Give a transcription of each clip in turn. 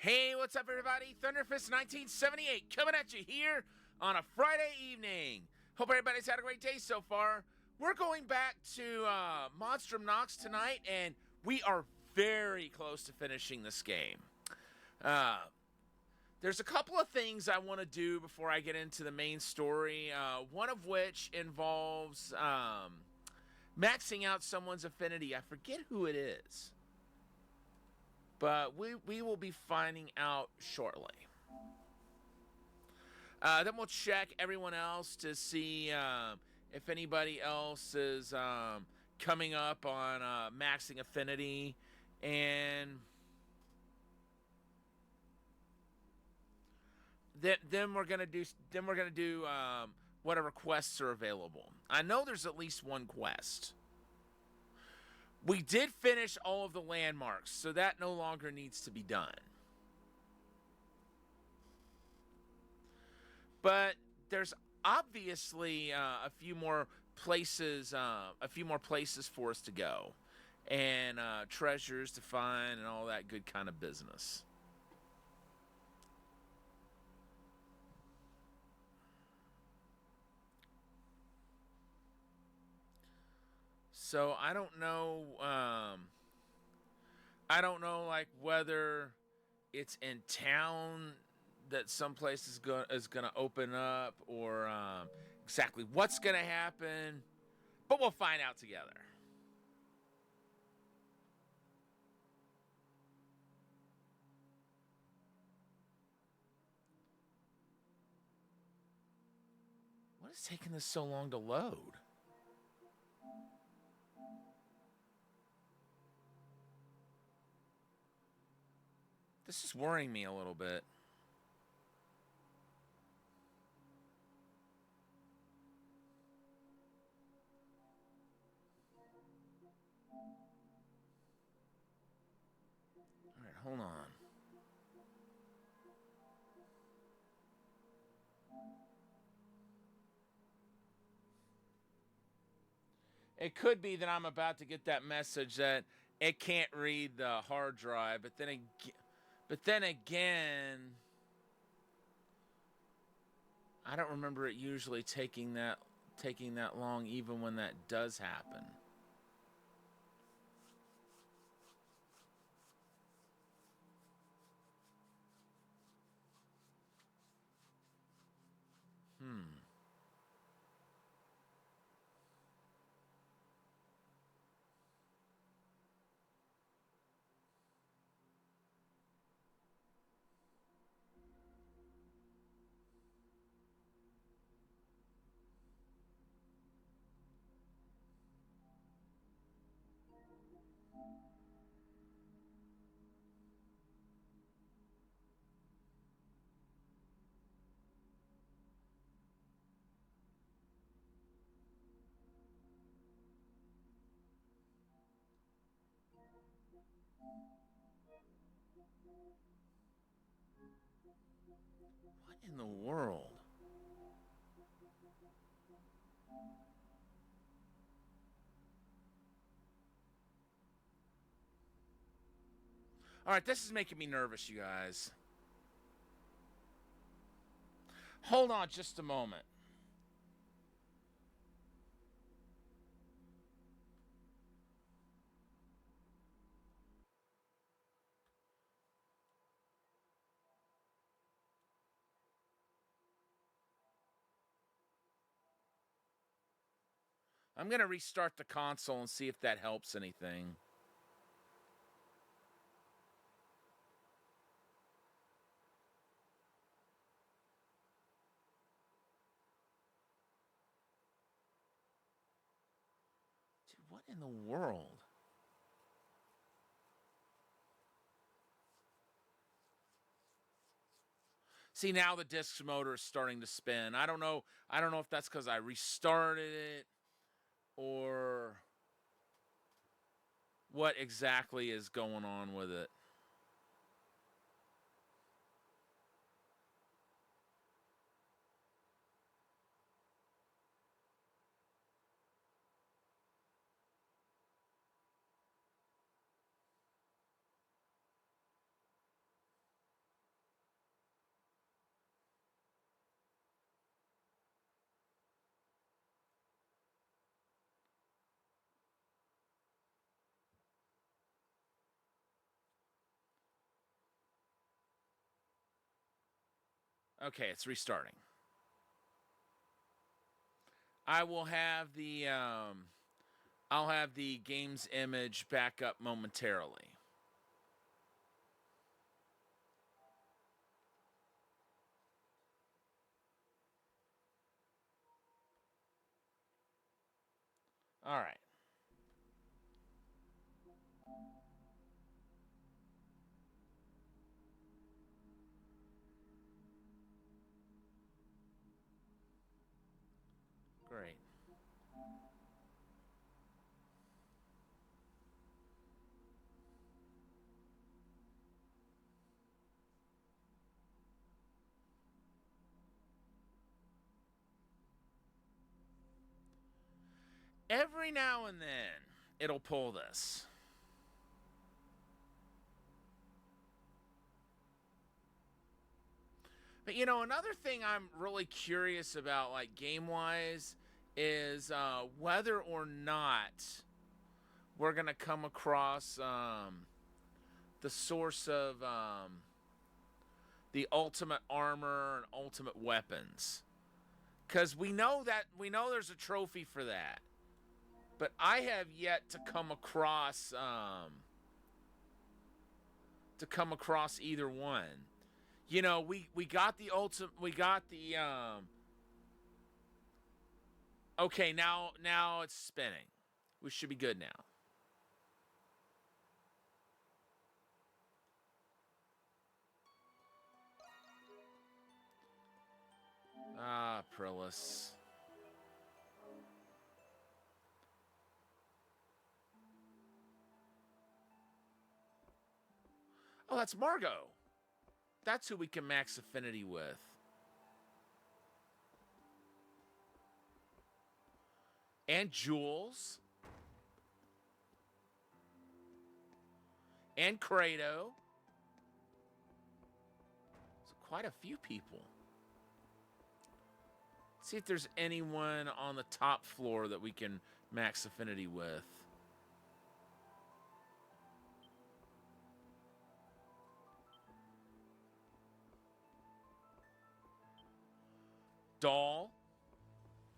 Hey, what's up, everybody? Thunderfist 1978 coming at you here on a Friday evening. Hope everybody's had a great day so far. We're going back to Monstrum Nox tonight, and we are very close to finishing this game. There's a couple of things I want to do before I get into the main story, one of which involves maxing out someone's affinity. I forget who it is, but we will be finding out shortly. Then we'll check everyone else to see if anybody else is coming up on maxing affinity, and then we're gonna do whatever quests are available. I know there's at least one quest. We did finish all of the landmarks, so that no longer needs to be done. But there's obviously a few more places for us to go, and treasures to find, and all that good kind of business. So I don't know. I don't know, like, whether it's in town that some place is gonna open up, or exactly what's gonna happen. But we'll find out together. What is taking this so long to load? This is worrying me a little bit. All right, hold on. It could be that I'm about to get that message that it can't read the hard drive, but then again, I don't remember it usually taking that long, even when that does happen. What in the world? All right, this is making me nervous, you guys. Hold on just a moment. I'm going to restart the console and see if that helps anything. Dude, what in the world? See, now the disk motor is starting to spin. I don't know if that's because I restarted it, or what exactly is going on with it. Okay, it's restarting. I will have the I'll have the game's image back up momentarily. All right. Great. Every now and then, it'll pull this. But you know, another thing I'm really curious about, like game-wise, is whether or not we're gonna come across the source of the ultimate armor and ultimate weapons, because we know there's a trophy for that, but I have yet to come across either one. You know, we got the ultimate, we got the okay, now it's spinning. We should be good now. Ah, Prillis. Oh, that's Margot. That's who we can max affinity with. And Jules. And Credo. So quite a few people. Let's see if there's anyone on the top floor that we can max affinity with. Doll.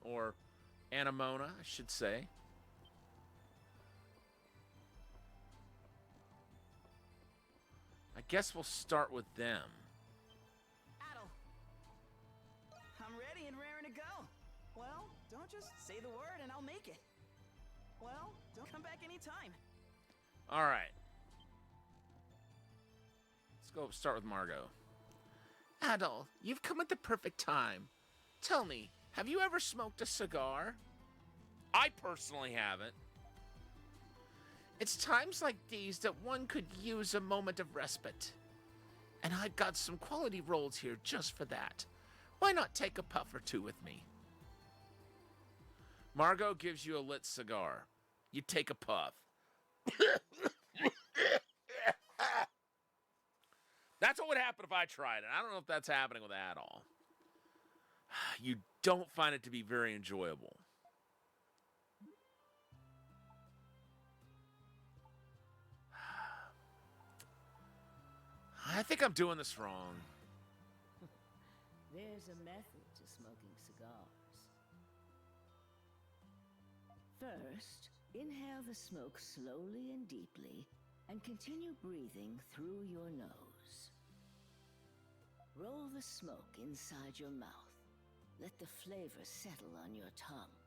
Or Anemona, I should say. I guess we'll start with them. Adel. I'm ready and raring to go. Well, don't just say the word and I'll make it. Well, don't come back anytime. All right. Let's go start with Margot. Adel, you've come at the perfect time. Tell me, have you ever smoked a cigar? I personally haven't. It's times like these that one could use a moment of respite. And I've got some quality rolls here just for that. Why not take a puff or two with me? Margot gives you a lit cigar. You take a puff. That's what would happen if I tried it. I don't know if that's happening with that at all. You don't find it to be very enjoyable. I think I'm doing this wrong. There's a method to smoking cigars. First, inhale the smoke slowly and deeply, and continue breathing through your nose. Roll the smoke inside your mouth. Let the flavor settle on your tongue.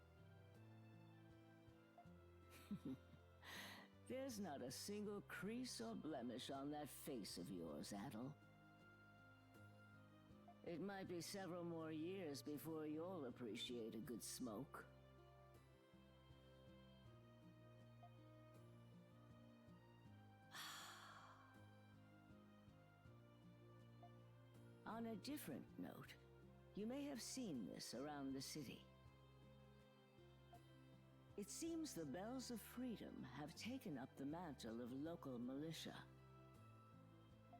There's not a single crease or blemish on that face of yours, Adel. It might be several more years before you'll appreciate a good smoke. On a different note, you may have seen this around the city. It seems the Bells of Freedom have taken up the mantle of local militia.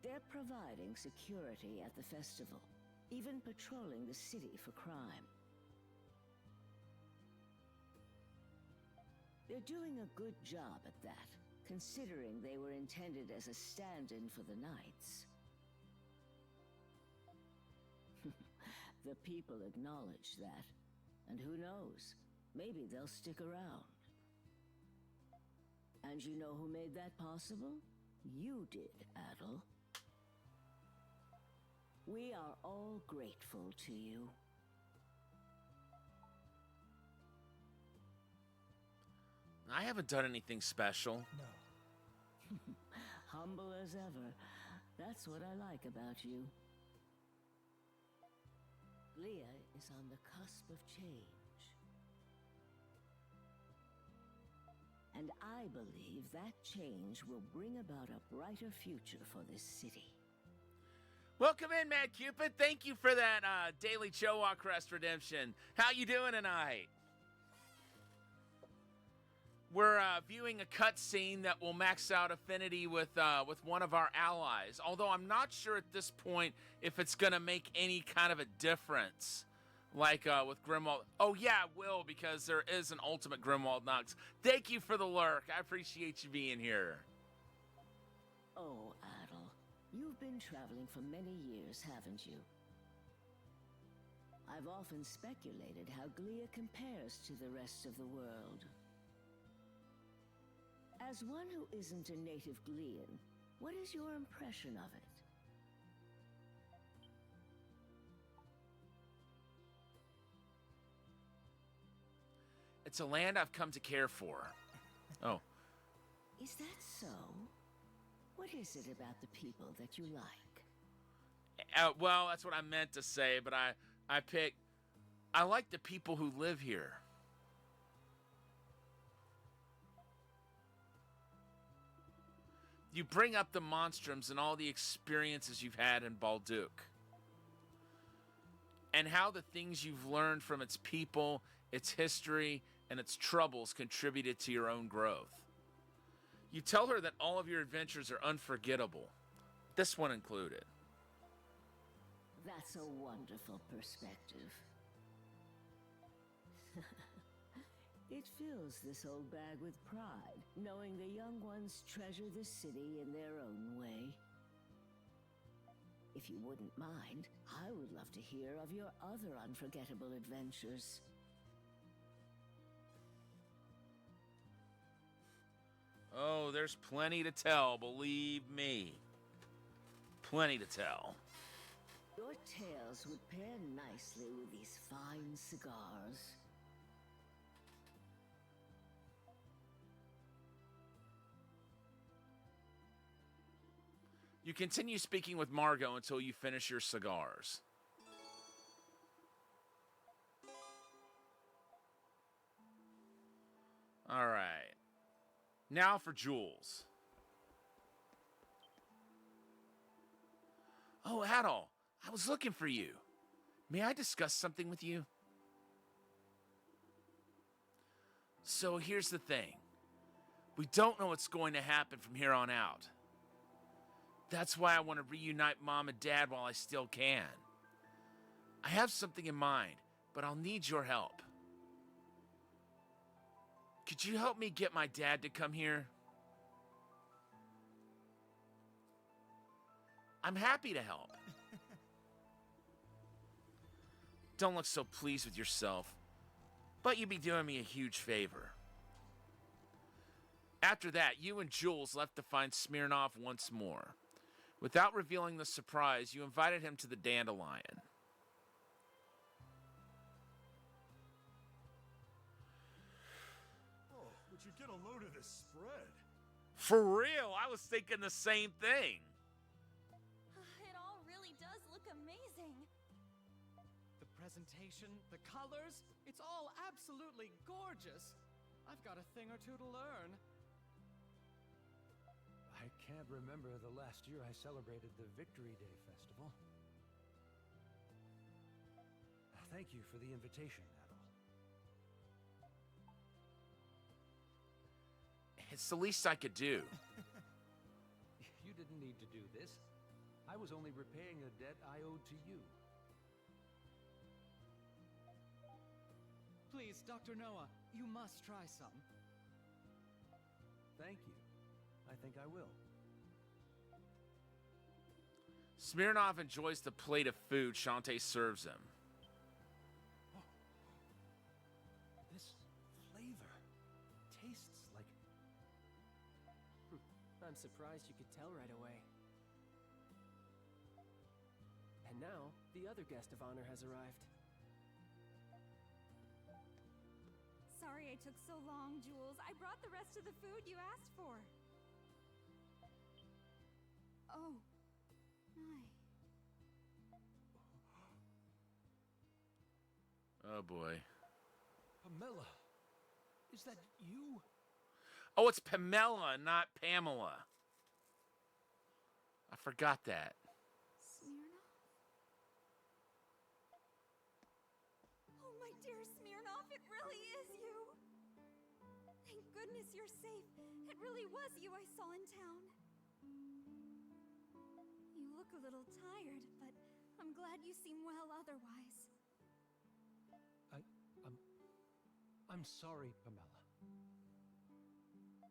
They're providing security at the festival, even patrolling the city for crime. They're doing a good job at that, considering they were intended as a stand-in for the Knights. The people acknowledge that. And who knows? Maybe they'll stick around. And you know who made that possible? You did, Adel. We are all grateful to you. I haven't done anything special. No. Humble as ever. That's what I like about you. Leah is on the cusp of change. And I believe that change will bring about a brighter future for this city. Welcome in, Mad Cupid. Thank you for that daily Chowok Crest redemption. How you doing tonight? We're viewing a cutscene that will max out affinity with one of our allies. Although I'm not sure at this point if it's going to make any kind of a difference. Like with Grimwald. Oh, yeah, it will, because there is an ultimate Grimwald Nox. Thank you for the lurk. I appreciate you being here. Oh, Adel. You've been traveling for many years, haven't you? I've often speculated how Glia compares to the rest of the world. As one who isn't a native Glian, what is your impression of it? It's a land I've come to care for. Oh. Is that so? What is it about the people that you like? Well, that's what I meant to say, but I like the people who live here. You bring up the Monstrums and all the experiences you've had in Balduq. And how the things you've learned from its people, its history, and its troubles contributed to your own growth. You tell her that all of your adventures are unforgettable. This one included. That's a wonderful perspective. It fills this old bag with pride, knowing the young ones treasure the city in their own way. If you wouldn't mind, I would love to hear of your other unforgettable adventures. Oh, there's plenty to tell, believe me. Plenty to tell. Your tales would pair nicely with these fine cigars. You continue speaking with Margot until you finish your cigars. All right. Now for Jules. Oh, Adol, I was looking for you. May I discuss something with you? So here's the thing. We don't know what's going to happen from here on out. That's why I want to reunite Mom and Dad while I still can. I have something in mind, but I'll need your help. Could you help me get my dad to come here? I'm happy to help. Don't look so pleased with yourself, but you'd be doing me a huge favor. After that, you and Jules left to find Smirnov once more. Without revealing the surprise, you invited him to the Dandelion. Oh, would you get a load of this spread? For real, I was thinking the same thing. It all really does look amazing. The presentation, the colors, it's all absolutely gorgeous. I've got a thing or two to learn. I can't remember the last year I celebrated the Victory Day Festival. Thank you for the invitation, Adol. It's the least I could do. You didn't need to do this. I was only repaying a debt I owed to you. Please, Dr. Noah, you must try some. Thank you. I think I will. Smirnov enjoys the plate of food Shantae serves him. I'm surprised you could tell right away. And now, the other guest of honor has arrived. Sorry I took so long, Jules. I brought the rest of the food you asked for. Oh, my. Oh boy. Pamela, is that you? Oh, it's Pamela, not Pamela. I forgot that. Smirnoff? Oh, my dear Smirnoff, it really is you! Thank goodness you're safe. It really was you I saw in town. You look a little tired, but I'm glad you seem well otherwise. I'm sorry, Pamela.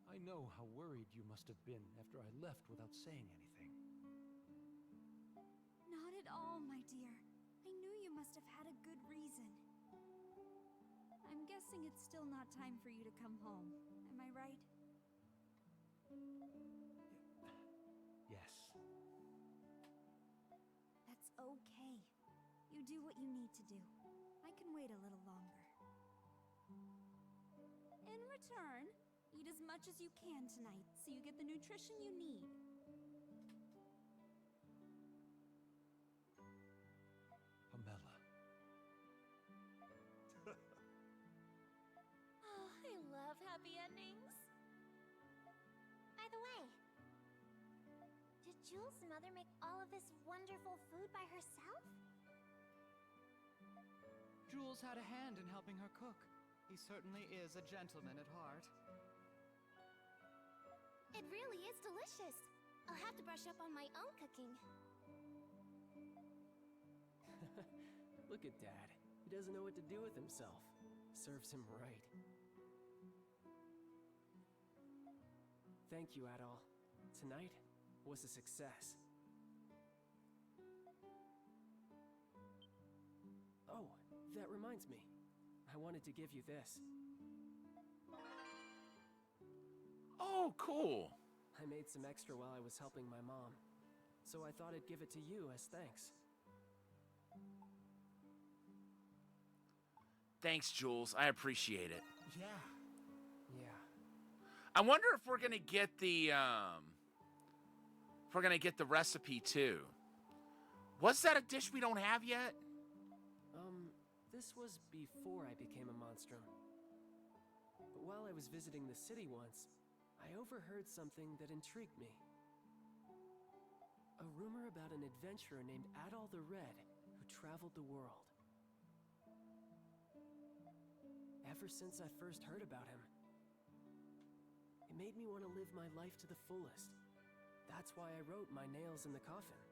I know how worried you must have been after I left without saying anything. Not at all, my dear. I knew you must have had a good reason. I'm guessing it's still not time for you to come home. Am I right? Yes. That's okay. You do what you need to do. I can wait a little longer. In return, eat as much as you can tonight so you get the nutrition you need. Pamela. Oh, I love happy endings. By the way, did Jules' mother make all of this wonderful food by herself? Jules had a hand in helping her cook. He certainly is a gentleman at heart. It really is delicious. I'll have to brush up on my own cooking. Look at Dad. He doesn't know what to do with himself. Serves him right. Thank you, Adol. Tonight was a success. Oh, that reminds me. I wanted to give you this. Oh, cool. I made some extra while I was helping my mom, so I thought I'd give it to you as thanks. Thanks, Jules. I appreciate it. Yeah. Yeah. I wonder if we're gonna get the recipe too. Was that a dish we don't have yet? This was before I became a monstrum. But while I was visiting the city once, I overheard something that intrigued me. A rumor about an adventurer named Adol the Red who traveled the world. Ever since I first heard about him, it made me want to live my life to the fullest. That's why I wrote my nails in the coffin.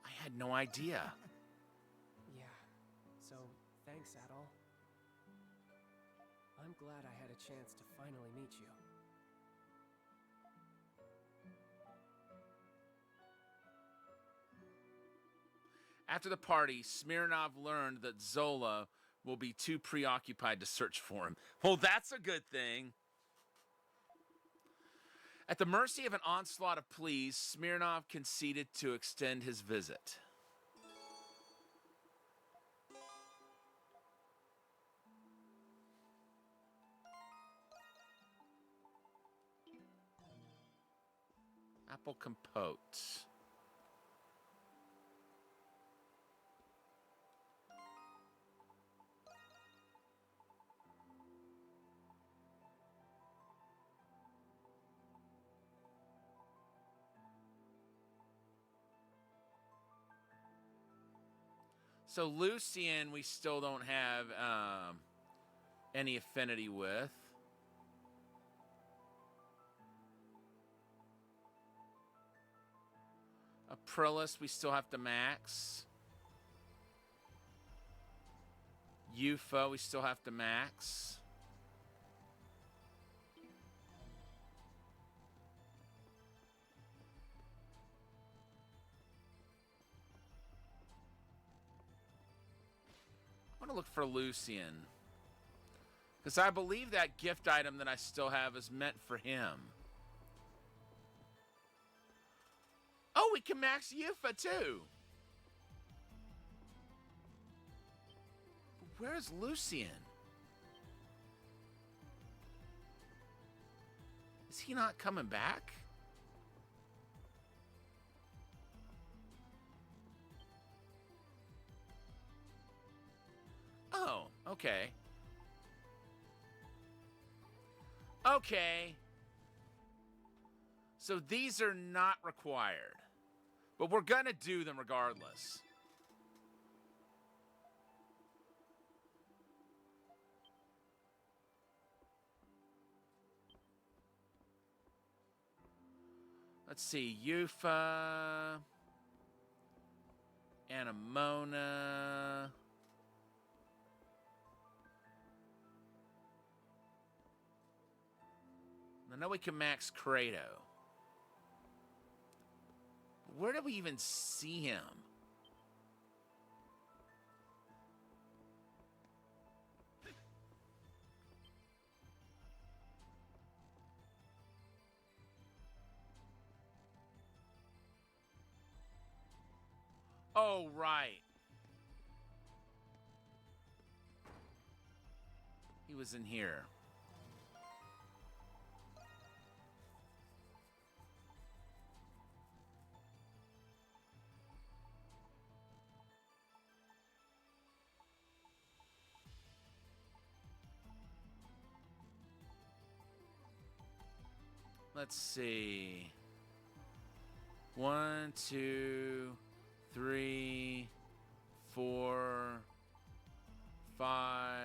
I had no idea. Yeah, so thanks, Adol. I'm glad I had a chance to finally meet you. After the party, Smirnov learned that Zola will be too preoccupied to search for him. Well, that's a good thing. At the mercy of an onslaught of pleas, Smirnov conceded to extend his visit. Apple compote. So Lucian, we still don't have any affinity with. Aprilis, we still have to max. Yufa, we still have to max. I want to look for Lucian. Because I believe that gift item that I still have is meant for him. Oh, we can max Yuffie too. Where's Lucian? Is he not coming back? Oh, okay. Okay. So these are not required. But we're going to do them regardless. Let's see. Yuffie. Anemona. I know we can max Kratos. Where do we even see him? Oh, right. He was in here. Let's see. 1, 2, 3, 4, 5,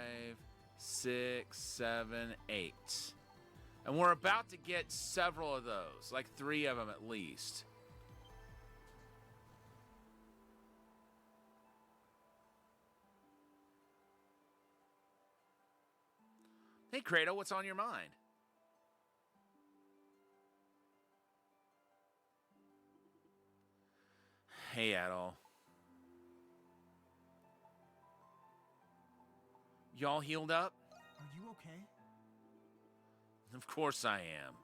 6, 7, 8. And we're about to get several of those, like 3 of them at least. Hey, Kratos, what's on your mind? Hey, Adol. Y'all healed up? Are you okay? Of course I am.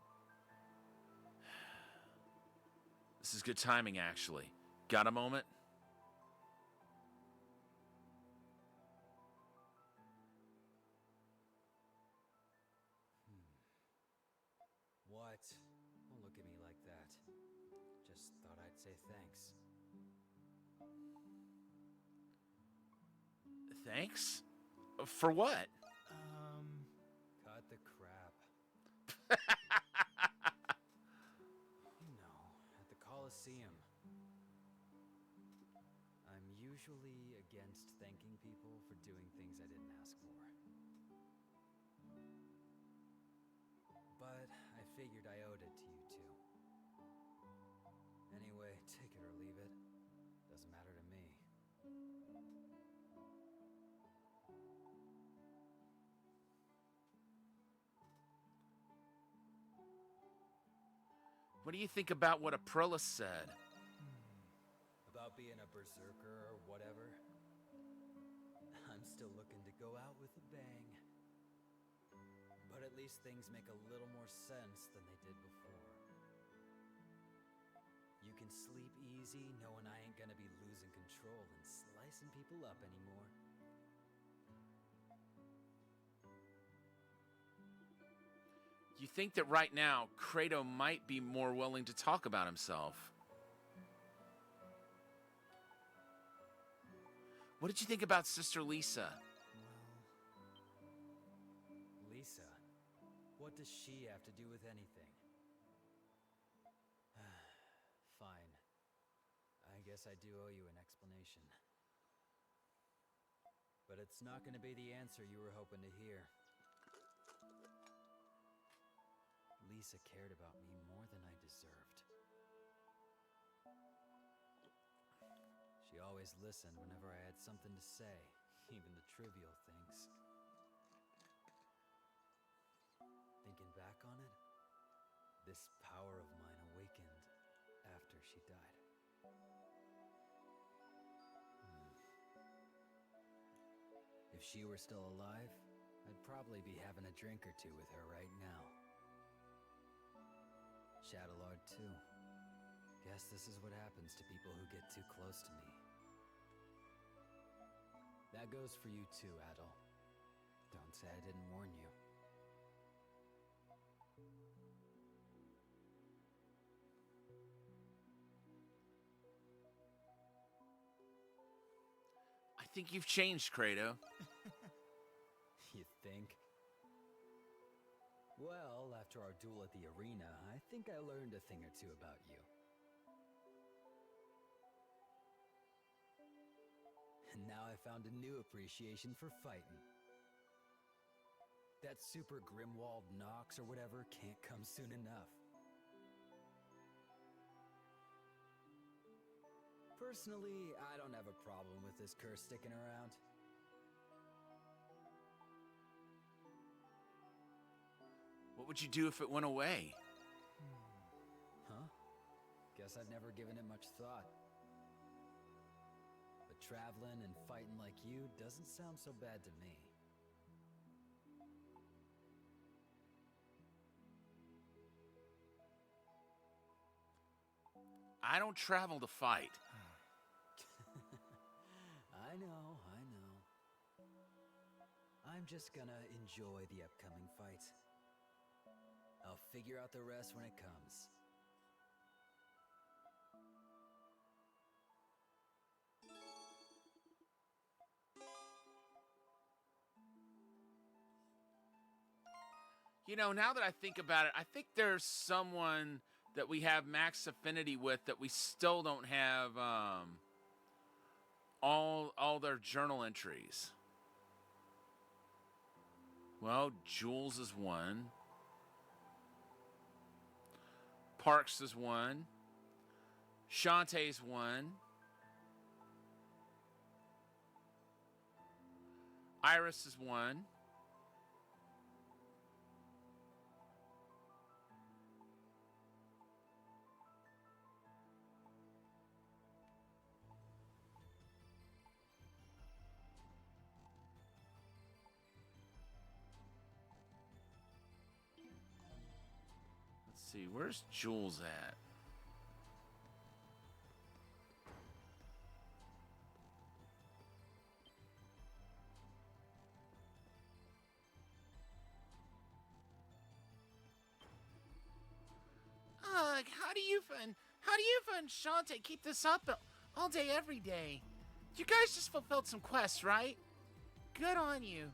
This is good timing, actually. Got a moment? What? Don't look at me like that. Just thought I'd say thanks. Thanks? For what? Cut the crap. You know, at the Coliseum. I'm usually against thanking people for doing things I didn't ask for. But I figured I owed it to you two. Anyway, take it or leave it. Doesn't matter to me. What do you think about what Aprilis said? About being a berserker or whatever. I'm still looking to go out with a bang. But at least things make a little more sense than they did before. You can sleep easy knowing I ain't gonna be losing control and slicing people up anymore. You think that right now, Kratos might be more willing to talk about himself. What did you think about Sister Lisa? Well, Lisa, what does she have to do with anything? Fine. I guess I do owe you an explanation. But it's not going to be the answer you were hoping to hear. Lisa cared about me more than I deserved. She always listened whenever I had something to say, even the trivial things. Thinking back on it, this power of mine awakened after she died. If she were still alive, I'd probably be having a drink or two with her right now. Shadowlord too. Guess this is what happens to people who get too close to me. That goes for you too, Adel. Don't say I didn't warn you. I think you've changed, Kratos. You think? Well, after our duel at the arena, I think I learned a thing or two about you. And now I found a new appreciation for fighting. That super Grimwald Nox or whatever can't come soon enough. Personally, I don't have a problem with this curse sticking around. What would you do if it went away? Huh? Guess I've never given it much thought. But traveling and fighting like you doesn't sound so bad to me. I don't travel to fight. I know. I'm just gonna enjoy the upcoming fight. I'll figure out the rest when it comes. You know, now that I think about it, I think there's someone that we have max affinity with that we still don't have all their journal entries. Well, Jules is one. Parks is one. Shantae's one. Iris is one. Let's see, where's Jules at? How do you and Shantae keep this up all day, every day? You guys just fulfilled some quests, right? Good on you.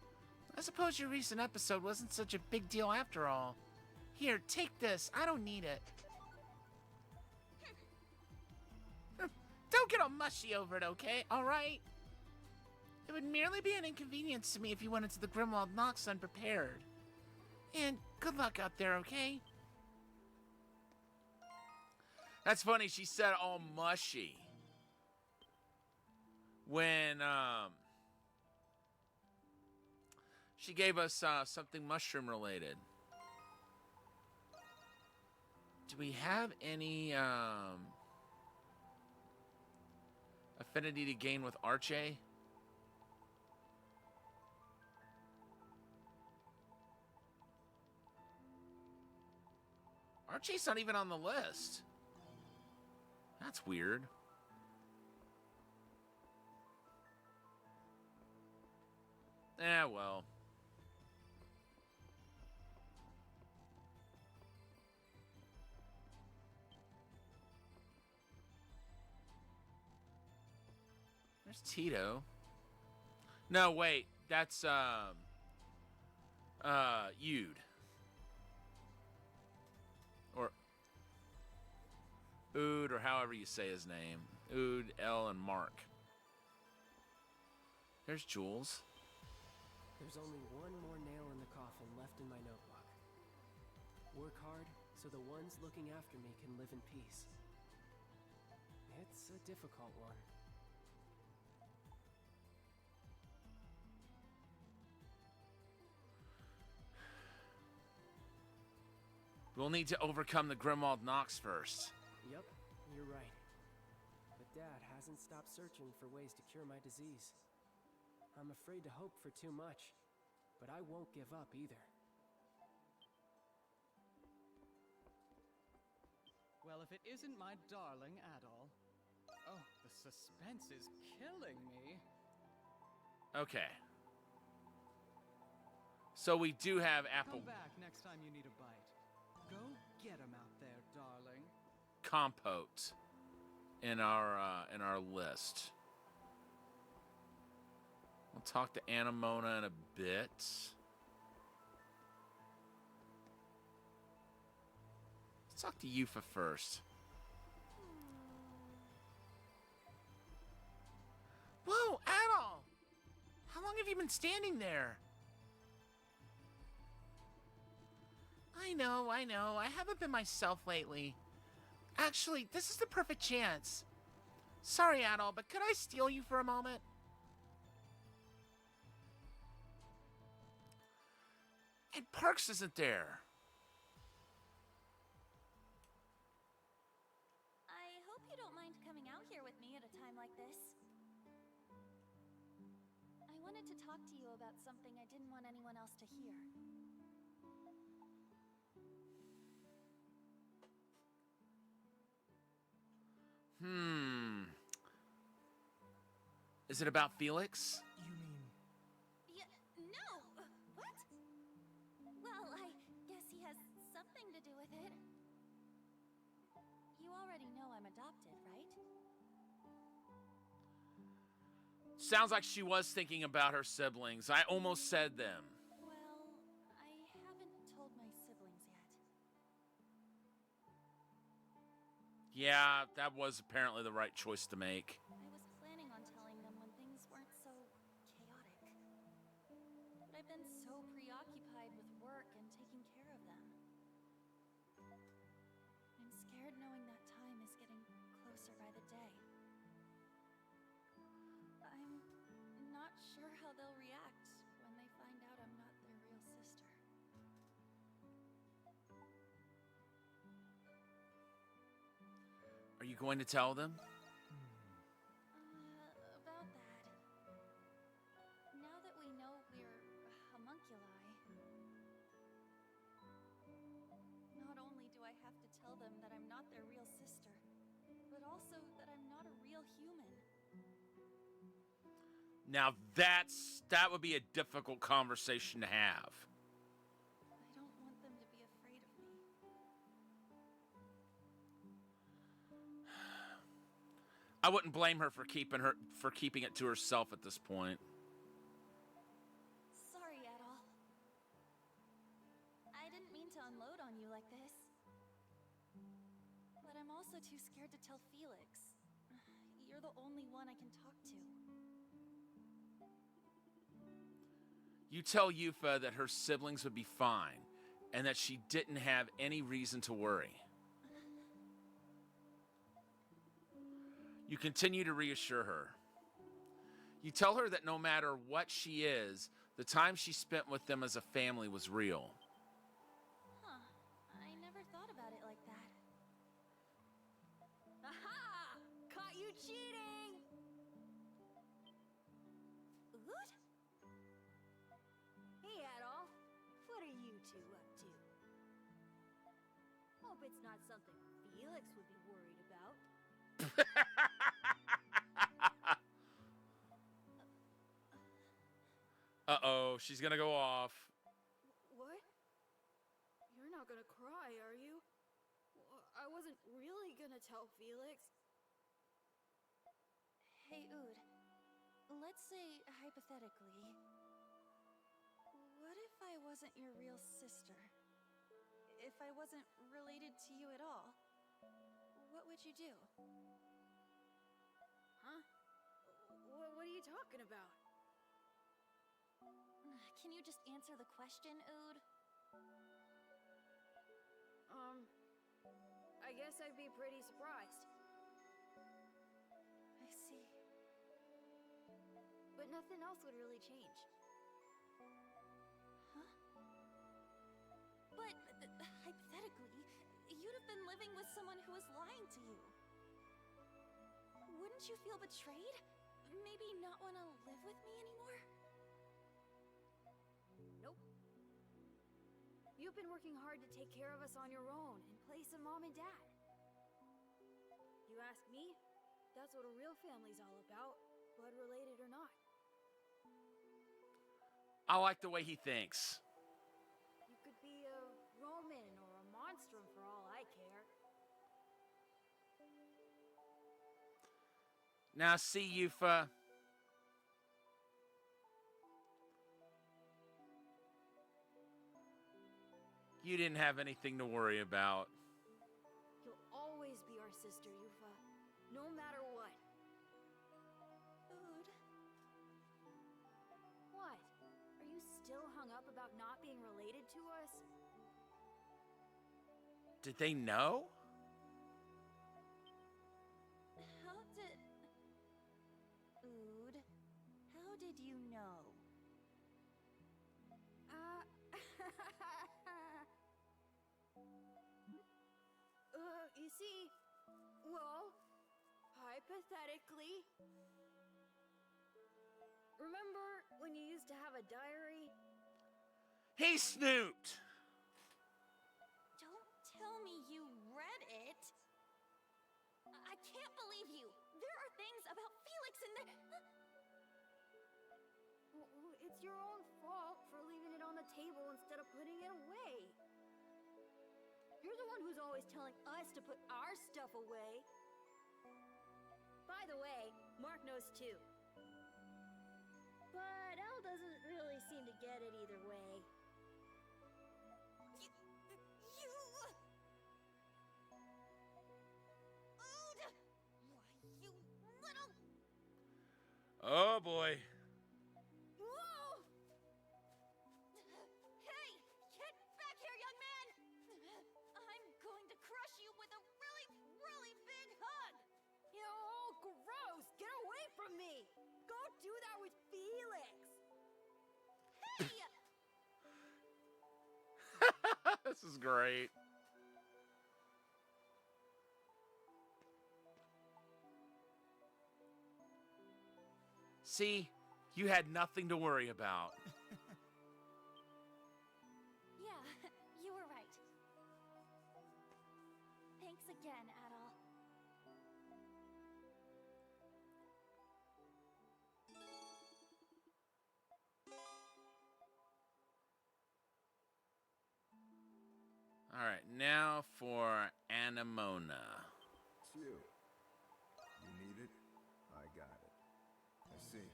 I suppose your recent episode wasn't such a big deal after all. Here, take this. I don't need it. Don't get all mushy over it, okay? All right? It would merely be an inconvenience to me if you went into the Grimwald Nox unprepared. And good luck out there, okay? That's funny, she said all mushy. When, she gave us, something mushroom related. Do we have any, affinity to gain with Archie? Archie's not even on the list. That's weird. Well. There's Tito. No, wait. That's, Yude. Or Ood, or however you say his name. Ood, L, and Mark. There's Jules. There's only one more nail in the coffin left in my notebook. Work hard so the ones looking after me can live in peace. It's a difficult one. We'll need to overcome the Grimwald Nox first. Yep, you're right. But Dad hasn't stopped searching for ways to cure my disease. I'm afraid to hope for too much. but I won't give up either. Well, if it isn't my darling Adol. Oh, the suspense is killing me. Okay. So we do have apple Come back next time you need a bite. Go get 'em out there, darling. compote in our list. We'll talk to Anemona in a bit. Let's talk to Yufa first. Whoa, Adol! How long have you been standing there? I know. I haven't been myself lately. Actually, this is the perfect chance. Sorry, Adol, but could I steal you for a moment? And Parks isn't there. I hope you don't mind coming out here with me at a time like this. I wanted to talk to you about something I didn't want anyone else to hear. Is it about Felix? You mean... No! What? Well, I guess he has something to do with it. You already know I'm adopted, right? Sounds like she was thinking about her siblings. I almost said them. Well, I haven't told my siblings yet. Yeah, that was apparently the right choice to make. I was planning on telling them when things weren't so chaotic. But I've been so preoccupied with work and taking care of them. I'm scared knowing that time is getting closer by the day. I'm not sure how they'll react when they find out I'm not their real sister. Are you going to tell them? About that. Now that we know we're homunculi, not only do I have to tell them that I'm not their real sister, but also that I'm not a real human. Now that would be a difficult conversation to have. I don't want them to be afraid of me. I wouldn't blame her for keeping it to herself at this point. Sorry, Adol. I didn't mean to unload on you like this. But I'm also too scared to tell Felix. You're the only one I can talk to. You tell Yufa that her siblings would be fine, and that she didn't have any reason to worry. You continue to reassure her. You tell her that no matter what she is, the time she spent with them as a family was real. Huh. I never thought about it like that. Aha! Caught you cheating! Ood? Hey, Adol. What are you two up to? Hope it's not something Felix would be worried about. Uh-oh, she's gonna go off. What? You're not gonna cry, are you? I wasn't really gonna tell Felix. Hey, Ood. Let's say, hypothetically, what if I wasn't your real sister? If I wasn't related to you at all? What would you do? Huh? What are you talking about? Can you just answer the question, Ood? I guess I'd be pretty surprised. I see. But nothing else would really change. Huh? But, hypothetically, you'd have been living with someone who was lying to you. Wouldn't you feel betrayed? Maybe not want to live with me anymore? You've been working hard to take care of us on your own in place of Mom and Dad. You ask me, that's what a real family's all about, blood related or not. I like the way he thinks. You could be a Roman or a Monstrum for all I care. Now, see, Yufa. You didn't have anything to worry about. You'll always be our sister, Yufa. No matter what. Food. What? Are you still hung up about not being related to us? Did they know? How did... Ood, how did you know? You see, well, hypothetically, remember when you used to have a diary? He snooped. Don't tell me you read it. I can't believe you. There are things about Felix in there. It's your own fault for leaving it on the table instead of putting it away. You're the one who's always telling us to put our stuff away. By the way, Mark knows too. But Elle doesn't really seem to get it either way. You... Ood! Why, you little... Oh, boy. Whoa! Hey! Get back here, young man! I'm going to crush you with a really, really big hug! Oh, gross! Get away from me! Go do that with Felix! Hey! This is great. See, you had nothing to worry about. Yeah, you were right. Thanks again, Adol. All right, now for Anemona. It's you. You need it? I got it. I see.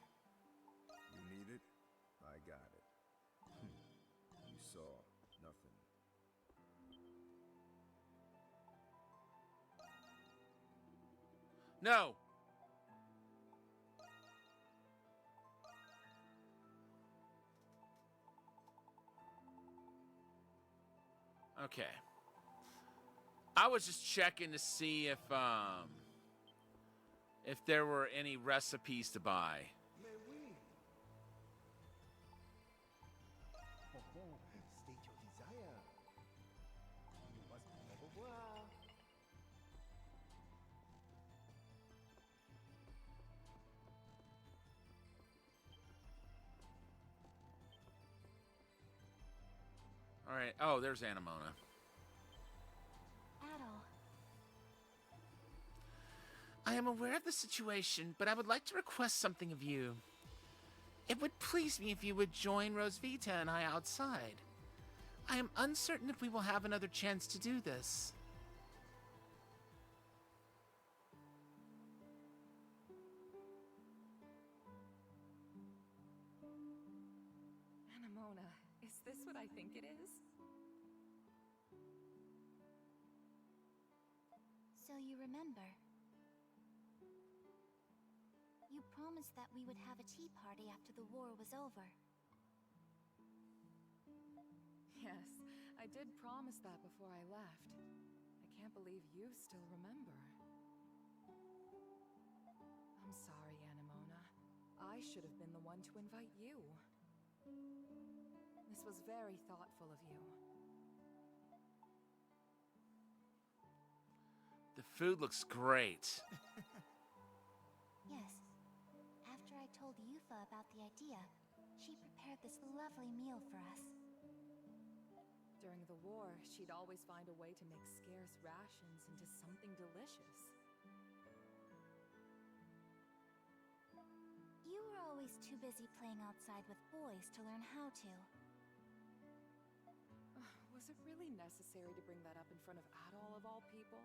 You need it? I got it. You saw nothing. No. Okay. I was just checking to see if there were any recipes to buy. Mais oui. State your desire. You must never voir. All right. Oh, there's Anemona. Adol. I am aware of the situation, but I would like to request something of you. It would please me if you would join Rosvita and I outside. I am uncertain if we will have another chance to do this. Anemona, is this what I think it is? So you remember. You promised that we would have a tea party after the war was over. Yes, I did promise that before I left. I can't believe you still remember. I'm sorry, Anemona. I should have been the one to invite you. This was very thoughtful of you. The food looks great. Yes. After I told Yufa about the idea, she prepared this lovely meal for us. during the war, she'd always find a way to make scarce rations into something delicious. You were always too busy playing outside with boys to learn how to. Was it really necessary to bring that up in front of Adol of all people?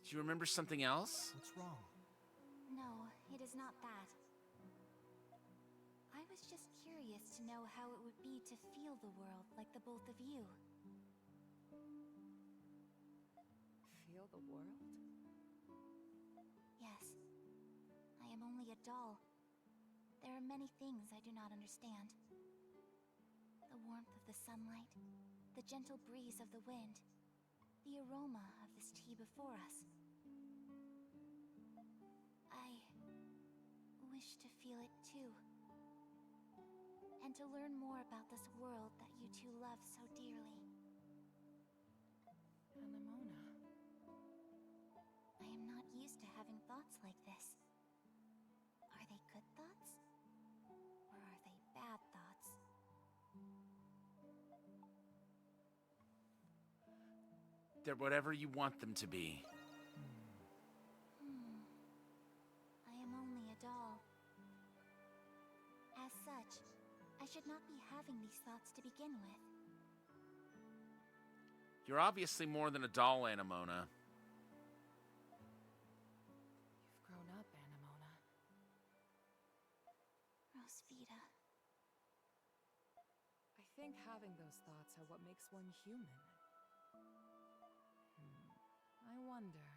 Do you remember something else? What's wrong? No, it is not that. I was just curious to know how it would be to feel the world like the both of you. Feel the world? Yes. I am only a doll. There are many things I do not understand. The warmth of the sunlight, the gentle breeze of the wind, the aroma of this tea before us. I wish to feel it too. And to learn more about this world that you two love so dearly. Anemona. I am not used to having thoughts like this. Are they good thoughts? Or are they bad thoughts? They're whatever you want them to be. I am only a doll. As such, I should not be having these thoughts to begin with. You're obviously more than a doll, Anemona. You've grown up, Anemona. Rosvita. I think having those thoughts are what makes one human. I wonder,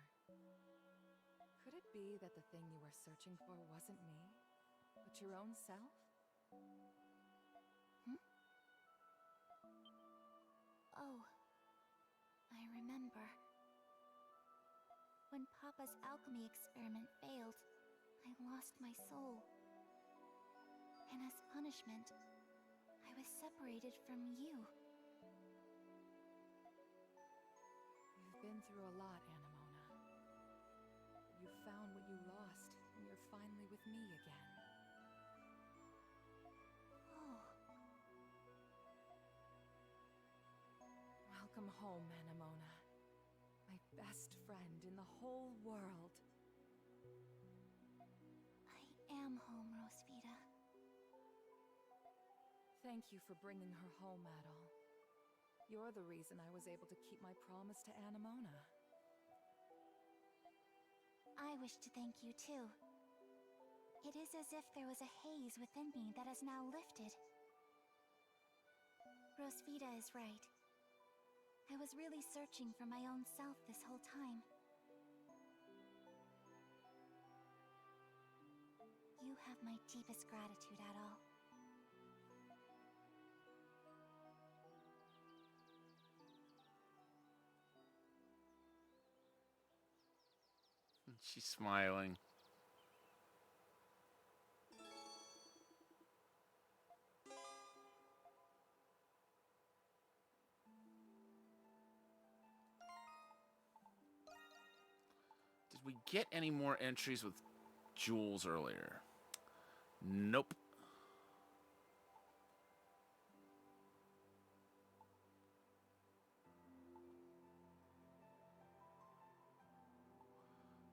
could it be that the thing you were searching for wasn't me, but your own self? Oh, I remember. When Papa's alchemy experiment failed, I lost my soul. And as punishment, I was separated from you. You've been through a lot, Anemona. But you found what you lost, and you're finally with me again. Oh. Welcome home, Anemona. My best friend in the whole world. I am home, Rosvita. Thank you for bringing her home, Adol. You're the reason I was able to keep my promise to Anemona. I wish to thank you too. It is as if there was a haze within me that has now lifted. Rosvita is right. I was really searching for my own self this whole time. You have my deepest gratitude, Adol. She's smiling. Did we get any more entries with Jules earlier? Nope.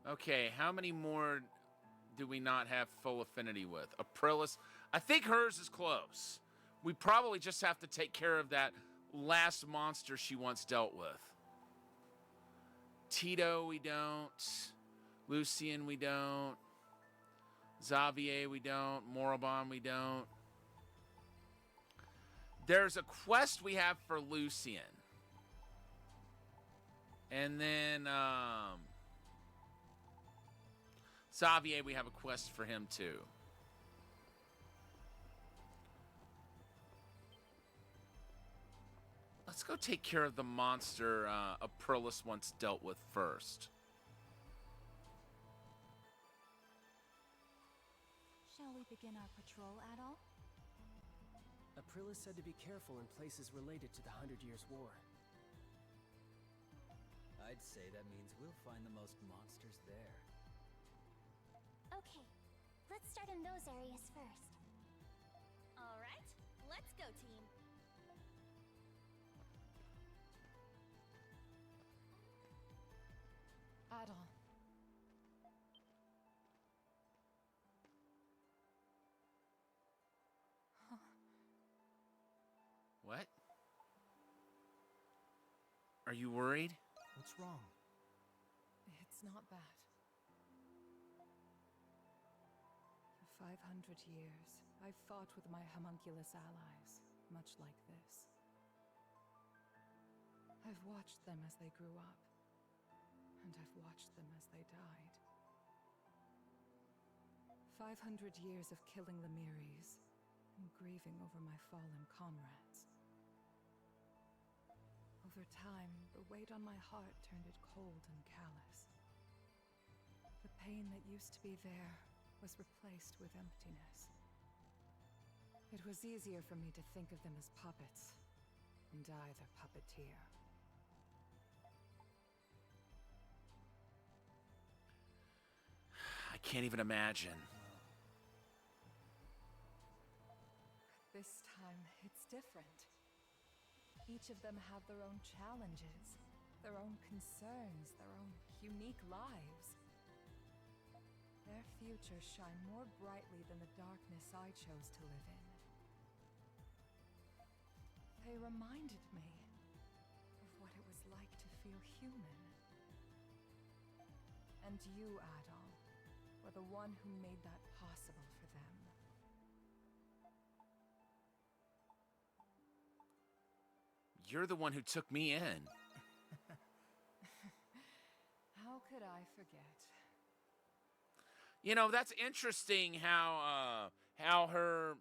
Okay, how many more do we not have full affinity with? Aprilis. I think hers is close. We probably just have to take care of that last monster she once dealt with. Tito, we don't. Lucien, we don't. Xavier, we don't. Morabon, we don't. There's a quest we have for Lucien. And then, Xavier, we have a quest for him too. Let's go take care of the monster Aprilis once dealt with first. Shall we begin our patrol, Adol? Aprilla's said to be careful in places related to the 100 Years' War. I'd say that means we'll find the most monsters there. Okay, let's start in those areas first. Alright, let's go, team. Adol. What? Are you worried? What's wrong? It's not that. For 500 years, I've fought with my homunculus allies, much like this. I've watched them as they grew up, and I've watched them as they died. 500 years of killing the Miris, and grieving over my fallen comrades. Over time, the weight on my heart turned it cold and callous. The pain that used to be there was replaced with emptiness. It was easier for me to think of them as puppets, and I their puppeteer. I can't even imagine. This time, it's different. Each of them have their own challenges, their own concerns, their own unique lives. Their futures shine more brightly than the darkness I chose to live in. They reminded me of what it was like to feel human. And you, Adol, were the one who made that possible for them. You're the one who took me in. How could I forget? You know, that's interesting how her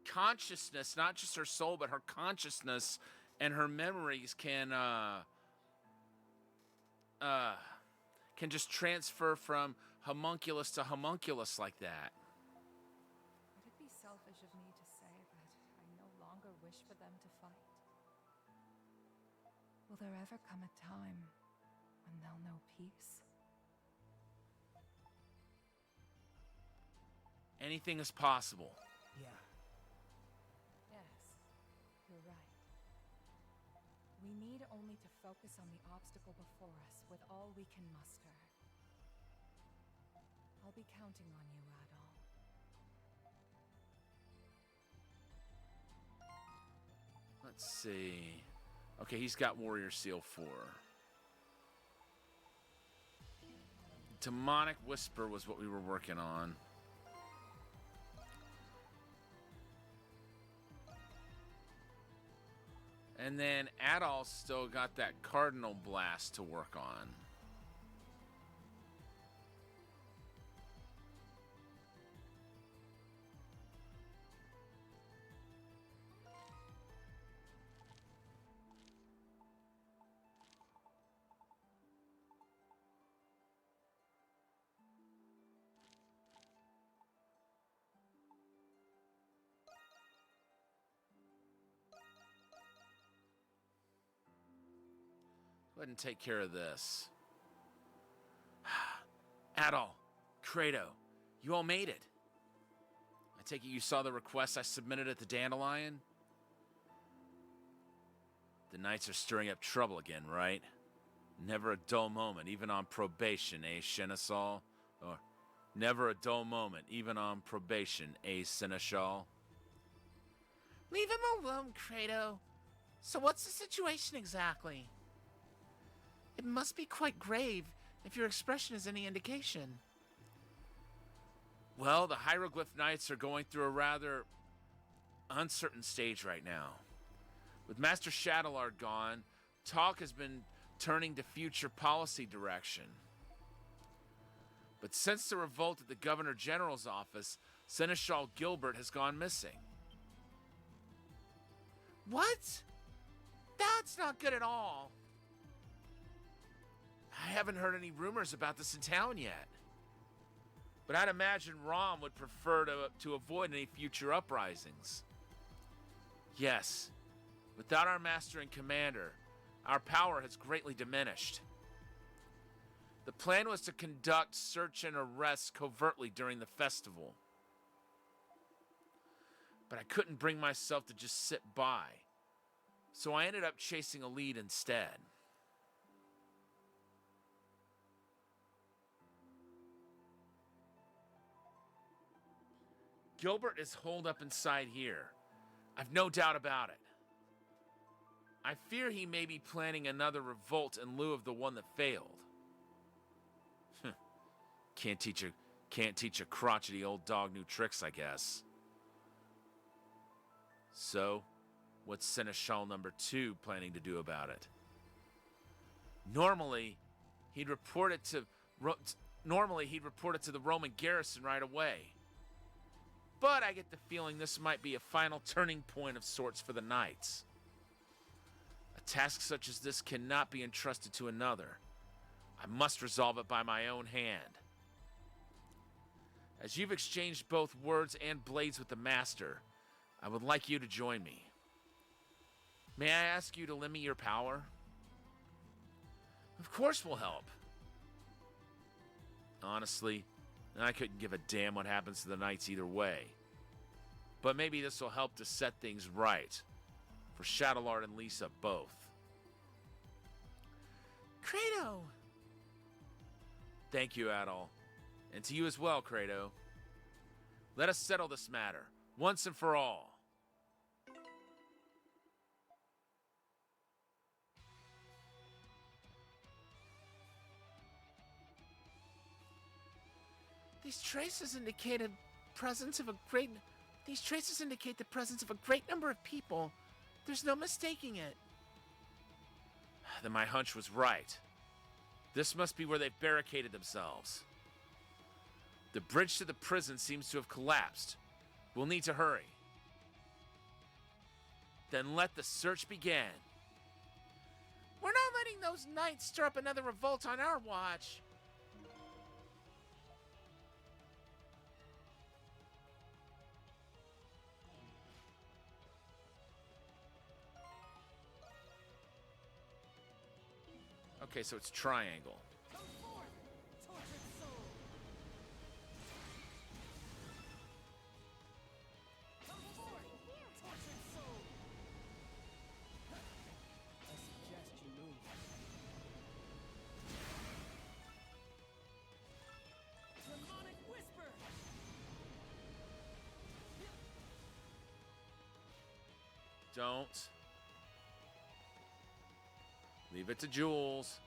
consciousness, not just her soul, but her consciousness and her memories can just transfer from homunculus to homunculus like that. Would it be selfish of me to say that I no longer wish for them to fight? Will there ever come a time when they'll know peace? Anything is possible. Yeah. Yes, you're right. We need only to focus on the obstacle before us with all we can muster. I'll be counting on you, Adol. Let's see. Okay, he's got Warrior Seal 4. Demonic Whisper was what we were working on. And then Adol's still got that Cardinal Blast to work on. Go ahead and take care of this. Adol, Credo, you all made it. I take it you saw the request I submitted at the Dandelion? The Knights are stirring up trouble again, right? Never a dull moment, even on probation, eh, Seneschal? Or never a dull moment, even on probation, eh, Seneschal? Leave him alone, Credo. So what's the situation exactly? It must be quite grave, if your expression is any indication. Well, the Hieroglyph Knights are going through a rather uncertain stage right now. With Master Shadowlard gone, talk has been turning to future policy direction. But since the revolt at the Governor General's office, Seneschal Gilbert has gone missing. What? That's not good at all. I haven't heard any rumors about this in town yet. But I'd imagine Rom would prefer to avoid any future uprisings. Yes, without our master and commander, our power has greatly diminished. The plan was to conduct search and arrests covertly during the festival. But I couldn't bring myself to just sit by, so I ended up chasing a lead instead. Gilbert is holed up inside here. I've no doubt about it. I fear he may be planning another revolt in lieu of the one that failed. Can't teach a crotchety old dog new tricks, I guess. So, what's Seneschal number 2 planning to do about it? Normally, he'd report it to the Roman garrison right away. But I get the feeling this might be a final turning point of sorts for the Knights. A task such as this cannot be entrusted to another. I must resolve it by my own hand. As you've exchanged both words and blades with the Master, I would like you to join me. May I ask you to lend me your power? Of course we'll help. Honestly, I couldn't give a damn what happens to the Knights either way. But maybe this will help to set things right. For Shadowlord and Lisa both. Credo! Thank you, Adol. And to you as well, Credo. Let us settle this matter, once and for all. These traces indicate the presence of a great number of people. There's no mistaking it. Then my hunch was right. This must be where they've barricaded themselves. The bridge to the prison seems to have collapsed. We'll need to hurry. Then let the search begin. We're not letting those knights stir up another revolt on our watch. Okay, so it's triangle. Don't. Leave it to Jules.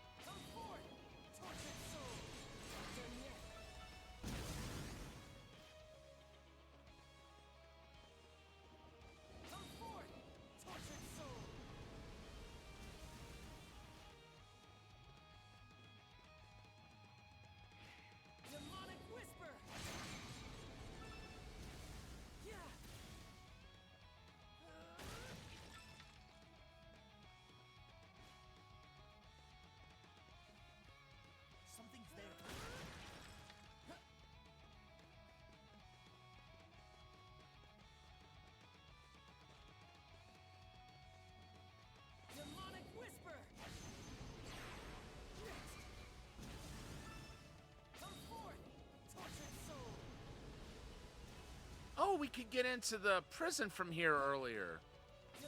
Oh, we could get into the prison from here earlier.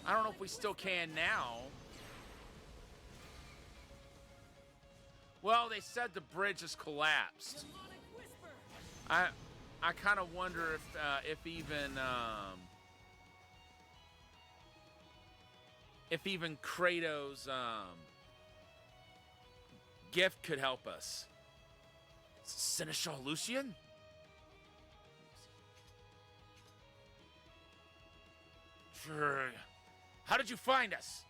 I don't know if we still can now. Well, they said the bridge has collapsed. I kind of wonder if even Kratos' gift could help us. Seneschal Lucian? How did you find us?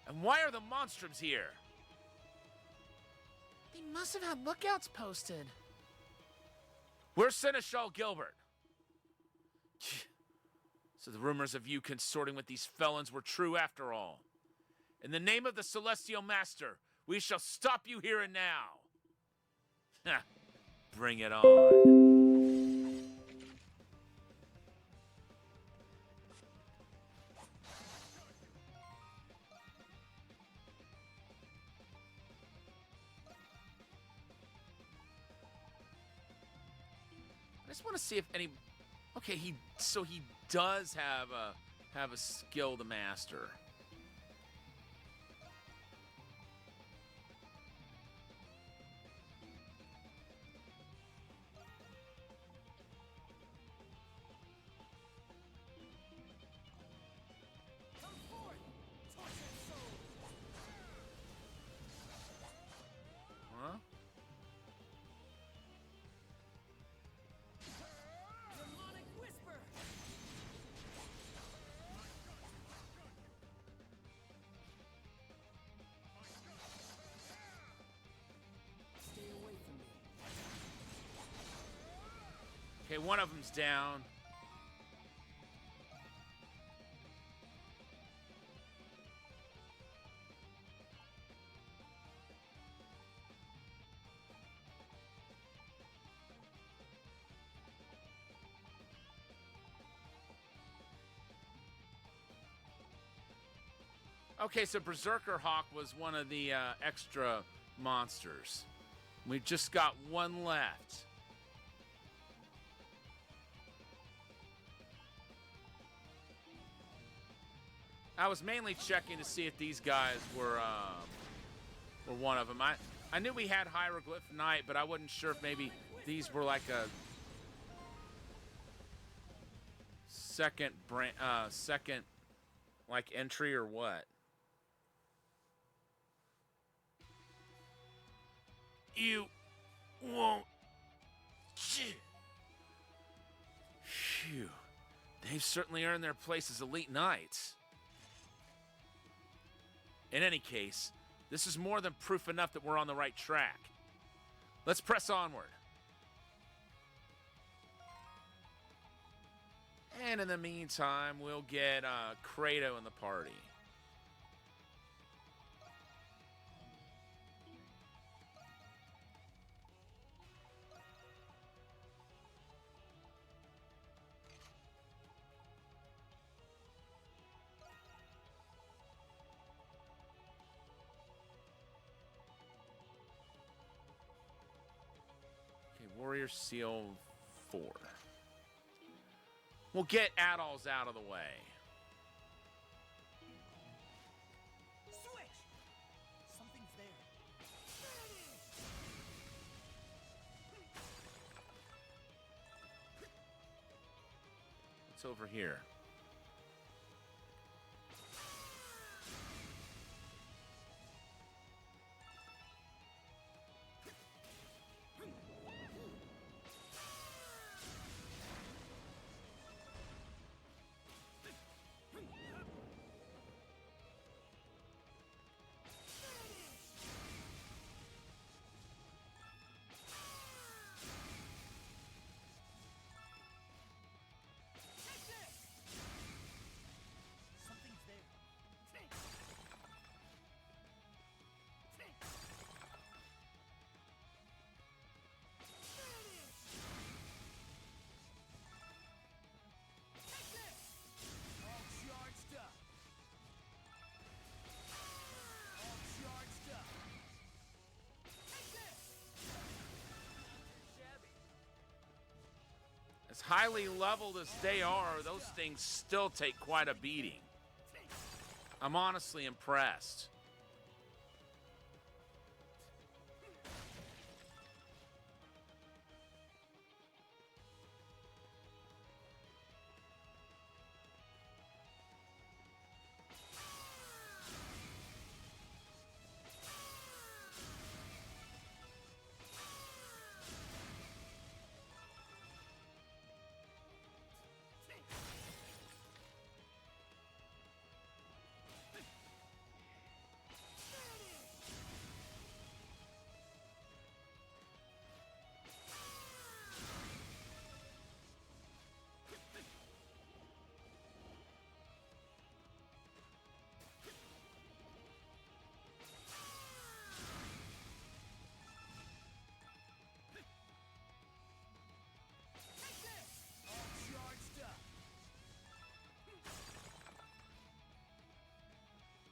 And why are the Monstrums here? They must have had lookouts posted. Where's Seneschal Gilbert? So the rumors of you consorting with these felons were true after all. In the name of the Celestial Master, we shall stop you here and now. Bring it on. just want to see if any. Okay, so he does have a skill to master. Huh? Stay away from me. Okay, one of them's down. Okay, so Berserker Hawk was one of the extra monsters. We've just got one left. I was mainly checking to see if these guys were one of them. I knew we had Hieroglyph Knight, but I wasn't sure if maybe these were like a second like entry or what. You won't. Phew. They've certainly earned their place as elite knights. In any case, this is more than proof enough that we're on the right track. Let's press onward. And in the meantime, we'll get Kratos in the party. Warrior Seal 4. We'll get Adol's out of the way. Switch! Something's there. What's over here? As highly leveled as they are, those things still take quite a beating. I'm honestly impressed.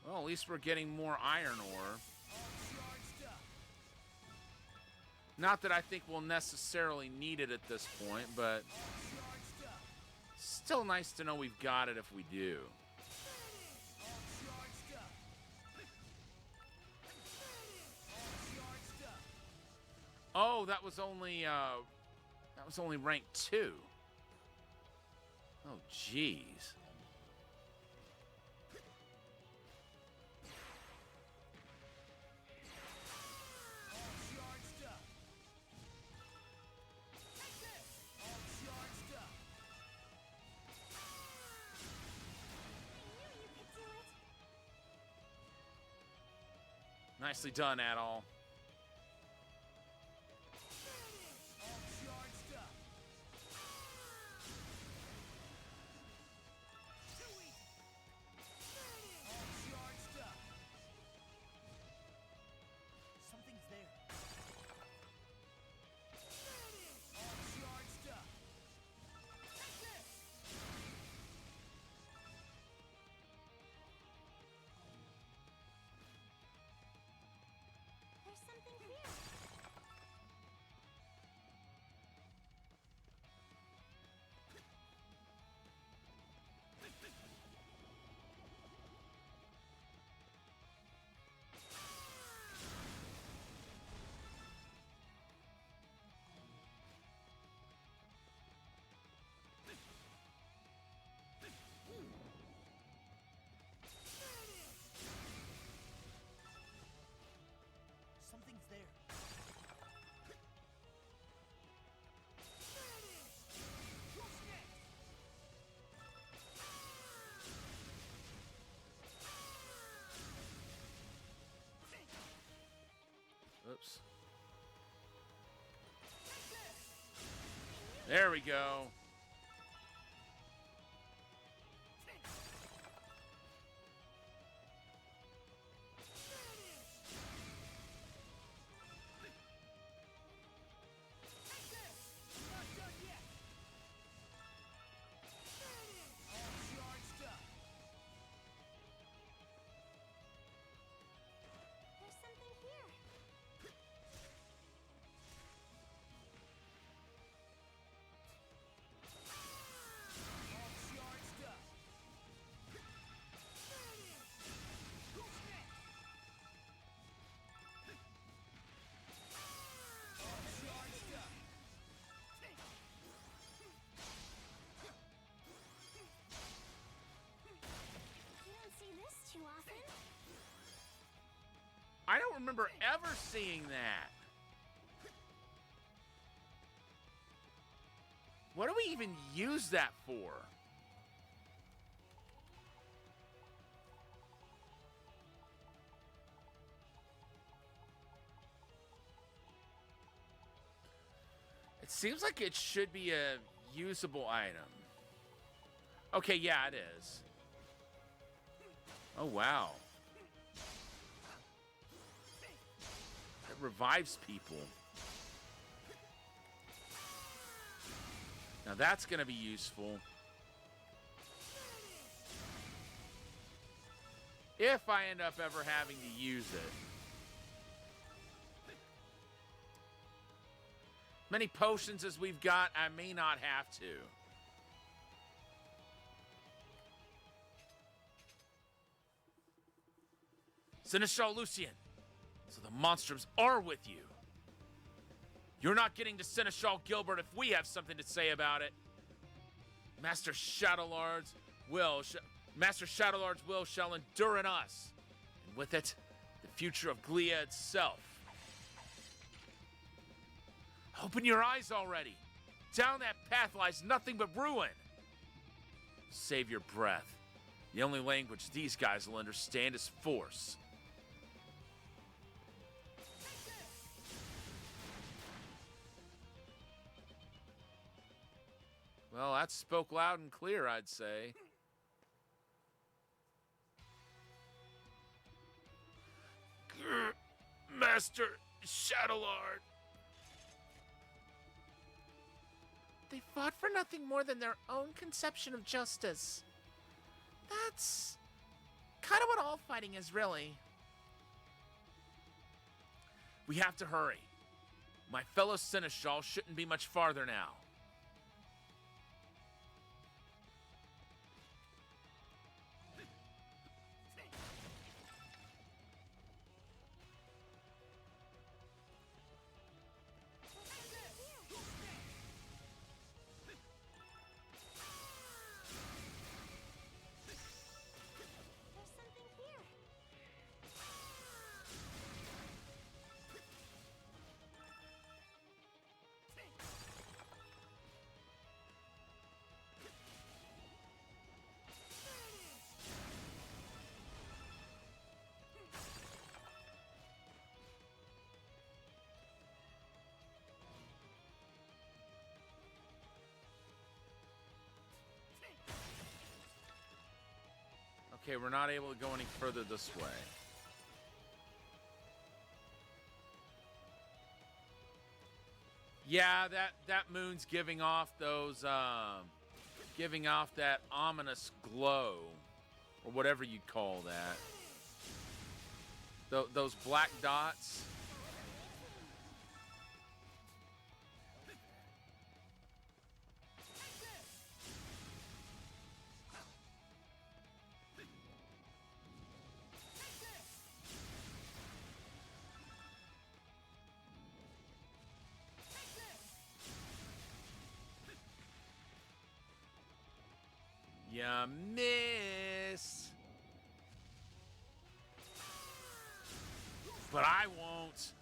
Well, at least we're getting more iron ore. Not that I think we'll necessarily need it at this point, but still nice to know we've got it if we do. Oh, that was only rank 2. Oh, jeez. Nicely done, Adol. Something's there. There's something here. Something's there. Oops. There we go. There's something here. You don't see this too often. I don't remember ever seeing that. What do we even use that for? It seems like it should be a usable item. Okay, yeah, it is. Oh, wow. It revives people. Now that's going to be useful. If I end up ever having to use it. Many potions as we've got, I may not have to. Seneschal Lucien. So the Monstrums are with you. You're not getting to Seneschal Gilbert if we have something to say about it. Master Shadowlord's will shall endure in us, and with it, the future of Glia itself. Open your eyes already. Down that path lies nothing but ruin. Save your breath. The only language these guys will understand is force. Well, that spoke loud and clear, I'd say. Master Shadowlord. They fought for nothing more than their own conception of justice. That's kind of what all fighting is, really. We have to hurry. My fellow Seneschal shouldn't be much farther now. There's something here. Okay, we're not able to go any further this way. Yeah, that moon's giving off those giving off that ominous glow, or whatever you'd call that. Those black dots. You miss. But I won't.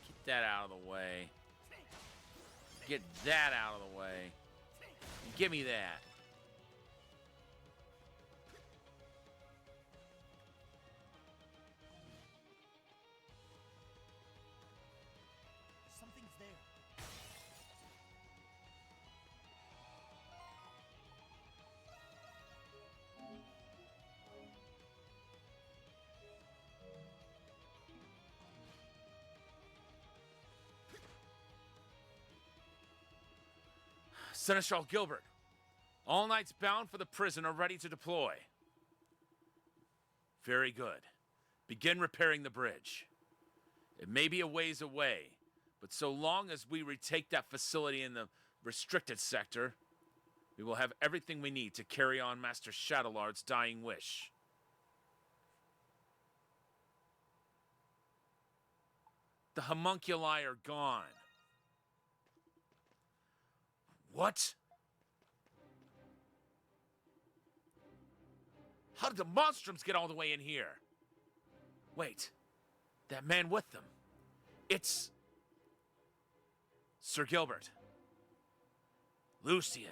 Get that out of the way. Get that out of the way. Give me that. Something's there. Seneschal Gilbert, all knights bound for the prison are ready to deploy. Very good. Begin repairing the bridge. It may be a ways away, but so long as we retake that facility in the restricted sector, we will have everything we need to carry on Master Shadowlard's dying wish. The homunculi are gone. What? How did the Monstrums get all the way in here? Wait, that man with them. It's Sir Gilbert. Lucian.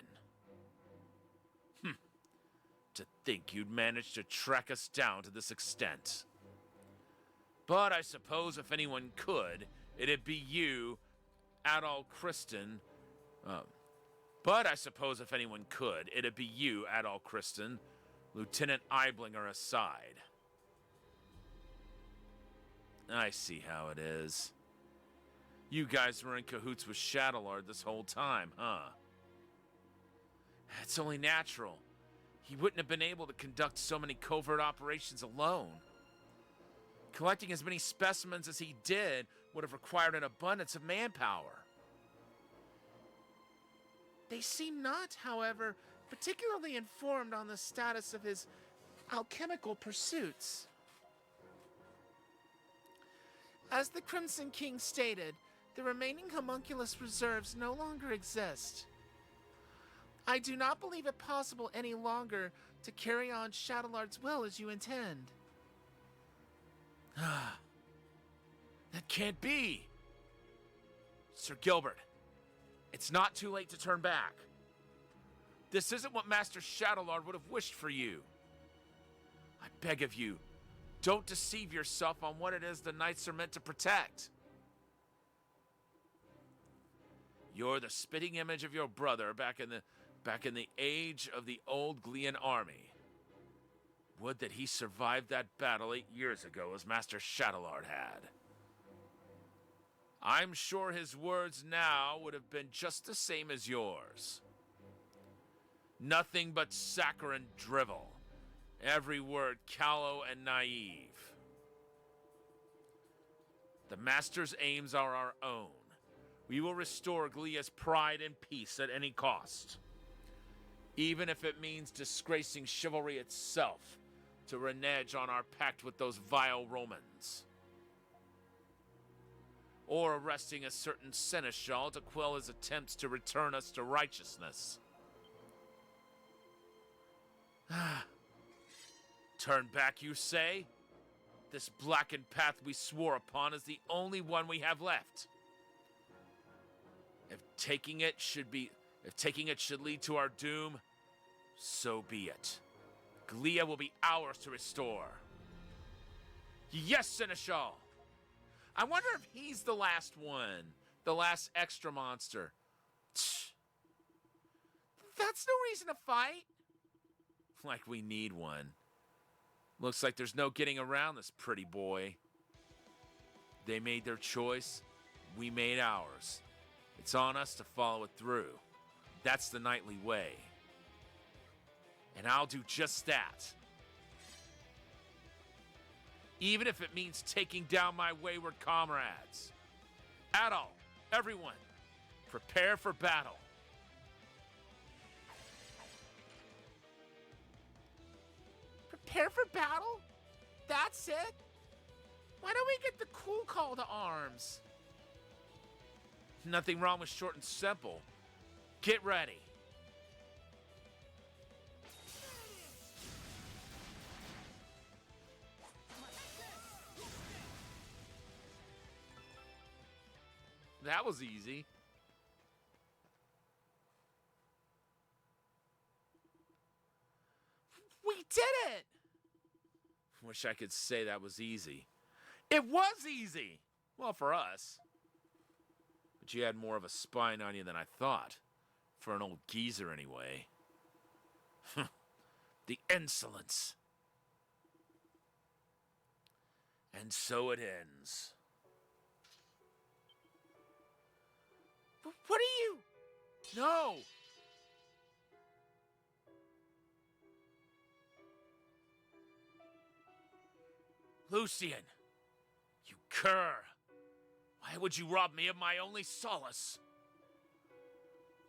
To think you'd manage to track us down to this extent. But I suppose if anyone could, it'd be you, Adol Kristen. Lieutenant Eiblinger aside. I see how it is. You guys were in cahoots with Shadowlord this whole time, huh? It's only natural. He wouldn't have been able to conduct so many covert operations alone. Collecting as many specimens as he did would have required an abundance of manpower. They seem not, however, particularly informed on the status of his alchemical pursuits. As the Crimson King stated, the remaining homunculus reserves no longer exist. I do not believe it possible any longer to carry on Shadowlard's will as you intend. That can't be! Sir Gilbert, it's not too late to turn back. This isn't what Master Shadowlord would have wished for you. I beg of you, don't deceive yourself on what it is the knights are meant to protect. You're the spitting image of your brother back in the age of the old Glean army. Would that he survived that battle 8 years ago as Master Shadowlord had. I'm sure his words now would have been just the same as yours. Nothing but saccharine drivel. Every word callow and naive. The Master's aims are our own. We will restore Glia's pride and peace at any cost. Even if it means disgracing chivalry itself to renege on our pact with those vile Romans. Or arresting a certain seneschal to quell his attempts to return us to righteousness. Turn back, you say? This blackened path we swore upon is the only one we have left. If taking it should lead to our doom, so be it. Glia will be ours to restore. Yes, Seneschal! I wonder if he's the last one. The last extra monster. That's no reason to fight. Like we need one. Looks like there's no getting around this pretty boy. They made their choice. We made ours. It's on us to follow it through. That's the knightly way. And I'll do just that. Even if it means taking down my wayward comrades. Adol, everyone, prepare for battle. Prepare for battle? That's it? Why don't we get the cool call to arms? Nothing wrong with short and simple. Get ready. That was easy. We did it! Wish I could say that was easy. It was easy! Well, for us. But you had more of a spine on you than I thought. For an old geezer, anyway. The insolence. And so it ends. What are you? No! Lucian, you cur! Why would you rob me of my only solace?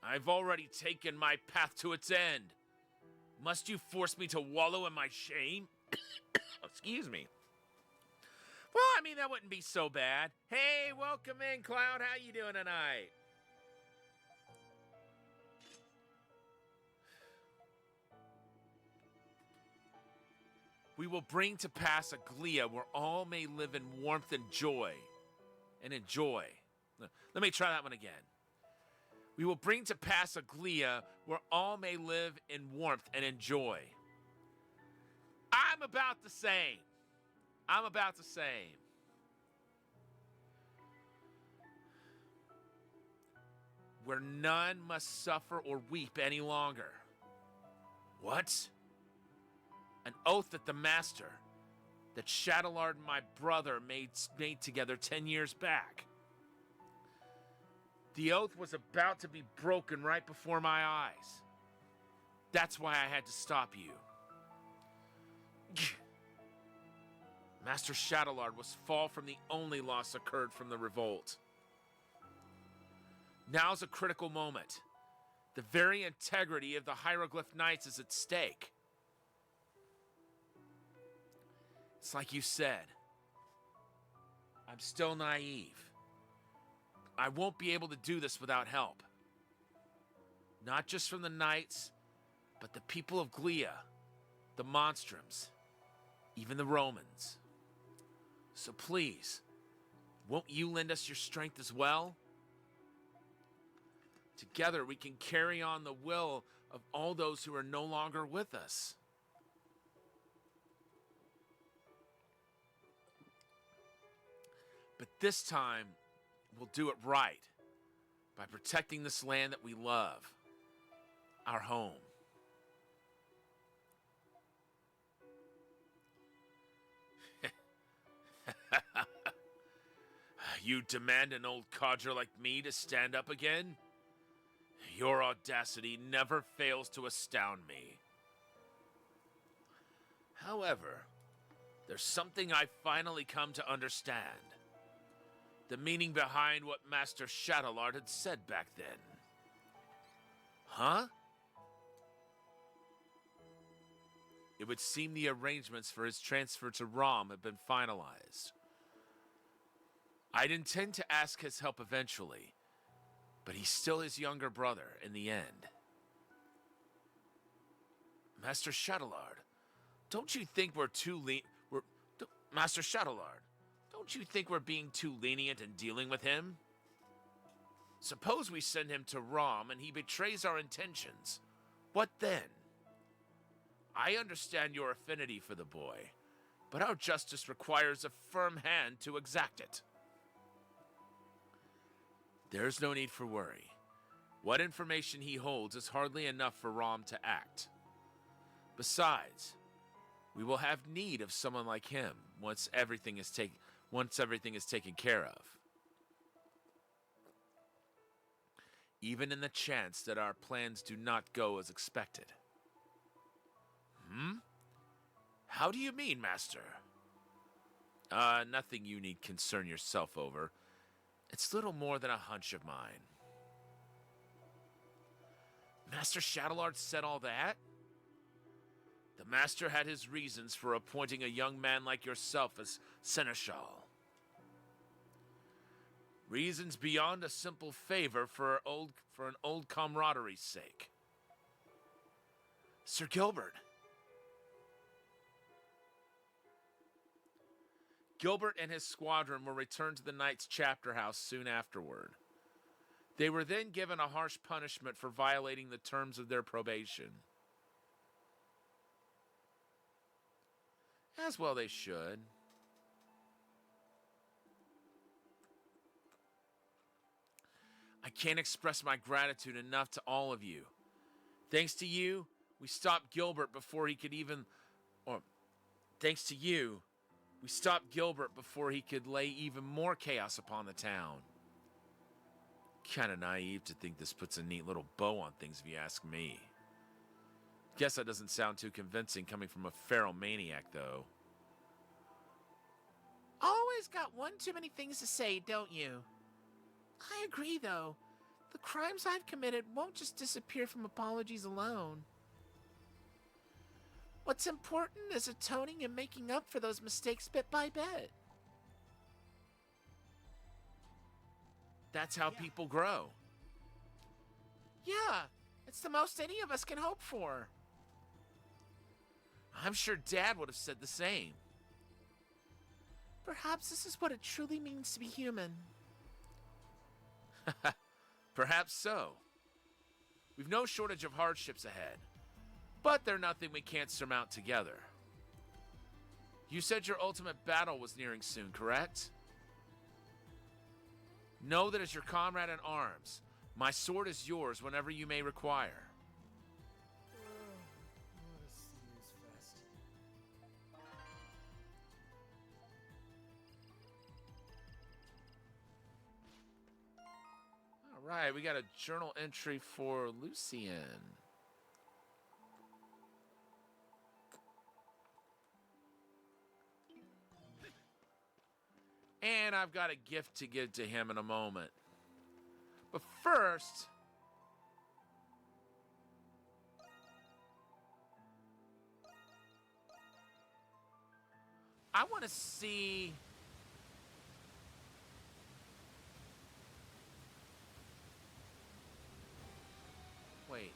I've already taken my path to its end. Must you force me to wallow in my shame? Excuse me. Well, I mean, that wouldn't be so bad. Hey, welcome in, Cloud. How you doing tonight? We will bring to pass a Glia where all may live in warmth and joy. And enjoy. Let me try that one again. We will bring to pass a Glia where all may live in warmth and enjoy. I'm about the same. I'm about the same. Where none must suffer or weep any longer. What? An oath that the Master, that Shadowlard and my brother made together 10 years back. The oath was about to be broken right before my eyes. That's why I had to stop you. Master Shadowlard was fall from the only loss occurred from the revolt. Now's a critical moment. The very integrity of the Hieroglyph Knights is at stake. It's like you said. I'm still naive. I won't be able to do this without help. Not just from the Knights, but the people of Glia, the Monstrums, even the Romans. So please, won't you lend us your strength as well? Together we can carry on the will of all those who are no longer with us. But this time, we'll do it right by protecting this land that we love, our home. You demand an old codger like me to stand up again? Your audacity never fails to astound me. However, there's something I've finally come to understand. The meaning behind what Master Shadowlord had said back then. Huh? It would seem the arrangements for his transfer to Rom have been finalized. I'd intend to ask his help eventually, but he's still his younger brother in the end. Master Shadowlord, don't you think we're too Master Shadowlord, don't you think we're being too lenient in dealing with him? Suppose we send him to Rom and he betrays our intentions. What then? I understand your affinity for the boy, but our justice requires a firm hand to exact it. There's no need for worry. What information he holds is hardly enough for Rom to act. Besides, we will have need of someone like him once everything is taken care of. Even in the chance that our plans do not go as expected. How do you mean, Master? Nothing you need concern yourself over. It's little more than a hunch of mine. Master Shadowlord said all that? The Master had his reasons for appointing a young man like yourself as Seneschal. Reasons beyond a simple favor for an old camaraderie's sake. Sir Gilbert. Gilbert and his squadron were returned to the Knight's chapter house soon afterward. They were then given a harsh punishment for violating the terms of their probation. As well they should. I can't express my gratitude enough to all of you. Thanks to you, we stopped Gilbert before he could lay even more chaos upon the town. Kinda naive to think this puts a neat little bow on things if you ask me. Guess that doesn't sound too convincing coming from a feral maniac, though. Always got one too many things to say, don't you? I agree, though. The crimes I've committed won't just disappear from apologies alone. What's important is atoning and making up for those mistakes bit by bit. That's how people grow. Yeah, it's the most any of us can hope for. I'm sure Dad would have said the same. Perhaps this is what it truly means to be human. Perhaps so. We've no shortage of hardships ahead, but they're nothing we can't surmount together. You said your ultimate battle was nearing soon, correct? Know that as your comrade in arms, my sword is yours whenever you may require. What a snooze fest. All right, we got a journal entry for Lucien. And I've got a gift to give to him in a moment. But first, I want to see... Wait.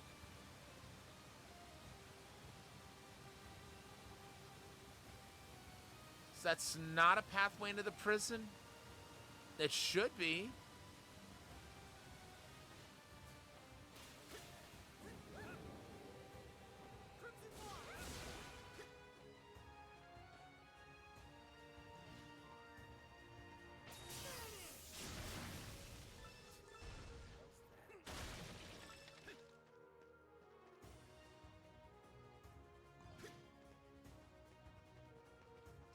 So that's not a pathway into the prison? It should be.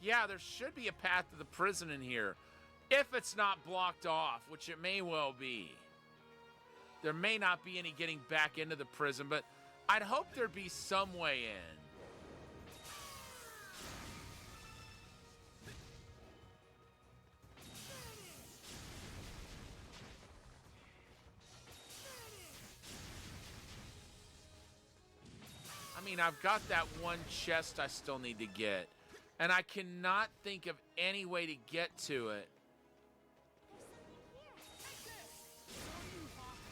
Yeah, there should be a path to the prison in here. If it's not blocked off, which it may well be. There may not be any getting back into the prison, but I'd hope there'd be some way in. mean, I've got that one chest I still need to get. And I cannot think of any way to get to it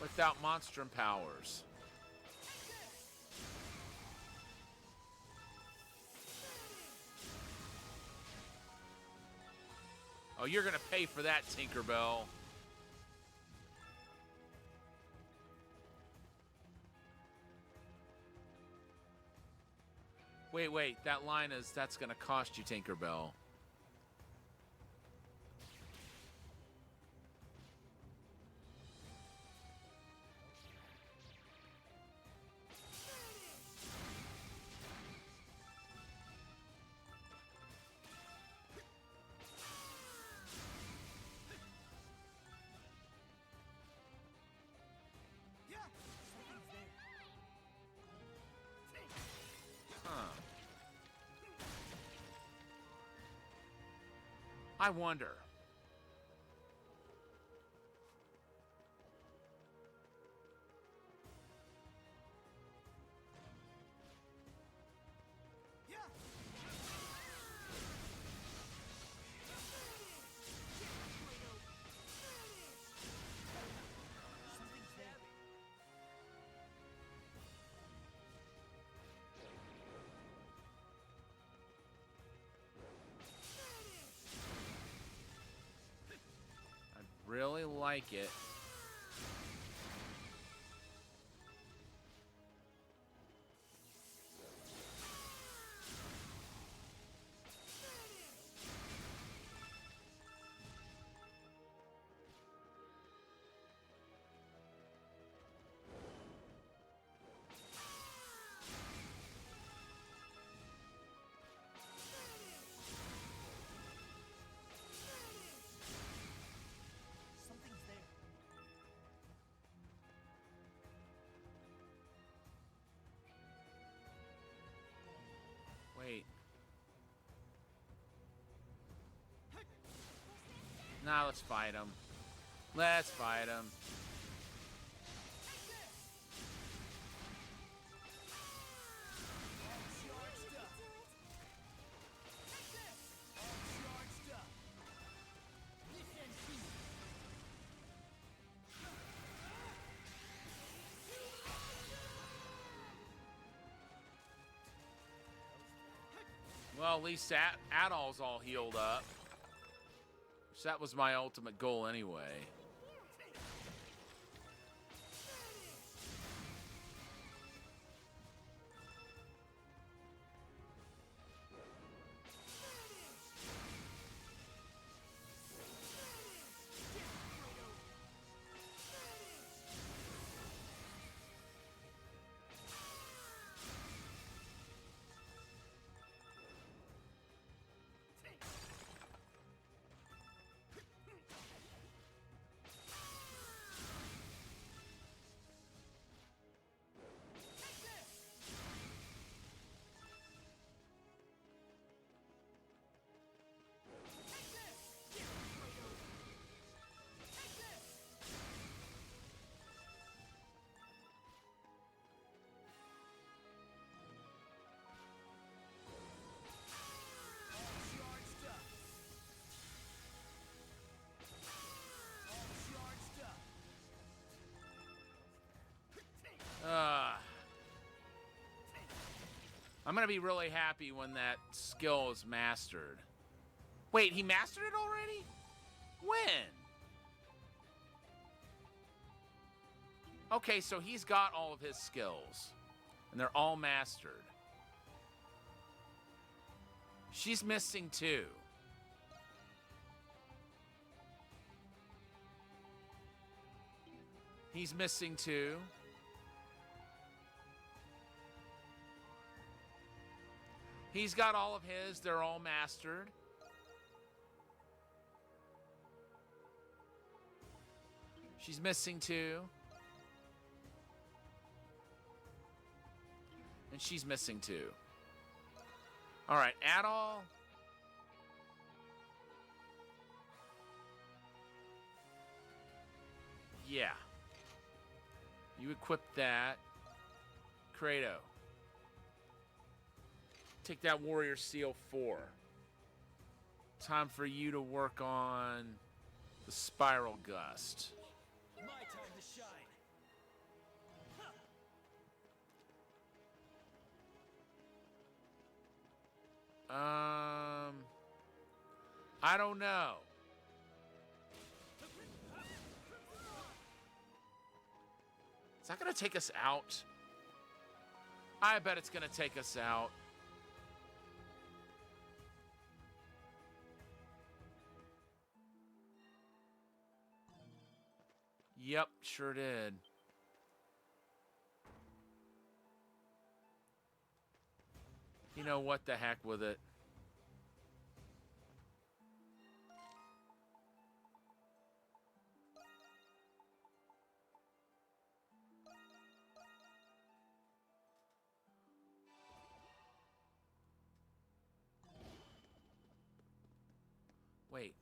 without Monstrum powers. Oh, you're gonna pay for that, Tinkerbell. Wait, that line is, that's gonna cost you, Tinkerbell. I wonder. Really like it. Wait. Nah, let's fight him. Let's fight him. Well, at least Adol's all healed up. So that was my ultimate goal anyway. I'm gonna be really happy when that skill is mastered. Wait, he mastered it already? When? Okay, so he's got all of his skills. And they're all mastered. She's missing 2. He's missing 2. He's got all of his. They're all mastered. She's missing 2. And she's missing 2. All right, Adol. Yeah. You equip that. Kratos. Take that Warrior Seal 4. Time for you to work on the Spiral Gust. My time to shine. I don't know. Is that going to take us out? I bet it's going to take us out. Yep, sure did. You know what, the heck with it. Wait.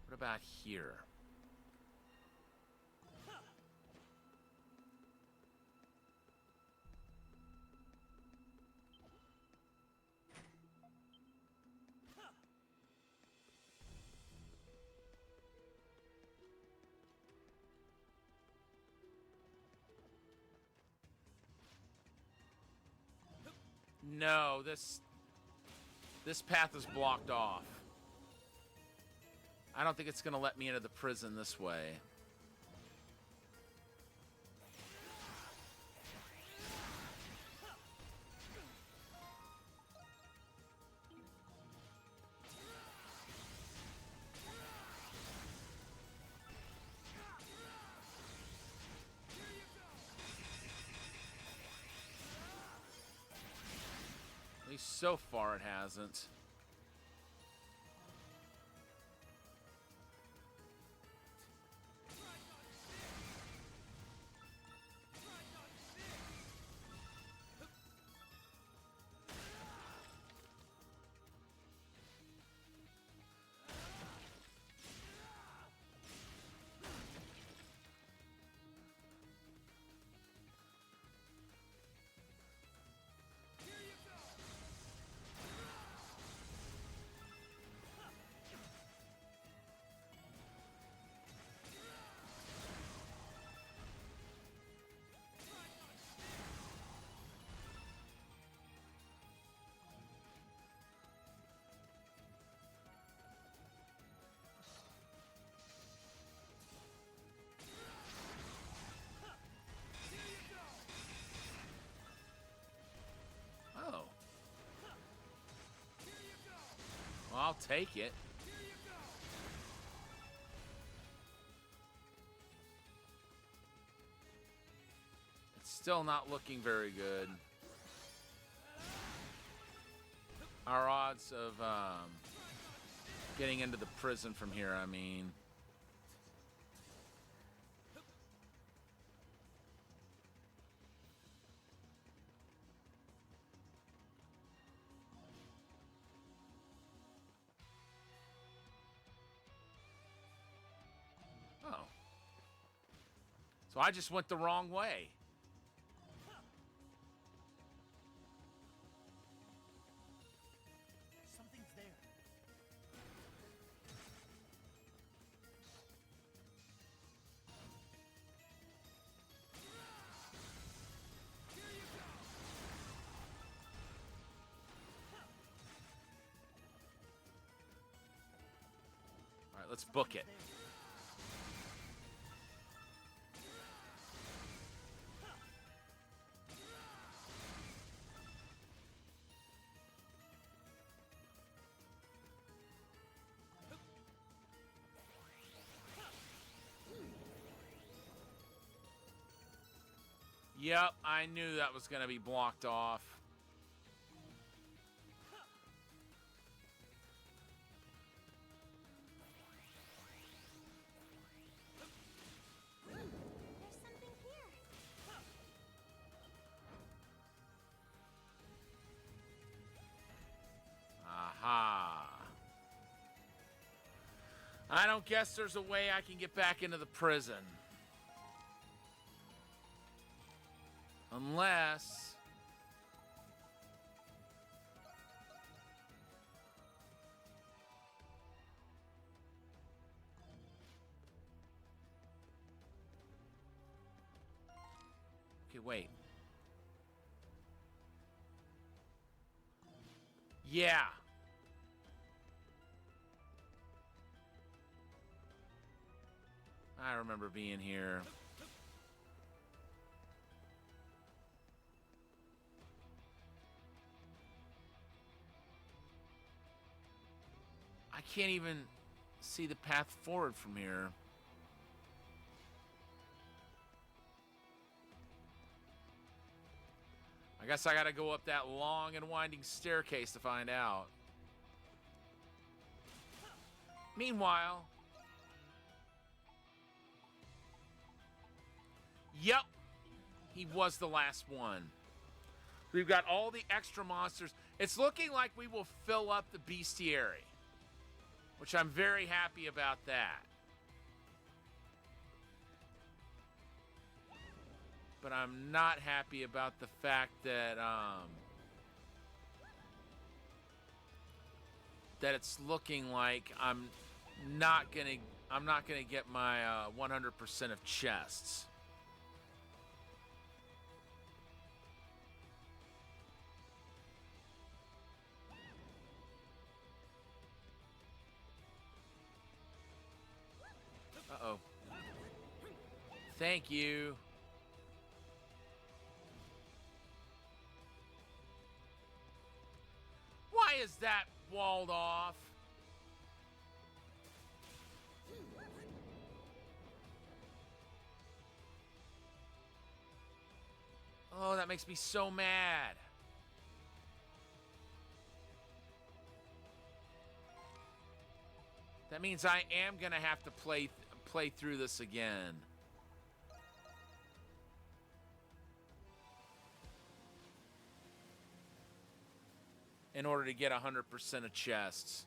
What about here? No, this path is blocked off. I don't think it's going to let me into the prison this way. At least so far it hasn't. Oh. Well, I'll take it. It's still not looking very good. Our odds of getting into the prison from here, I mean. Oh. So I just went the wrong way. Something's there. All right, let's book it. Yep, I knew that was going to be blocked off. There's something here. Aha. I don't guess there's a way I can get back into the prison. Unless wait. Yeah. I remember being here. I can't even see the path forward from here. I guess I gotta go up that long and winding staircase to find out. Meanwhile... Yep, he was the last one. We've got all the extra monsters. It's looking like we will fill up the bestiary, which I'm very happy about that. But I'm not happy about the fact that that it's looking like I'm not gonna get my 100% of chests. Uh-oh. Thank you. Why is that walled off? Oh, that makes me so mad. That means I am gonna have to play through this again. In order to get 100% of chests.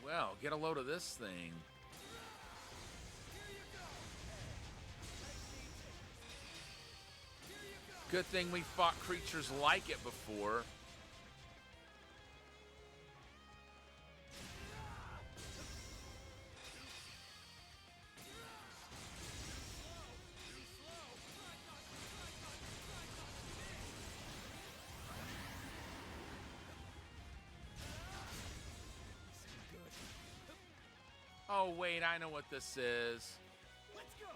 Well, get a load of this thing. Good thing we fought creatures like it before. Oh, wait, I know what this is. Let's go.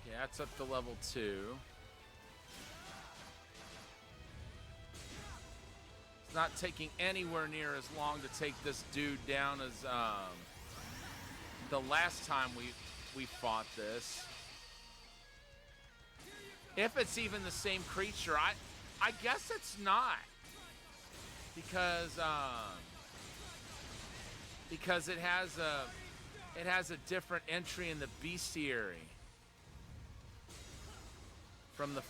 Okay, that's up to level 2. It's not taking anywhere near as long to take this dude down as the last time we fought this. If it's even the same creature, I guess it's not. Because it has a different entry in the bestiary from the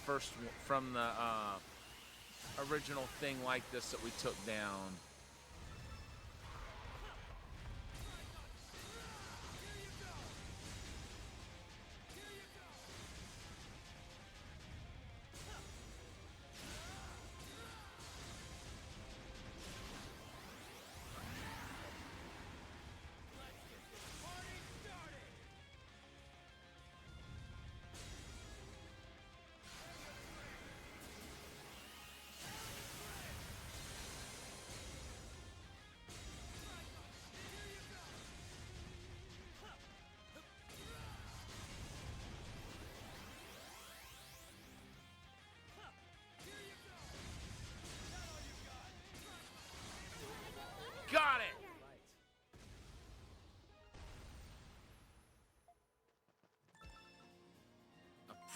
original thing like this that we took down.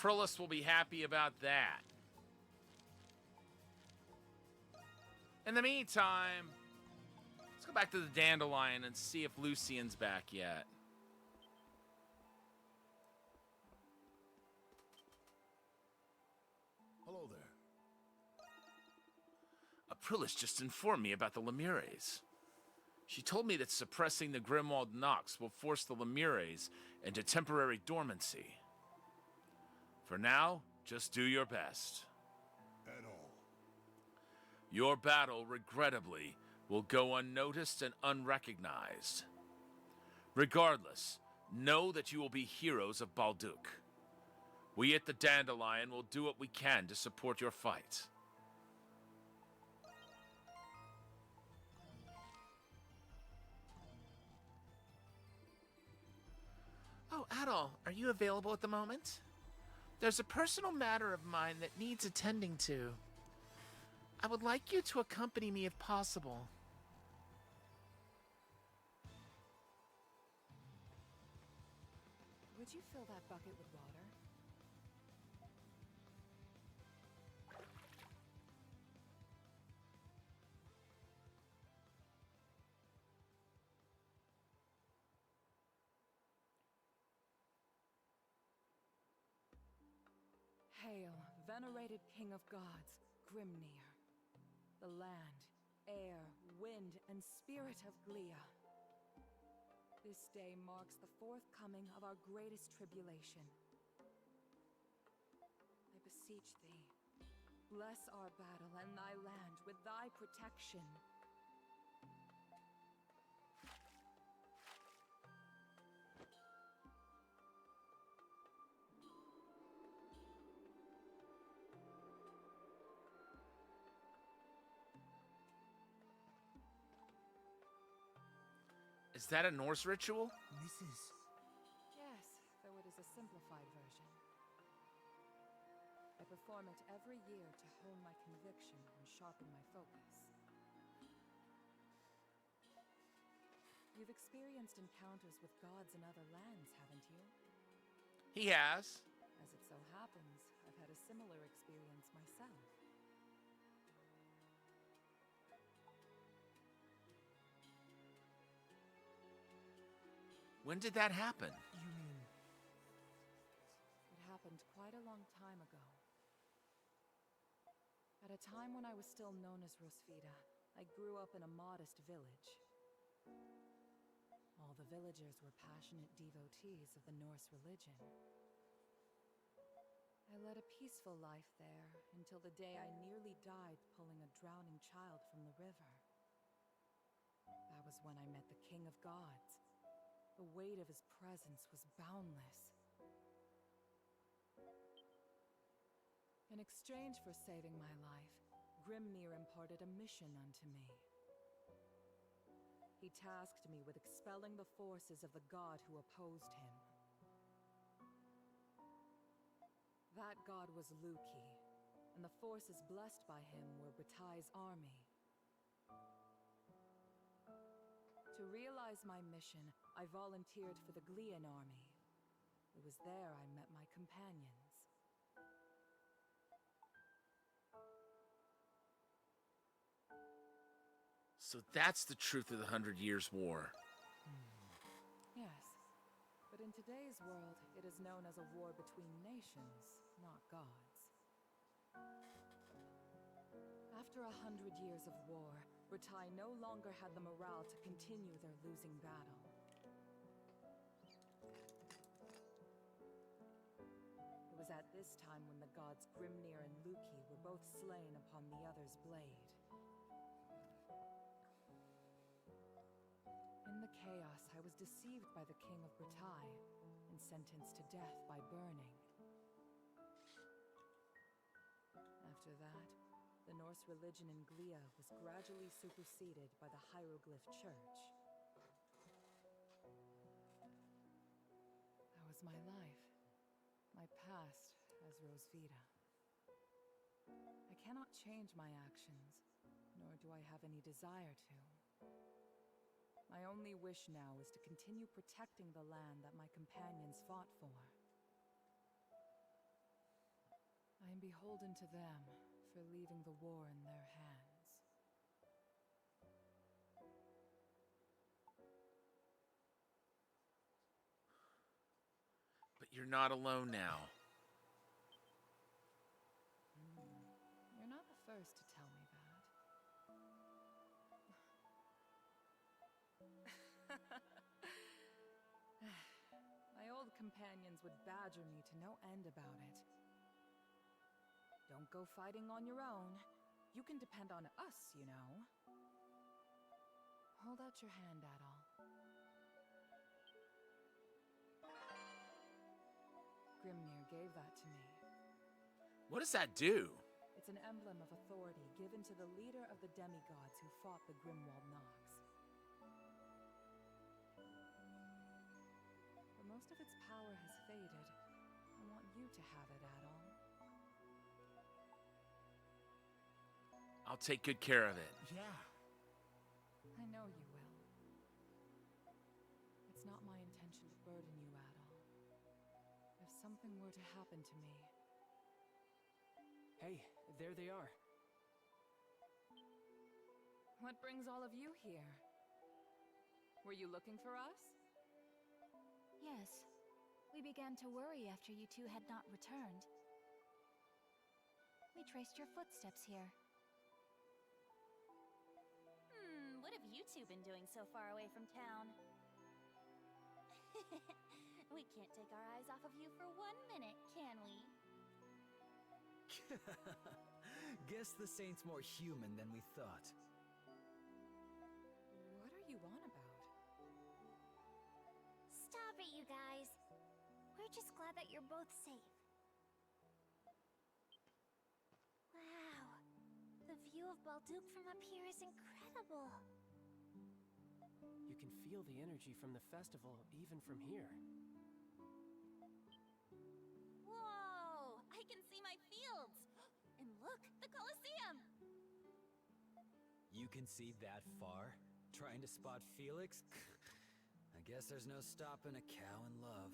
Aprilis will be happy about that. In the meantime, let's go back to the Dandelion and see if Lucian's back yet. Hello there. Aprilis just informed me about the Lemures. She told me that suppressing the Grimwald Nox will force the Lemures into temporary dormancy. For now, just do your best. At all. Your battle, regrettably, will go unnoticed and unrecognized. Regardless, know that you will be heroes of Balduk. We at the Dandelion will do what we can to support your fight. Oh, Adol, are you available at the moment? There's a personal matter of mine that needs attending to. I would like you to accompany me if possible. Would you fill that bucket with water? Hail, venerated king of gods, Grimnir. The land, air, wind, and spirit of Glia. This day marks the forthcoming of our greatest tribulation. I beseech thee, bless our battle and thy land with thy protection. Is that a Norse ritual? Yes, though it is a simplified version. I perform it every year to hone my conviction and sharpen my focus. You've experienced encounters with gods in other lands, haven't you? He has. As it so happens, I've had a similar experience myself. When did that happen? You mean... It happened quite a long time ago. At a time when I was still known as Rosvita, I grew up in a modest village. All the villagers were passionate devotees of the Norse religion. I led a peaceful life there until the day I nearly died pulling a drowning child from the river. That was when I met the King of Gods. The weight of his presence was boundless. In exchange for saving my life, Grimnir imparted a mission unto me. He tasked me with expelling the forces of the god who opposed him. That god was Luki, and the forces blessed by him were Batai's army. To realize my mission, I volunteered for the Glian army. It was there I met my companions. So that's the truth of the 100 Years' War. Yes, but in today's world, it is known as a war between nations, not gods. After 100 years of war, Batai no longer had the morale to continue their losing battle. It was at this time when the gods Grimnir and Luki were both slain upon the other's blade. In the chaos, I was deceived by the king of Batai and sentenced to death by burning. After that, the Norse religion in Glia was gradually superseded by the Hieroglyph Church. That was my life, my past as Rosvita. I cannot change my actions, nor do I have any desire to. My only wish now is to continue protecting the land that my companions fought for. I am beholden to them for leaving the war in their hands. But you're not alone now. You're not the first to tell me that. My old companions would badger me to no end about it. Don't go fighting on your own. You can depend on us, you know. Hold out your hand, Adol. Grimnir gave that to me. What does that do? It's an emblem of authority given to the leader of the demigods who fought the Grimwald Nox. But most of its power has faded. I want you to have it, Adol. I'll take good care of it. Yeah. I know you will. It's not my intention to burden you, Adol. If something were to happen to me... Hey, there they are. What brings all of you here? Were you looking for us? Yes. We began to worry after you two had not returned. We traced your footsteps here. What have you two been doing so far away from town? We can't take our eyes off of you for 1 minute, can we? Guess the Saint's more human than we thought. What are you on about? Stop it, you guys. We're just glad that you're both safe. Wow. The view of Balduke from up here is incredible. You can feel the energy from the festival even from here. Whoa! I can see my fields! And look, the Colosseum! You can see that far? Trying to spot Felix? I guess there's no stopping a cow in love.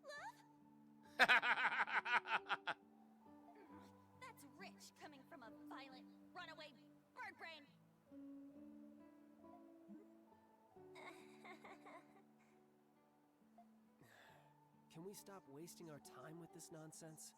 Love? That's rich coming from a violent, runaway bird brain! Can we stop wasting our time with this nonsense?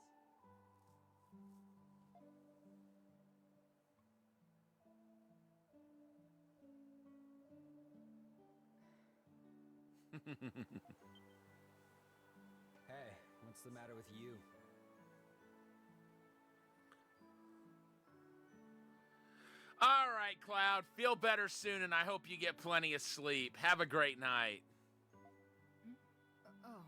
Hey, what's the matter with you? All right, Cloud. Feel better soon, and I hope you get plenty of sleep. Have a great night. Oh.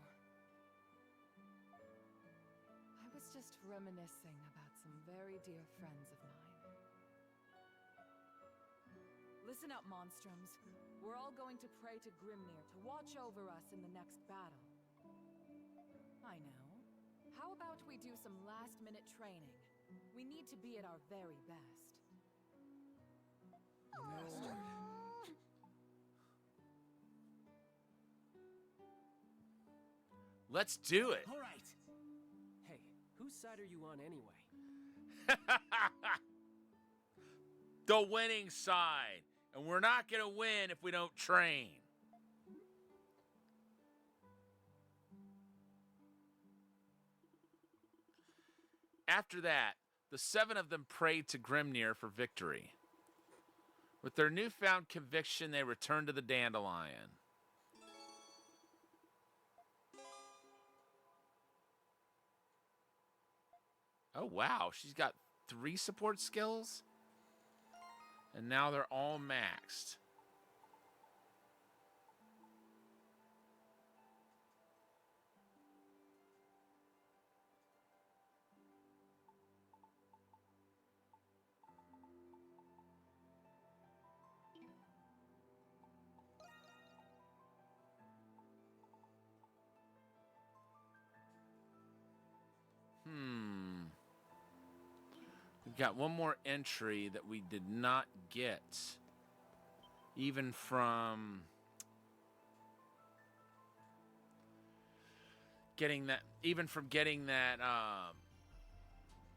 I was just reminiscing about some very dear friends of mine. Listen up, Monstrums. We're all going to pray to Grimnir to watch over us in the next battle. I know. How about we do some last-minute training? We need to be at our very best. Let's do it. All right. Hey, whose side are you on anyway? The winning side. And we're not going to win if we don't train. After that, the 7 of them prayed to Grimnir for victory. With their newfound conviction, they returned to the Dandelion. Oh, wow. She's got 3 support skills? And now they're all maxed. We've got one more entry that we did not get. Even from... getting that, even from getting that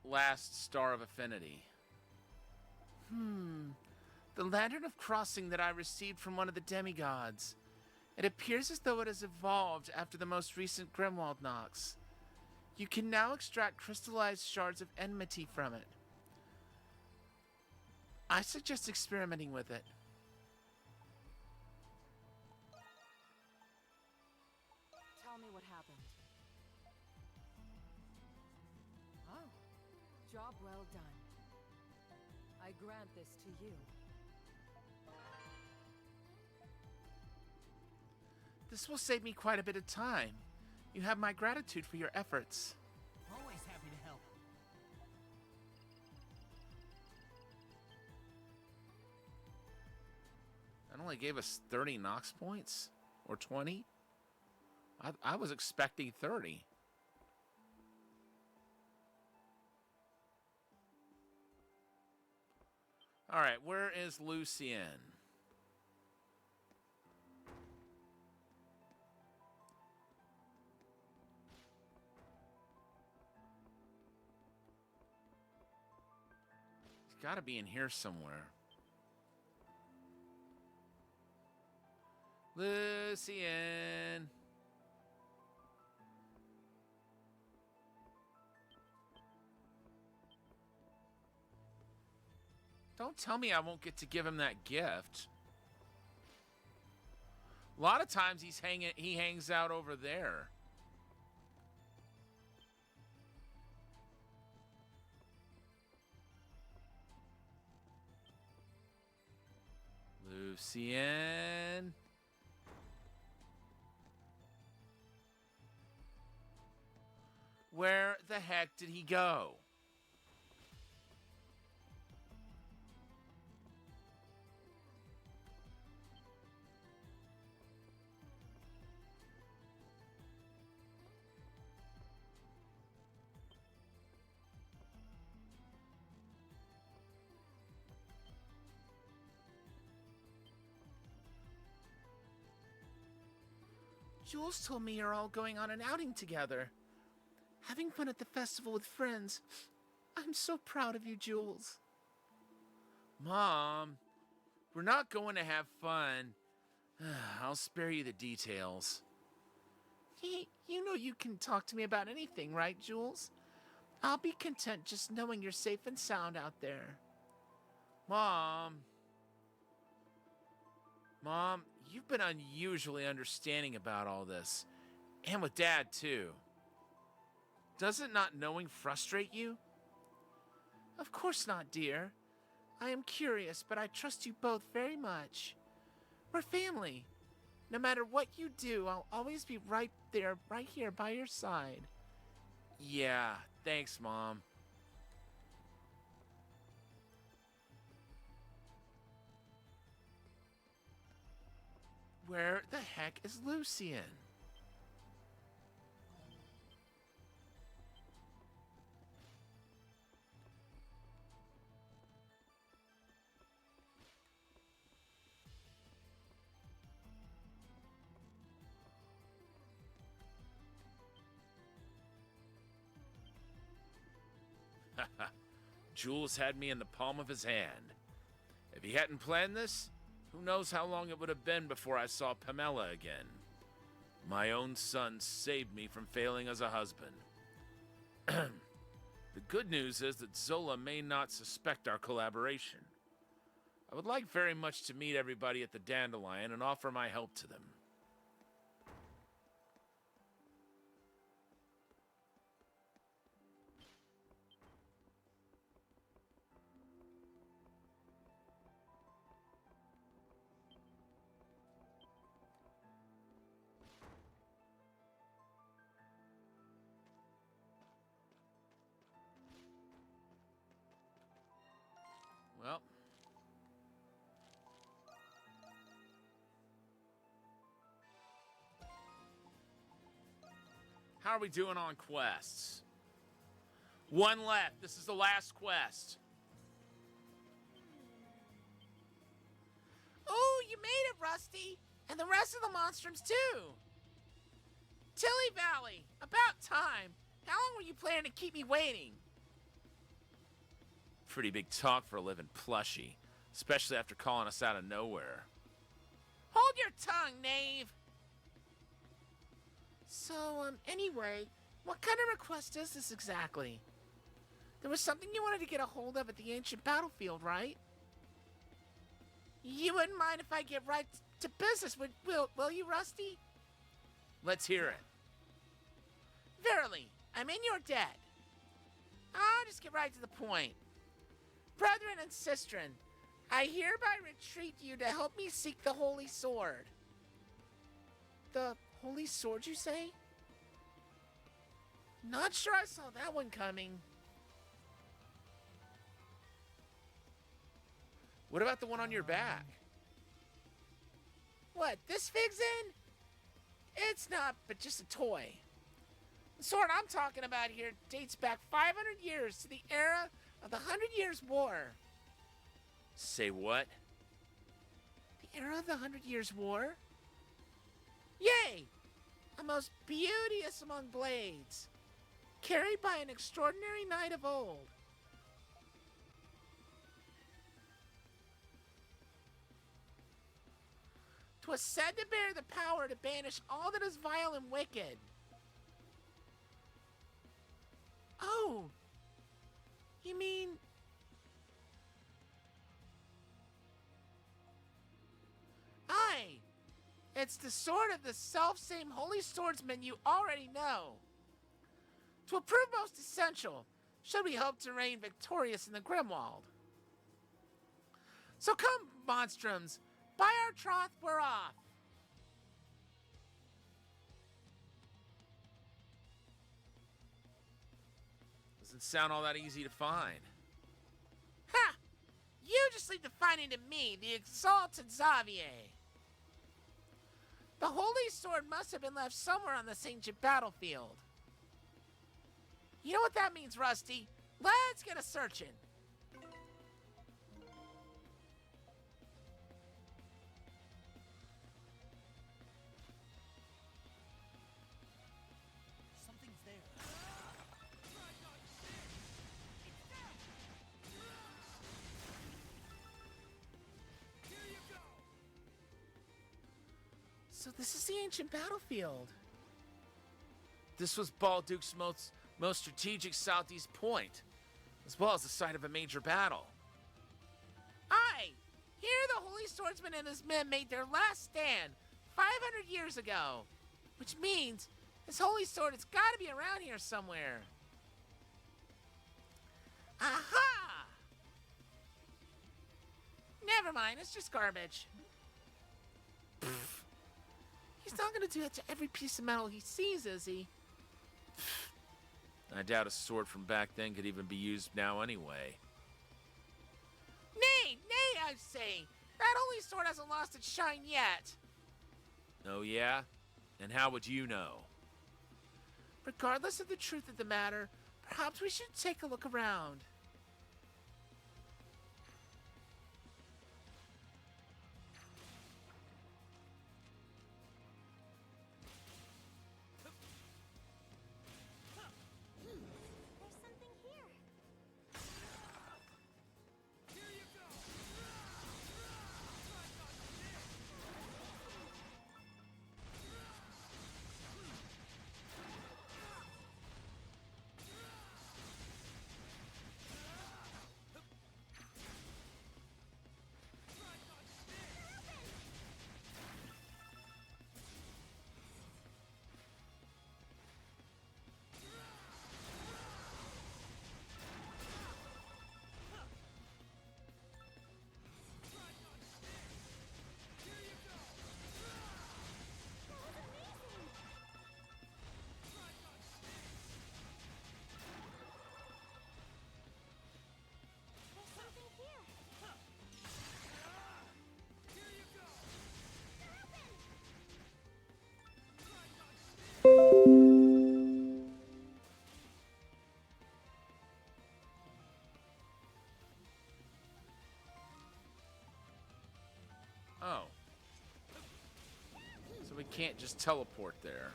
last star of affinity. The Lantern of Crossing that I received from one of the demigods. It appears as though it has evolved after the most recent Grimwald Nox. You can now extract crystallized shards of enmity from it. I suggest experimenting with it. Tell me what happened. Oh, job well done. I grant this to you. This will save me quite a bit of time. You have my gratitude for your efforts. Always happy to help. That only gave us 30 Nox points? Or 20? I was expecting 30. Alright, where is Lucien? He's got to be in here somewhere. Lucien. Don't tell me I won't get to give him that gift. A lot of times he hangs out over there. Lucien. Where the heck did he go? Jules told me you're all going on an outing together. Having fun at the festival with friends. I'm so proud of you, Jules. Mom, we're not going to have fun. I'll spare you the details. You know you can talk to me about anything, right, Jules? I'll be content just knowing you're safe and sound out there. Mom, you've been unusually understanding about all this. And with Dad, too. Doesn't not knowing frustrate you? Of course not, dear. I am curious, but I trust you both very much. We're family. No matter what you do, I'll always be right there, right here by your side. Yeah, thanks, Mom. Where the heck is Lucien? Jules had me in the palm of his hand. If he hadn't planned this, who knows how long it would have been before I saw Pamela again. My own son saved me from failing as a husband. The good news is that Zola may not suspect our collaboration. I would like very much to meet everybody at the Dandelion and offer my help to them. Well, how are we doing on quests? One left. This is the last quest. Oh, you made it, Rusty! And the rest of the Monstrums, too! Tilly Valley! About time! How long were you planning to keep me waiting? Pretty big talk for a living plushie, especially after calling us out of nowhere. Hold your tongue, knave! So, anyway, what kind of request is this exactly? There was something you wanted to get a hold of at the ancient battlefield, right? You wouldn't mind if I get right to business, will you, Rusty? Let's hear it. Verily, I'm in your debt. I'll just get right to the point. Brethren and sistren, I hereby entreat you to help me seek the Holy Sword. The Holy Sword, you say? Not sure I saw that one coming. What about the one on your back? What, this Vixen? It's not but just a toy. The sword I'm talking about here dates back 500 years to the era of the 100 Years' War. Say what? The era of the 100 Years' War? Yea! A most beauteous among blades, carried by an extraordinary knight of old. 'Twas said to bear the power to banish all that is vile and wicked. Oh, you mean... Aye, it's the sword of the self-same holy swordsman you already know. 'Twill prove most essential, should we hope to reign victorious in the Grimwald. So come, monstrums, by our troth we're off. Doesn't sound all that easy to find. Ha! You just leave the finding to me, the exalted Xavier. The holy sword must have been left somewhere on this ancient battlefield. You know what that means, Rusty? Let's get a searching. Something's there. So this is the ancient battlefield. This was Balduke's most strategic southeast point, as well as the site of a major battle. Aye! Here the Holy Swordsman and his men made their last stand 500 years ago, which means his holy sword has got to be around here somewhere. Aha! Never mind, it's just garbage. Pfft. He's not gonna do that to every piece of metal he sees, is he? I doubt a sword from back then could even be used now anyway. Nay, I say! That holy sword hasn't lost its shine yet! Oh yeah? And how would you know? Regardless of the truth of the matter, perhaps we should take a look around. There's something here. There's something here. Oh. So we can't just teleport there.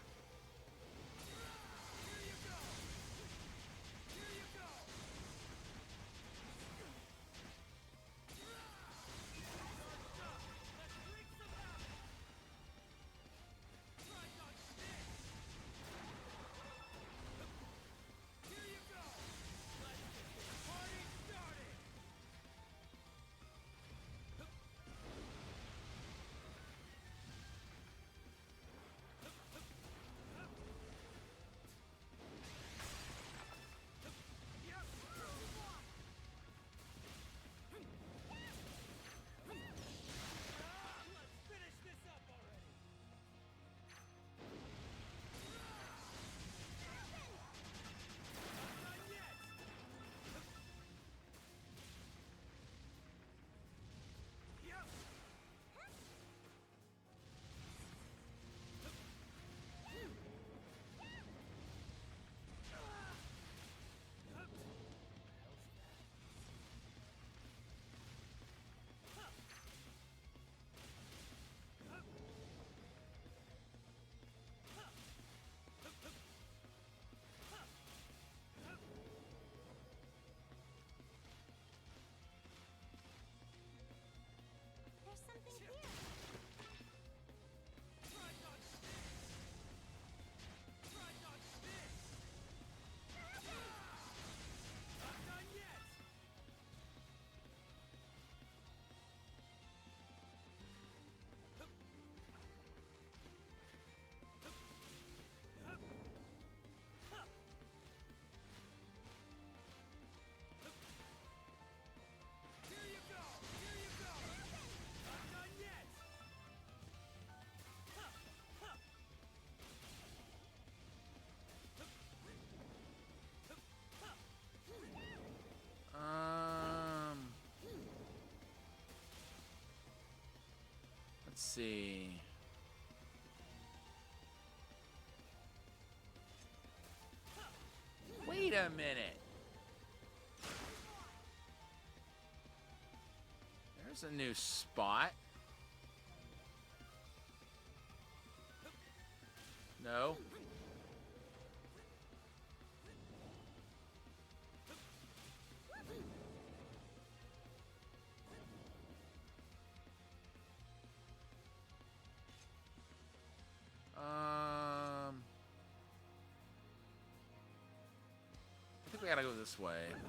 see. Wait a minute. There's a new spot. No. I think we gotta go this way. There's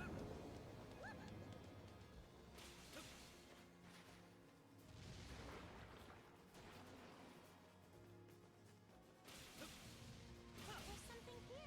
something here.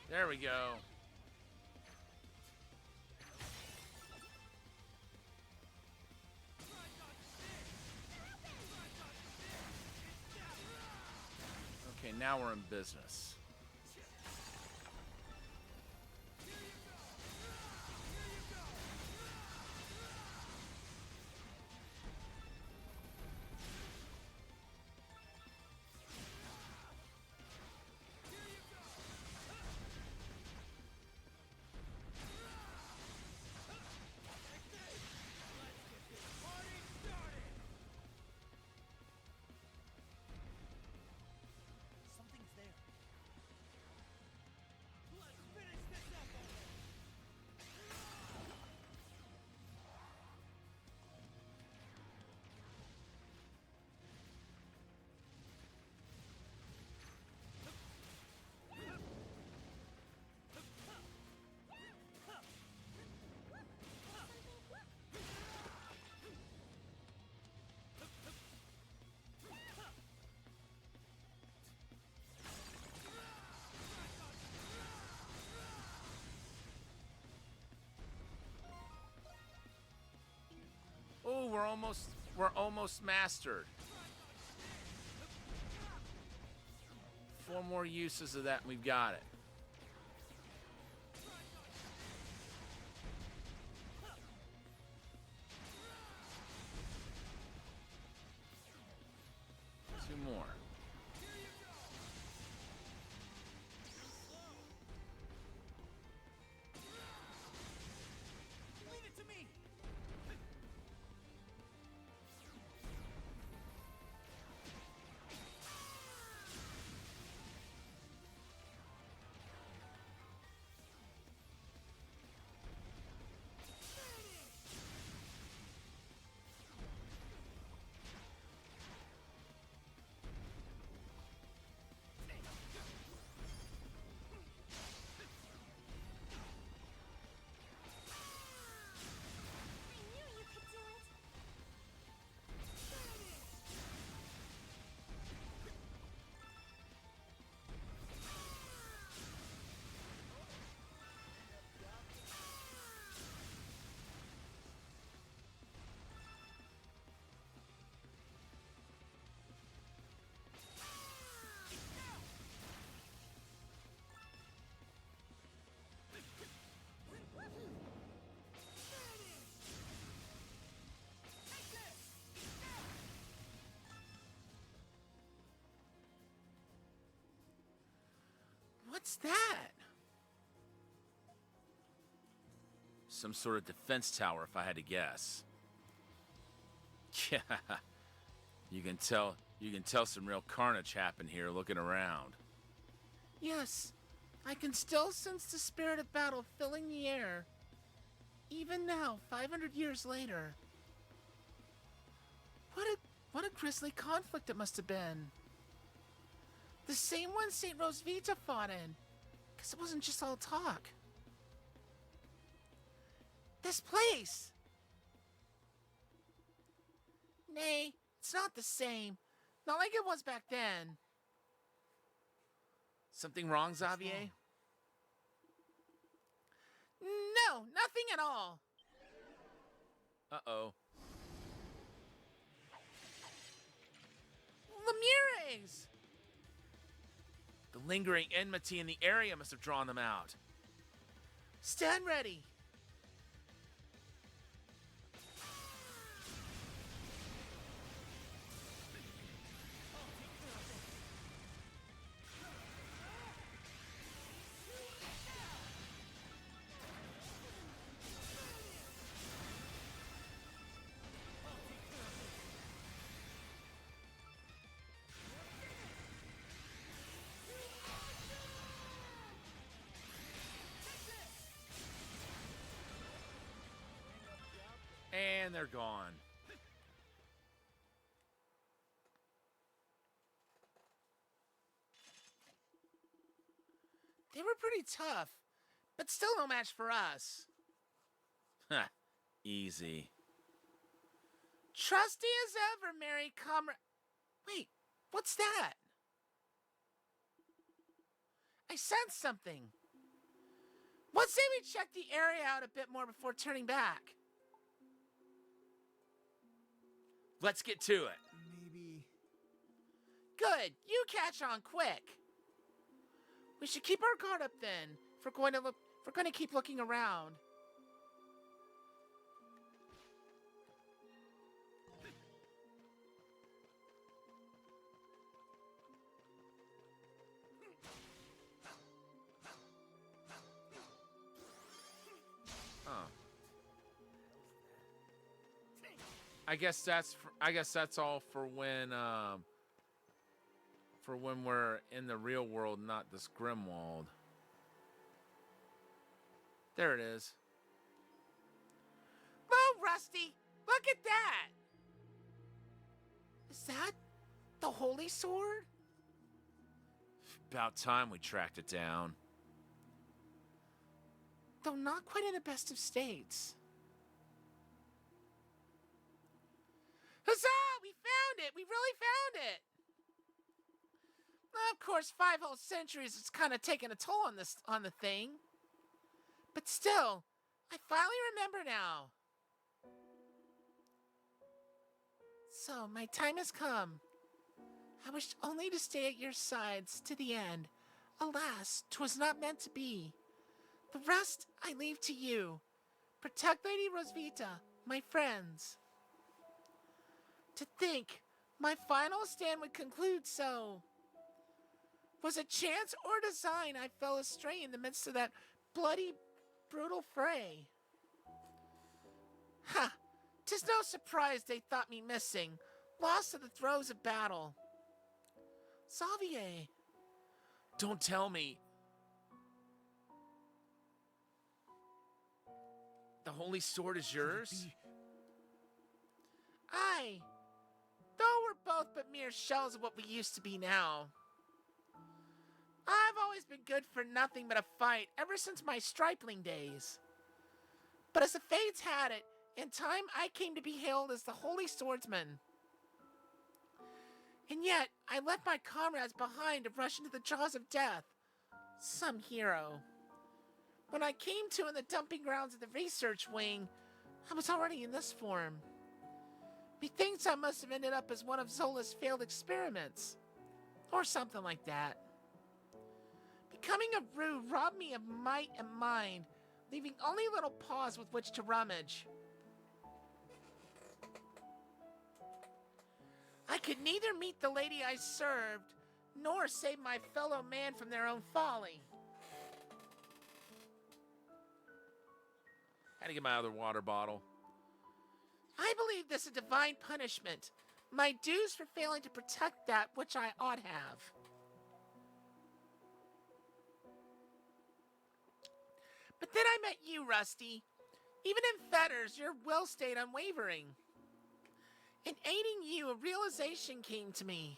There we go. Okay, now we're in business. Something's there. Let's finish this up already. Oh, we're almost mastered. 4 more uses of that and we've got it. Two more. Leave it to me. I knew you could do it. What's that? Some sort of defense tower, if I had to guess. Yeah, you can tell You can tell some real carnage happened here looking around. Yes, I can still sense the spirit of battle filling the air. Even now, 500 years later. What a grisly conflict it must have been. The same one St. Rosvita fought in. Because it wasn't just all talk. This place! Nay, it's not the same. Not like it was back then. Something wrong, Xavier? No, nothing at all. Uh-oh. Lemures! The lingering enmity in the area must have drawn them out. Stand ready. And they're gone. They were pretty tough, but still no match for us. Ha, easy. Trusty as ever, merry comrade. Wait, what's that? I sensed something. What say we check the area out a bit more before turning back? Let's get to it. Maybe... Good, you catch on quick. We should keep our guard up then, if we're going to keep looking around. Oh. I guess that's all for when we're in the real world, not this Grimwald. There it is. Whoa, Rusty! Look at that! Is that the Holy Sword? About time we tracked it down. Though not quite in the best of states. Huzzah! We found it! We really found it! Of course, 5 whole centuries has kind of taken a toll on the thing. But still, I finally remember now. So, my time has come. I wished only to stay at your sides to the end. Alas, 'twas not meant to be. The rest I leave to you. Protect Lady Rosvita, my friends. To think, my final stand would conclude so. Was it chance or design I fell astray in the midst of that bloody, brutal fray? Ha! 'Tis no surprise they thought me missing, lost to the throes of battle. Xavier. Don't tell me. The Holy Sword is yours? Aye. Though we're both but mere shells of what we used to be now. I've always been good for nothing but a fight ever since my stripling days. But as the fates had it, in time I came to be hailed as the Holy Swordsman. And yet, I left my comrades behind to rush into the jaws of death. Some hero. When I came to in the dumping grounds of the research wing, I was already in this form. Methinks I must have ended up as one of Zola's failed experiments. Or something like that. Becoming a Rue robbed me of might and mind, leaving only little paws with which to rummage. I could neither meet the lady I served, nor save my fellow man from their own folly. Had to get my other water bottle. I believe this a divine punishment, My dues for failing to protect that which I ought have. But then I met you, Rusty. Even in fetters, your will stayed unwavering. In aiding you, a realization came to me.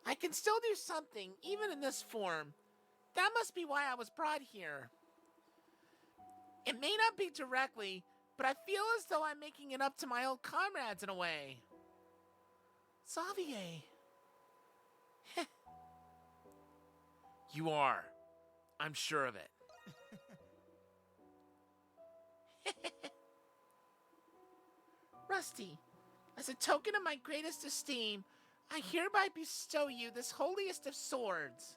I can still do something, even in this form. That must be why I was brought here. It may not be directly, but I feel as though I'm making it up to my old comrades in a way. Xavier. You are. I'm sure of it. Rusty, as a token of my greatest esteem, I hereby bestow you this holiest of swords.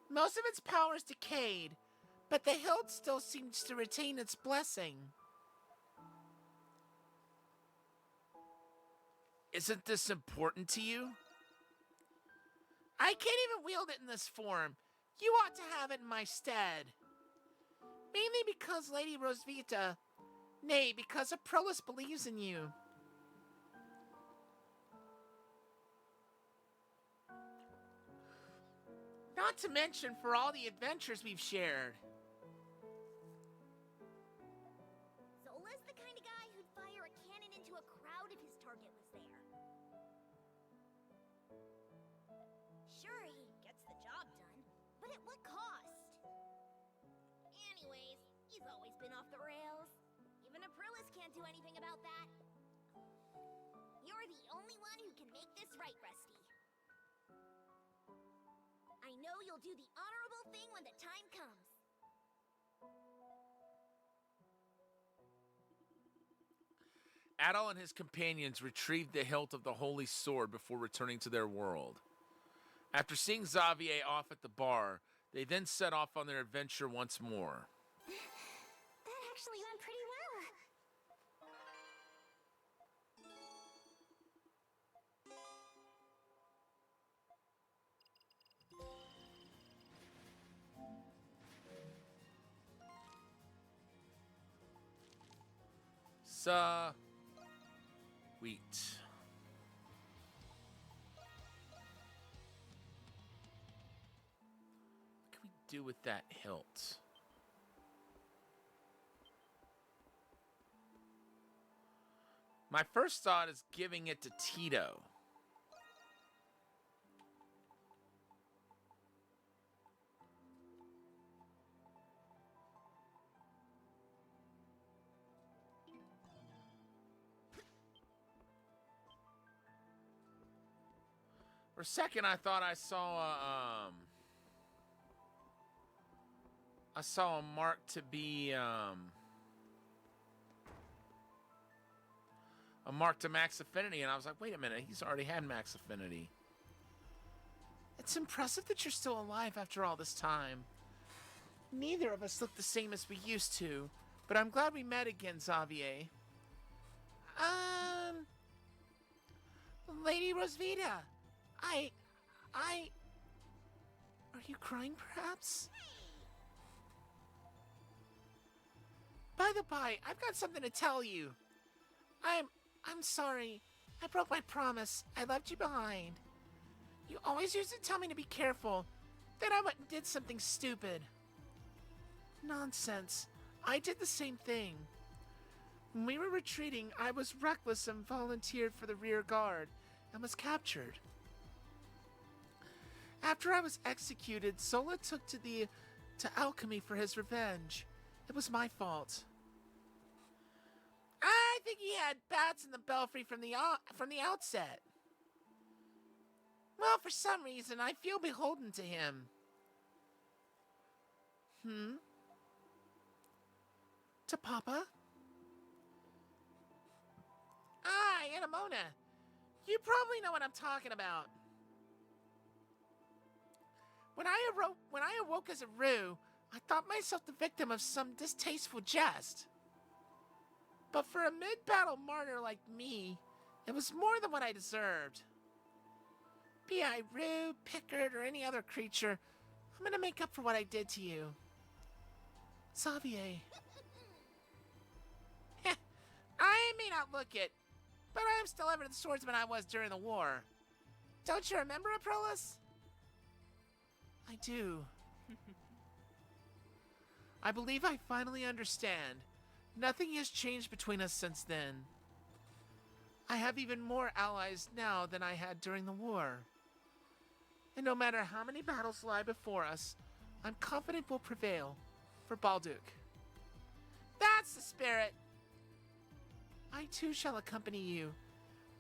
Most of its power is decayed, but the hilt still seems to retain its blessing. Isn't this important to you? I can't even wield it in this form. You ought to have it in my stead. Mainly because Lady Rosvita, nay, because Aprilis believes in you. Not to mention for all the adventures we've shared. Zola's the kind of guy who'd fire a cannon into a crowd if his target was there. Sure, he gets the job done, but at what cost? Anyways, he's always been off the rails. Even Aprilis can't do anything about that. You're the only one who can make this right, Rusty. I know you'll do the honorable thing when the time comes. Adol and his companions retrieved the hilt of the holy sword before returning to their world. After seeing Xavier off at the bar, they then set off on their adventure once more. That actually went pretty well. Wheat. What can we do with that hilt? My first thought is giving it to Tito. For a second, I thought I saw a mark to be a mark to max affinity, and I was like, wait a minute, he's already had max affinity. It's impressive that you're still alive after all this time. Neither of us look the same as we used to, but I'm glad we met again, Xavier. Lady Rosvita, are you crying, perhaps? By the by, I've got something to tell you. I'm sorry. I broke my promise. I left you behind. You always used to tell me to be careful. Then I went and did something stupid. Nonsense. I did the same thing. When we were retreating, I was reckless and volunteered for the rear guard and was captured. After I was executed, Zola took to alchemy for his revenge. It was my fault. I think he had bats in the belfry from the outset. Well, for some reason, I feel beholden to him. To Papa? Anamona. You probably know what I'm talking about. When I awoke as a Rue, I thought myself the victim of some distasteful jest. But for a mid-battle martyr like me, it was more than what I deserved. Be I Rue, Pickard, or any other creature, I'm gonna make up for what I did to you. Xavier. I may not look it, but I am still ever the swordsman I was during the war. Don't you remember, Aprilis? I do. I believe I finally understand. Nothing has changed between us since then. I have even more allies now than I had during the war. And no matter how many battles lie before us, I'm confident we'll prevail for Balduc. That's the spirit! I too shall accompany you.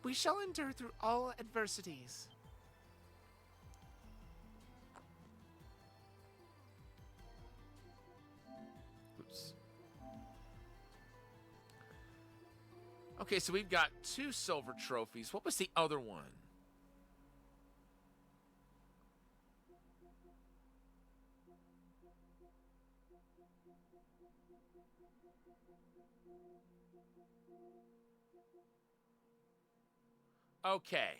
We shall endure through all adversities. Oops. Okay, so we've got 2 silver trophies. What was the other one? Okay.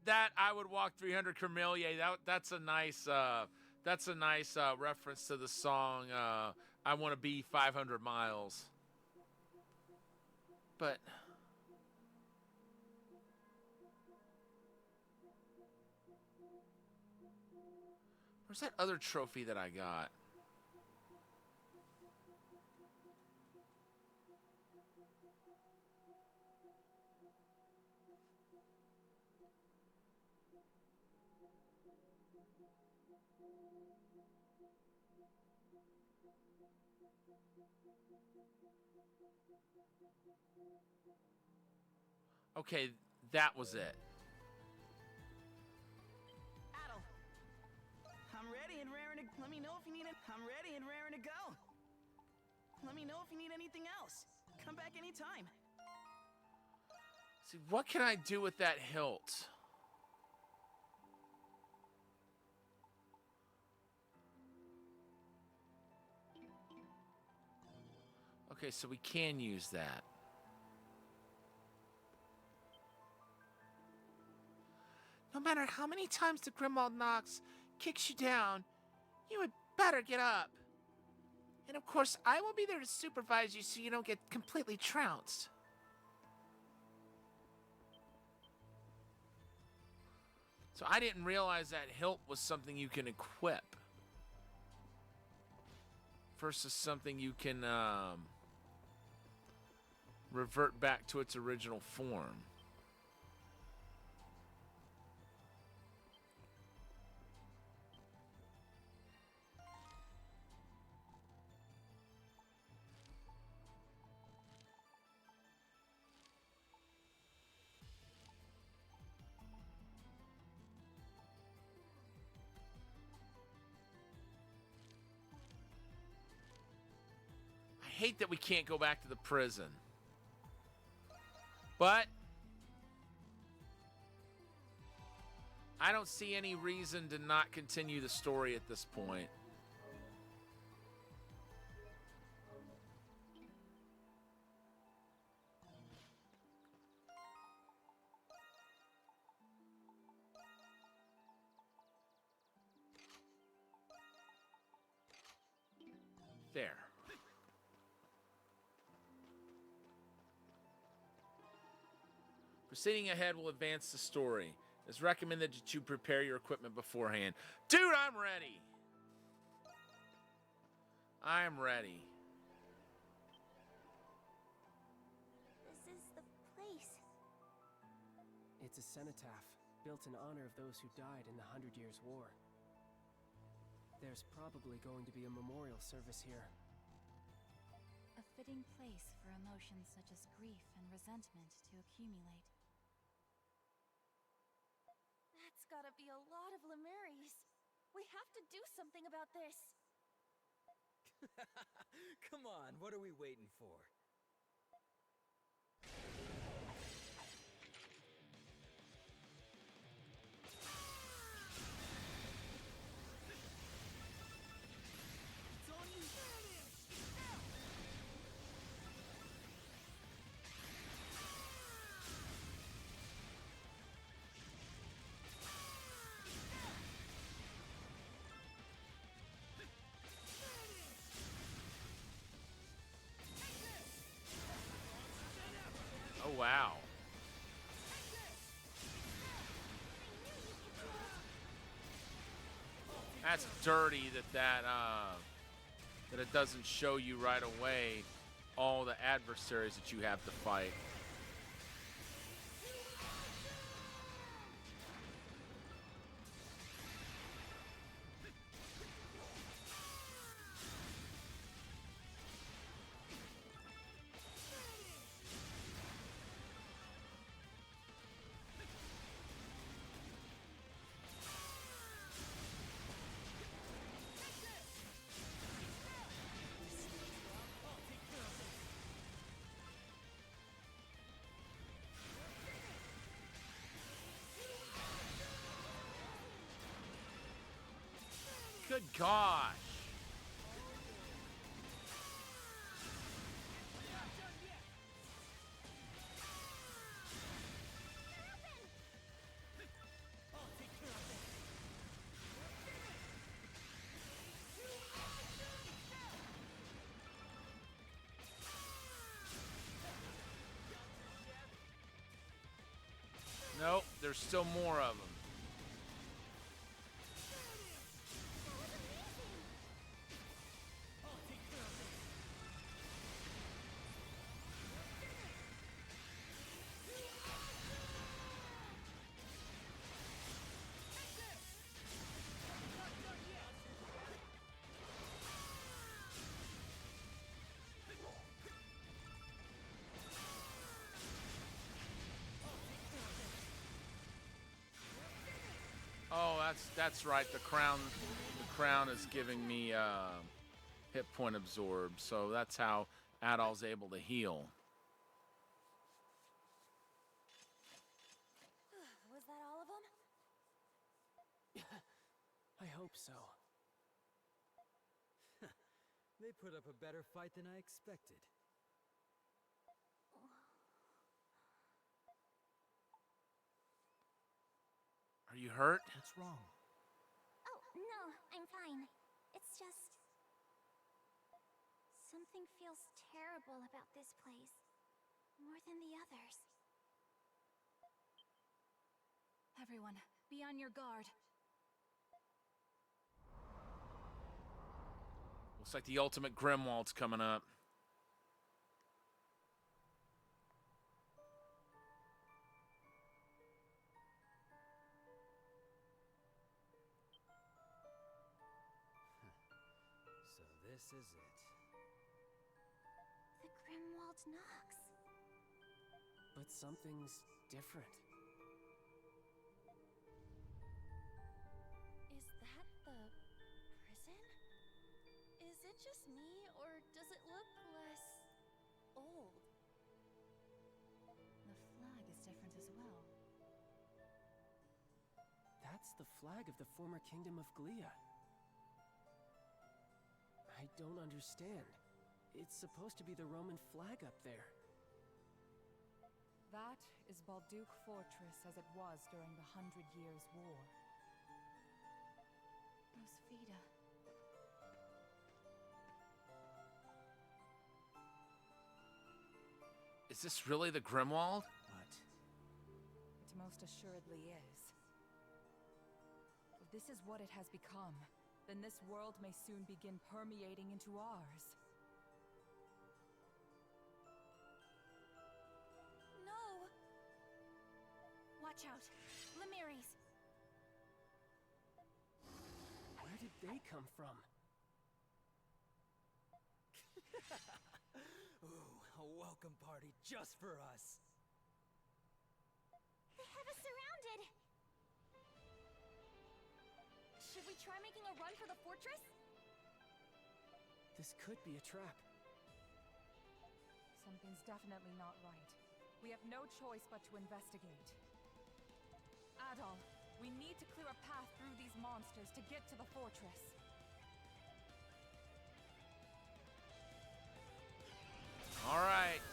That I would walk 300 Cormelia. That's a nice reference to the song I want to be 500 miles. But where's that other trophy that I got? Okay, that was it. Adel, I'm ready and raring to. Let me know if you need it. I'm ready and raring to go. Let me know if you need anything else. Come back anytime. See, what can I do with that hilt? Okay, so we can use that. No matter how many times the Grimwald Nox kicks you down, you would better get up. And of course, I will be there to supervise you so you don't get completely trounced. So I didn't realize that hilt was something you can equip versus something you can revert back to its original form. I hate that we can't go back to the prison. But I don't see any reason to not continue the story at this point. There. Proceeding ahead will advance the story. It's recommended that you prepare your equipment beforehand. Dude, I'm ready. I'm ready. This is the place. It's a cenotaph, built in honor of those who died in the 100 Years' War. There's probably going to be a memorial service here. A fitting place for emotions such as grief and resentment to accumulate. That's gotta be a lot of Lemuries. We have to do something about this. Come on, what are we waiting for? wow. That's dirty that it doesn't show you right away all the adversaries that you have to fight. Good gosh. Nope, there's still more of them. Oh, that's right. The crown is giving me hit point absorb, so that's how Adol's able to heal. Was that all of them? I hope so. They put up a better fight than I expected. Are you hurt? What's wrong? Oh, no, I'm fine. It's just... something feels terrible about this place. More than the others. Everyone, be on your guard. Looks like the ultimate Grimwald's coming up. So this is it. The Grimwald Nox. But something's different. Is that the prison? Is it just me, or does it look less old? The flag is different as well. That's the flag of the former kingdom of Glia. I don't understand. It's supposed to be the Roman flag up there. That is Balduke Fortress as it was during the 100 Years' War. Rosfida. Is this really the Grimwald? What? It most assuredly is. If this is what it has become, then this world may soon begin permeating into ours. No! Watch out! Lemiris! Where did they come from? Ooh, a welcome party just for us. They have us surrounded! Should we try making a run for the fortress? This could be a trap. Something's definitely not right. We have no choice but to investigate. Adol, we need to clear a path through these monsters to get to the fortress. All right.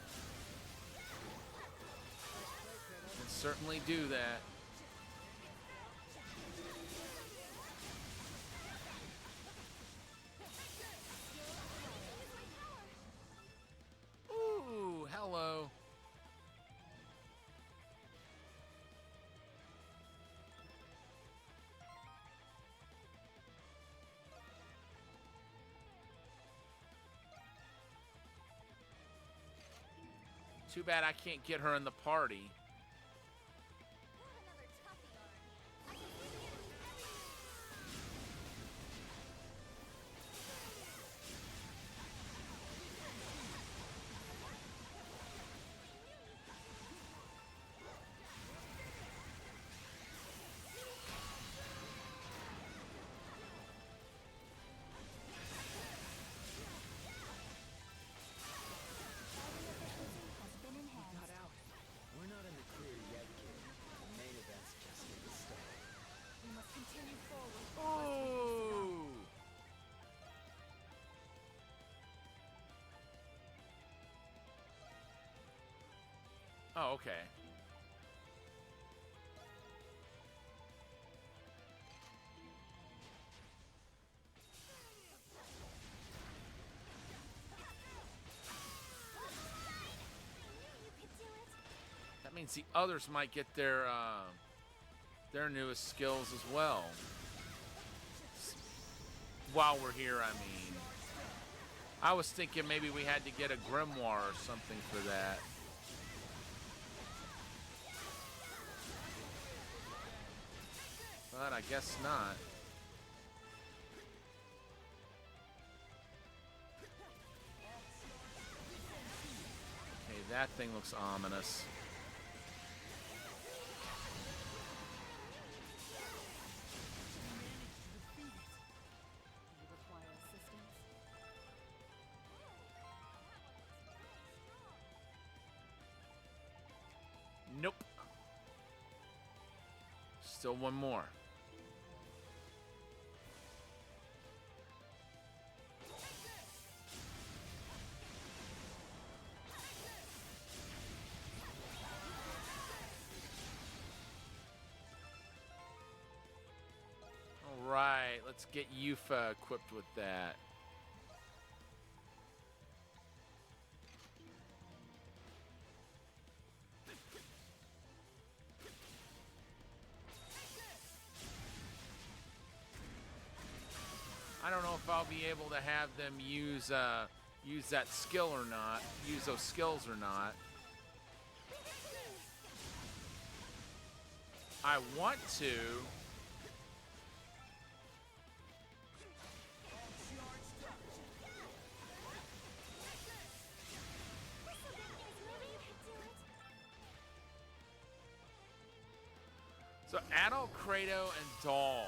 Can certainly do that. Ooh, hello. Too bad I can't get her in the party. Oh, okay. That means the others might get their newest skills as well. While we're here, I mean. I was thinking maybe we had to get a grimoire or something for that. But I guess not. Okay, that thing looks ominous. Nope. Still one more. All right, let's get Yufa equipped with that. I don't know if I'll be able to have them use that skill or not, use those skills or not. I want to. So Adult, Kratos, and Doll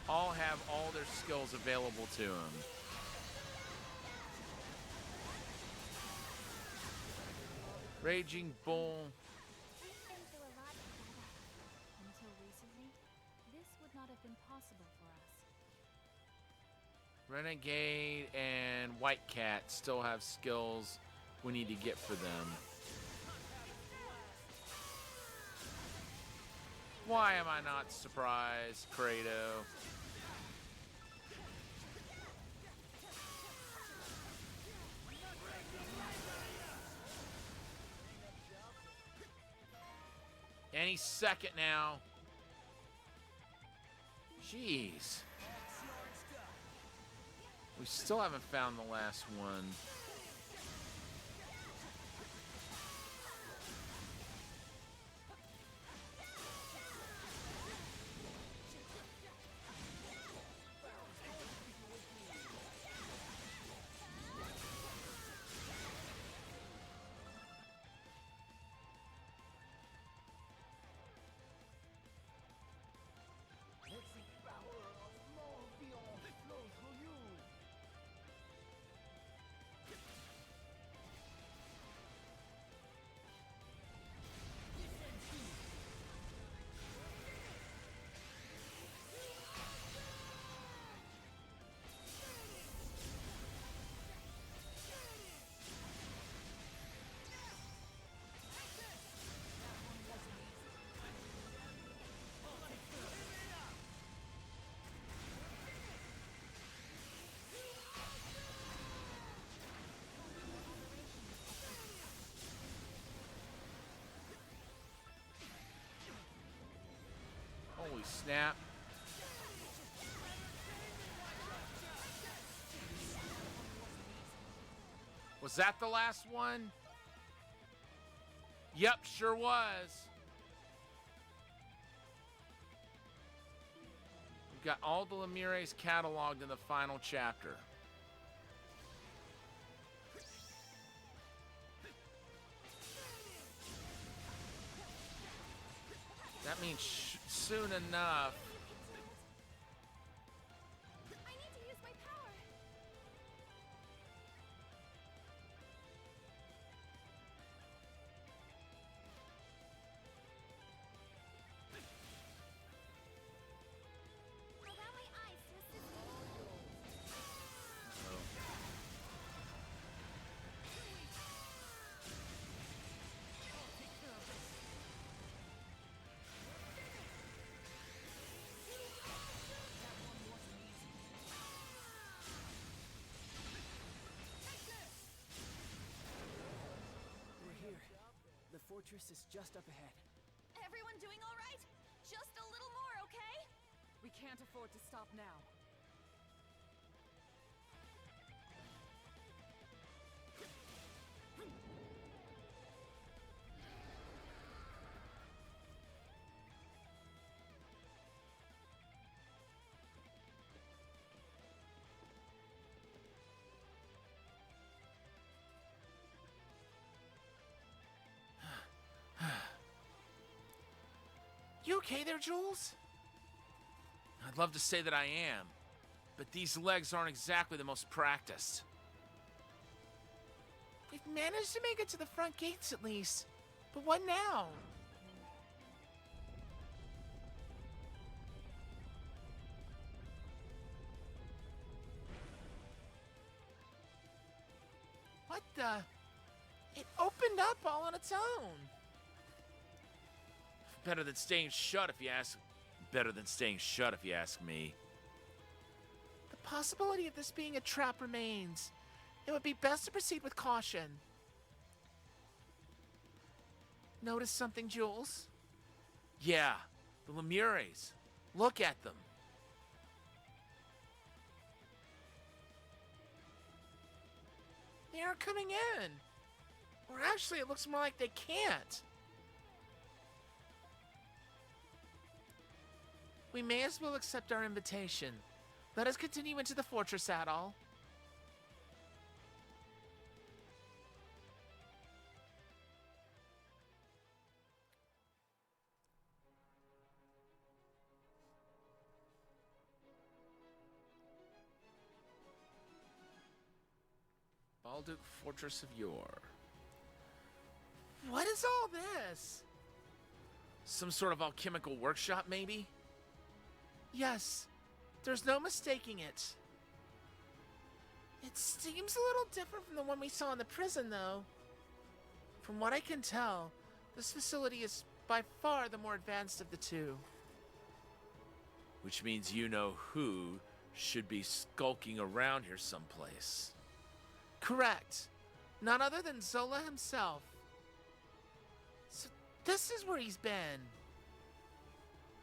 all have all their skills available to them. Raging Bull. We've been through a lot together. Until recently, this would not have been possible for us. Renegade and White Cat still have skills we need to get for them. Why am I not surprised, Kratos? Any second now. Jeez. We still haven't found the last one. Holy snap. Was that the last one? Yep, sure was. We've got all the Lemures cataloged in the final chapter. That means soon enough. I need to use my power. Allow my eyes to assist me. We're here. The fortress is just up ahead. Everyone doing all right? Just a little more, okay? We can't afford to stop now. You okay there, Jules? I'd love to say that I am, but these legs aren't exactly the most practiced. We've managed to make it to the front gates at least. But what now? What the? It opened up all on its own. Better than staying shut if you ask. Better than staying shut if you ask me. The possibility of this being a trap remains. It would be best to proceed with caution. Notice something, Jules? Yeah, the Lemures. Look at them. They aren't coming in. Or actually, it looks more like they can't. We may as well accept our invitation. Let us continue into the fortress, Adol. Balduk Fortress of Yore. What is all this? Some sort of alchemical workshop, maybe? Yes, there's no mistaking it. It seems a little different from the one we saw in the prison, though. From what I can tell, this facility is by far the more advanced of the two. Which means you know who should be skulking around here someplace. Correct. None other than Zola himself. So this is where he's been.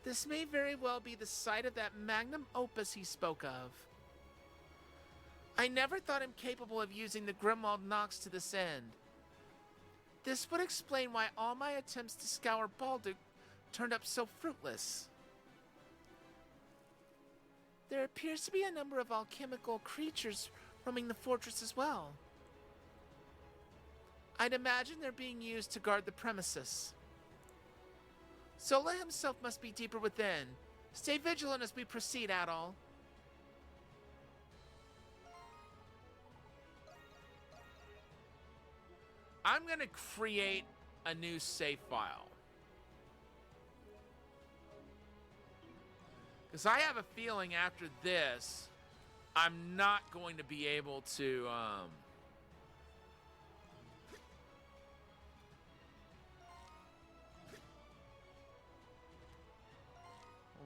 This may very well be the site of that magnum opus he spoke of. I never thought him capable of using the Grimwald Nox to this end. This would explain why all my attempts to scour Balduk turned up so fruitless. There appears to be a number of alchemical creatures roaming the fortress as well. I'd imagine they're being used to guard the premises. Zola himself must be deeper within. Stay vigilant as we proceed, Adol. I'm gonna create a new save file. Because I have a feeling after this, I'm not going to be able to, hold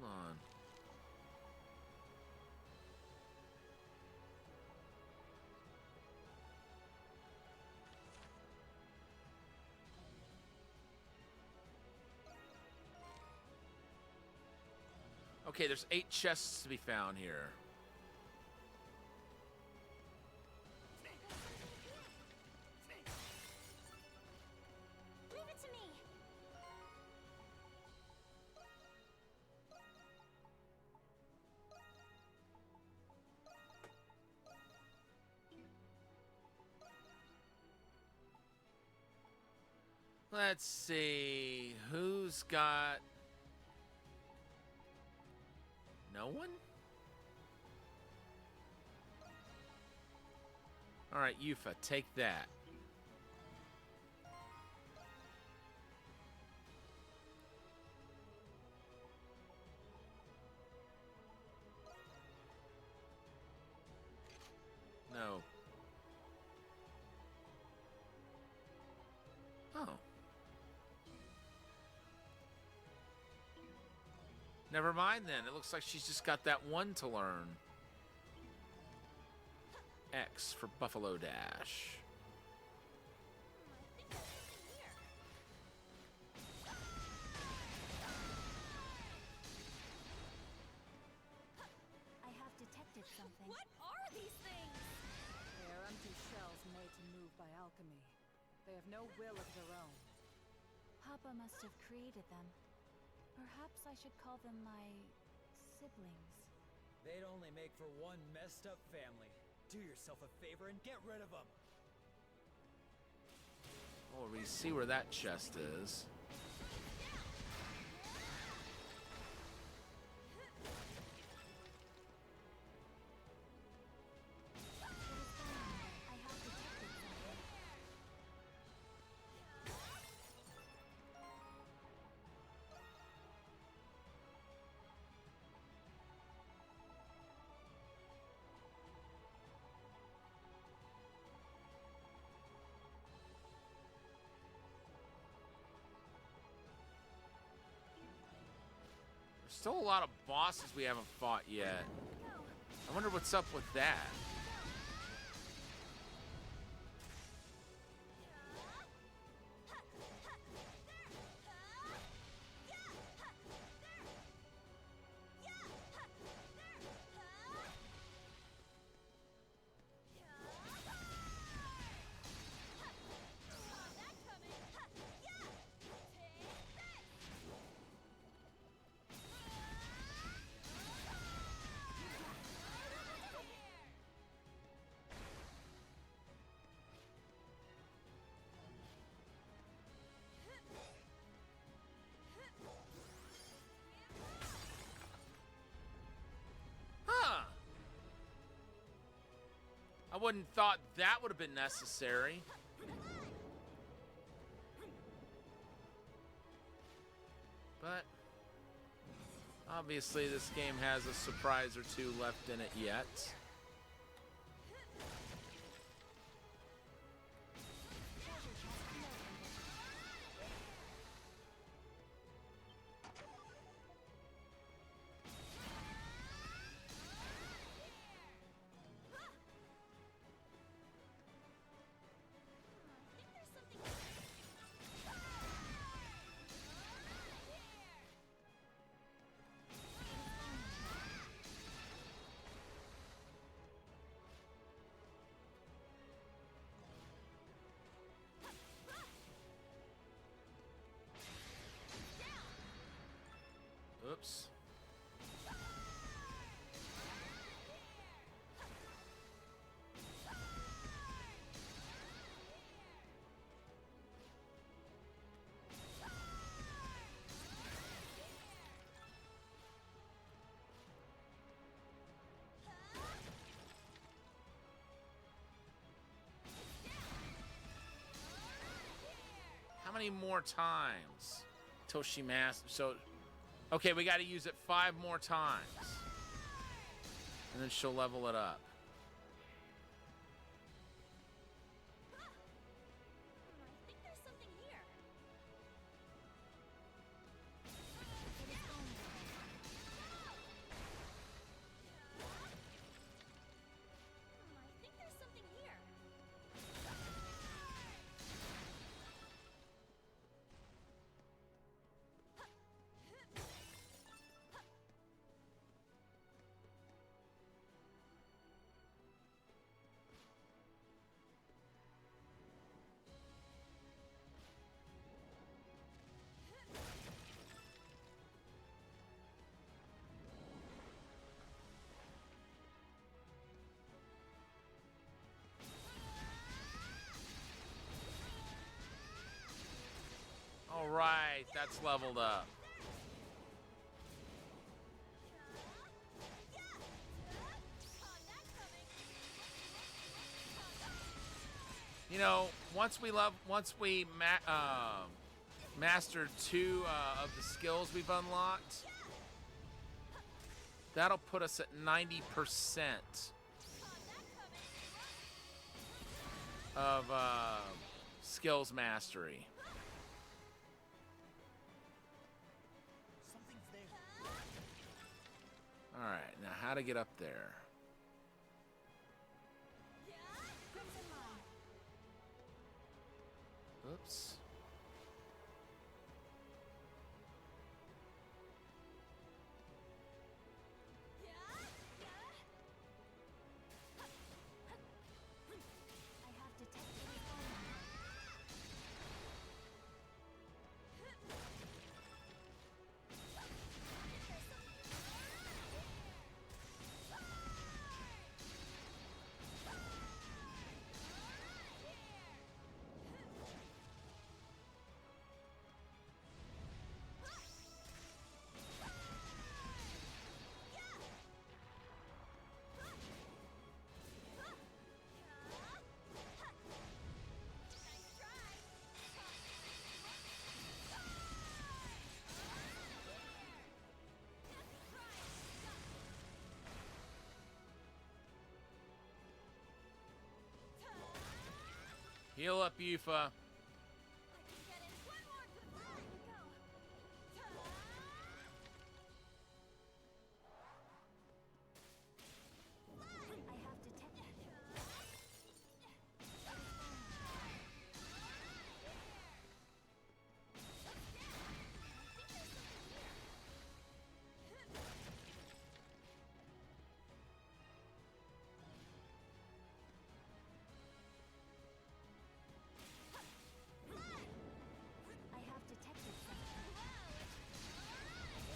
on. Okay, there's 8 chests to be found here. Let's see. Who's got... No one? Alright, Yufa, take that. No. Oh. Never mind then. It looks like she's just got that one to learn. X for Buffalo Dash. I have detected something. What are these things? They are empty shells made to move by alchemy. They have no will of their own. Papa must have created them. Perhaps I should call them my siblings. They'd only make for one messed up family. Do yourself a favor and get rid of them. Oh, we see where that chest is. I have detected something. There's still a lot of bosses we haven't fought yet. I wonder what's up with that. I wouldn't thought that would have been necessary. But obviously this game has a surprise or two left in it yet. Oops. How many more times till she masters? So, okay, we got to use it 5 more times, and then she'll level it up. I think there's something here. I think there's something here. right, that's leveled up. You know, once we mastered 2 of the skills we've unlocked, that'll put us at 90% of skills mastery. Something's there. All right, now how to get up there? Oops. I have detected a phone. Heal up, Yufa. I have detected something. Manage that.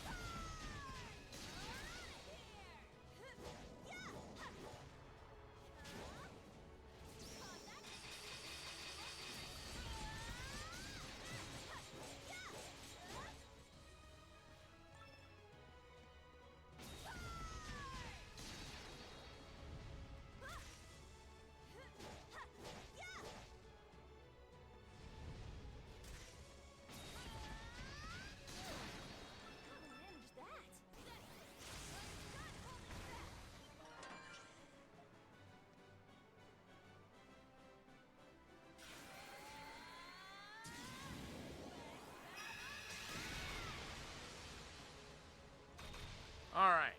All right.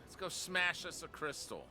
Let's go smash us a crystal.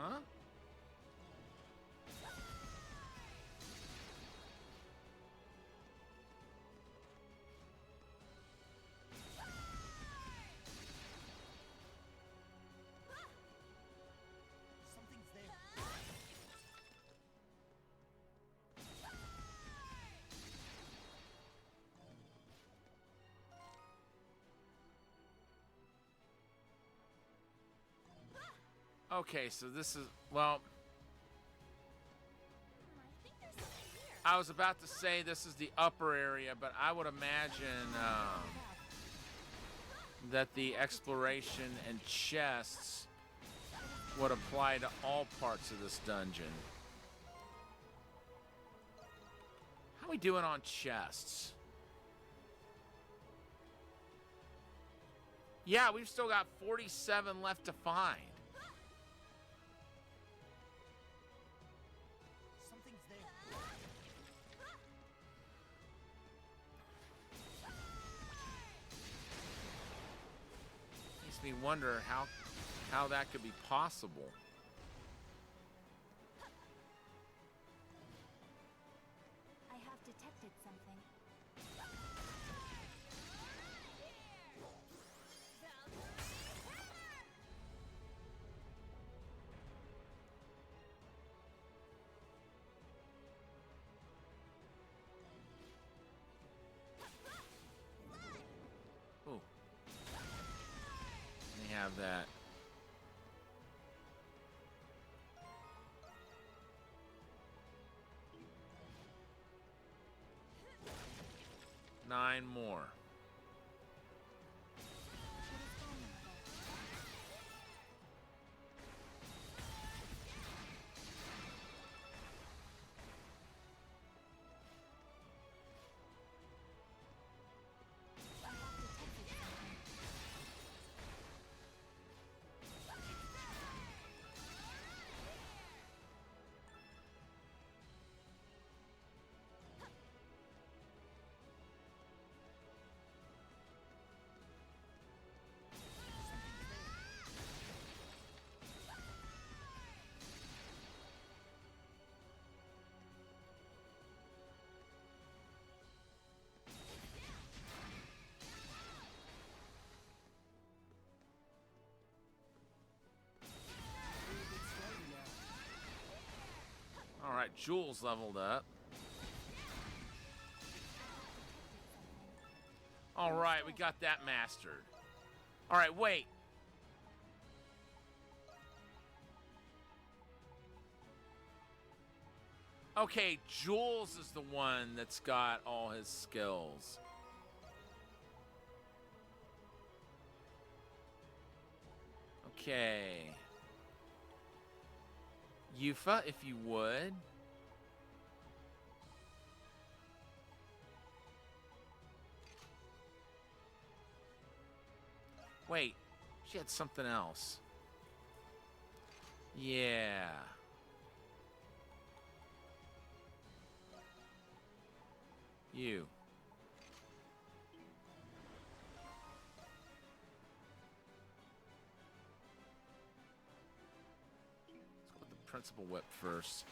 Huh? Something's there. Okay, so this is, well, I think there's something here. I was about to say this is the upper area, but I would imagine that the exploration and chests would apply to all parts of this dungeon. How we doing on chests? Yeah, we've still got 47 left to find. Something's there. makes me wonder how that could be possible. I have detected something. Ooh. They have that. Nine more. All right, Jules leveled up. All right, we got that mastered. All right, wait. Okay, Jules is the one that's got all his skills. Okay. Yufa, if you would. Wait, she had something else. Yeah. You. Let's go with the principal whip first.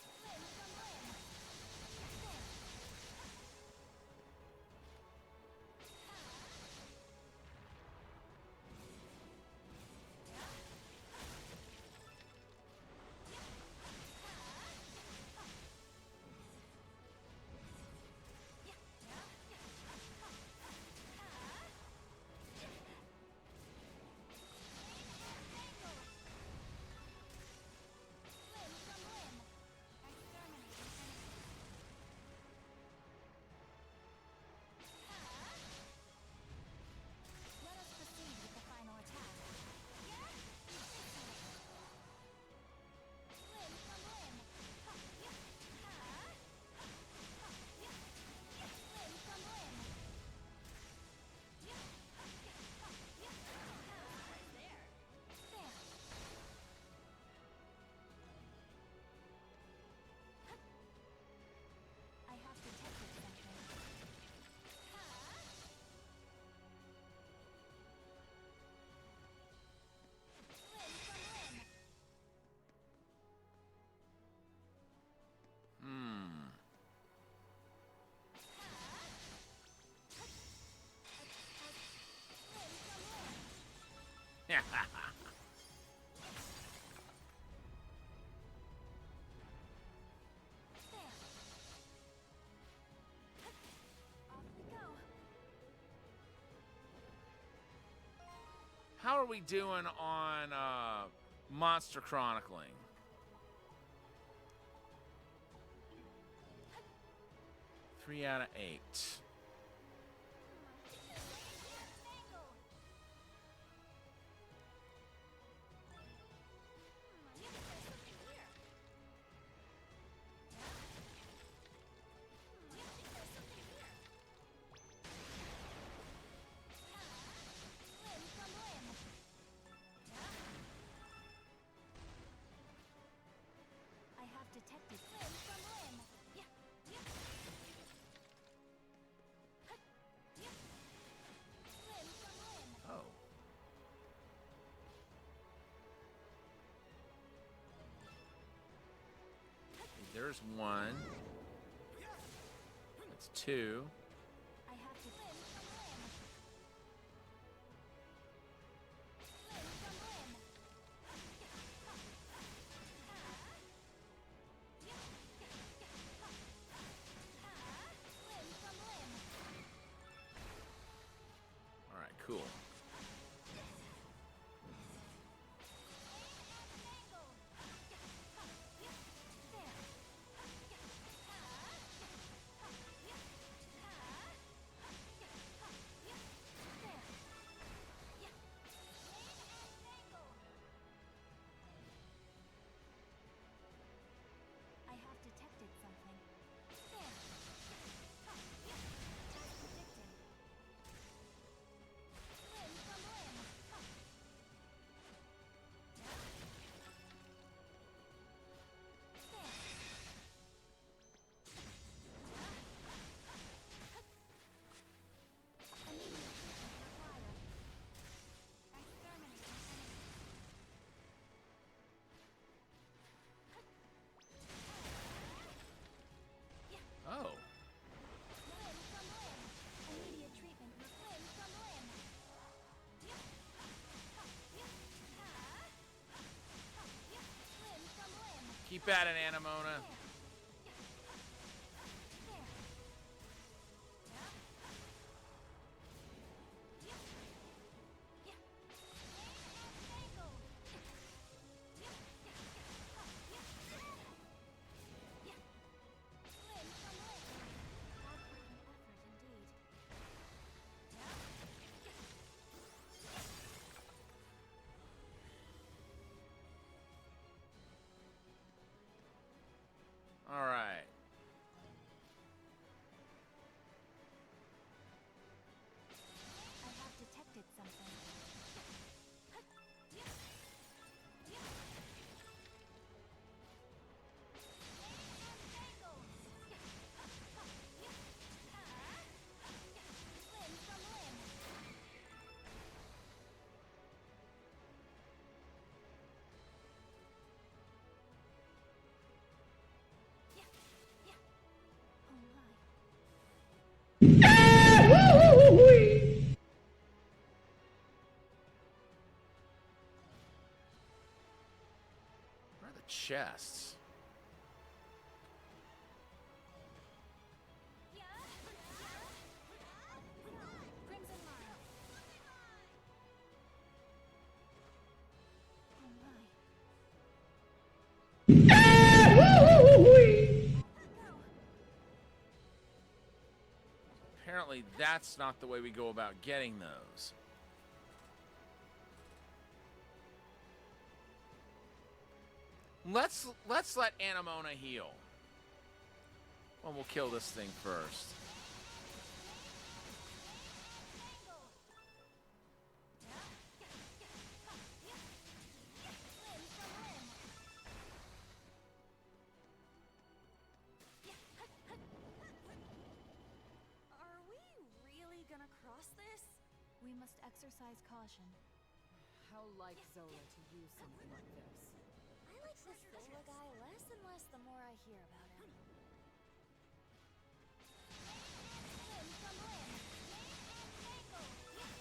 Yeah. How are we doing on Monster Chronicling? 3 out of 8. I have detected. there's one. That's two. I have to limb from limb. Limb from limb. Limb from limb. All right, cool. I have detected something. There. As predicted. Limb from limb. There. Immediate treatment required. Exterminate an enemy. Oh. Limb from limb. Immediate treatment. Limb from limb. Limb from limb. Keep at it, Anamona. All right. I have detected something. Limb from limb. Oh my. Where are the chests? Crimson Line. Oh my. Apparently, that's not the way we go about getting those. Let's let Anamona heal. Well, we'll kill this thing first. Limb from limb. Are we really gonna cross this? We must exercise caution. How like Zola to use something like this. I like this Zola guy less and less the more I hear about him. Limb from limb. Limb from limb.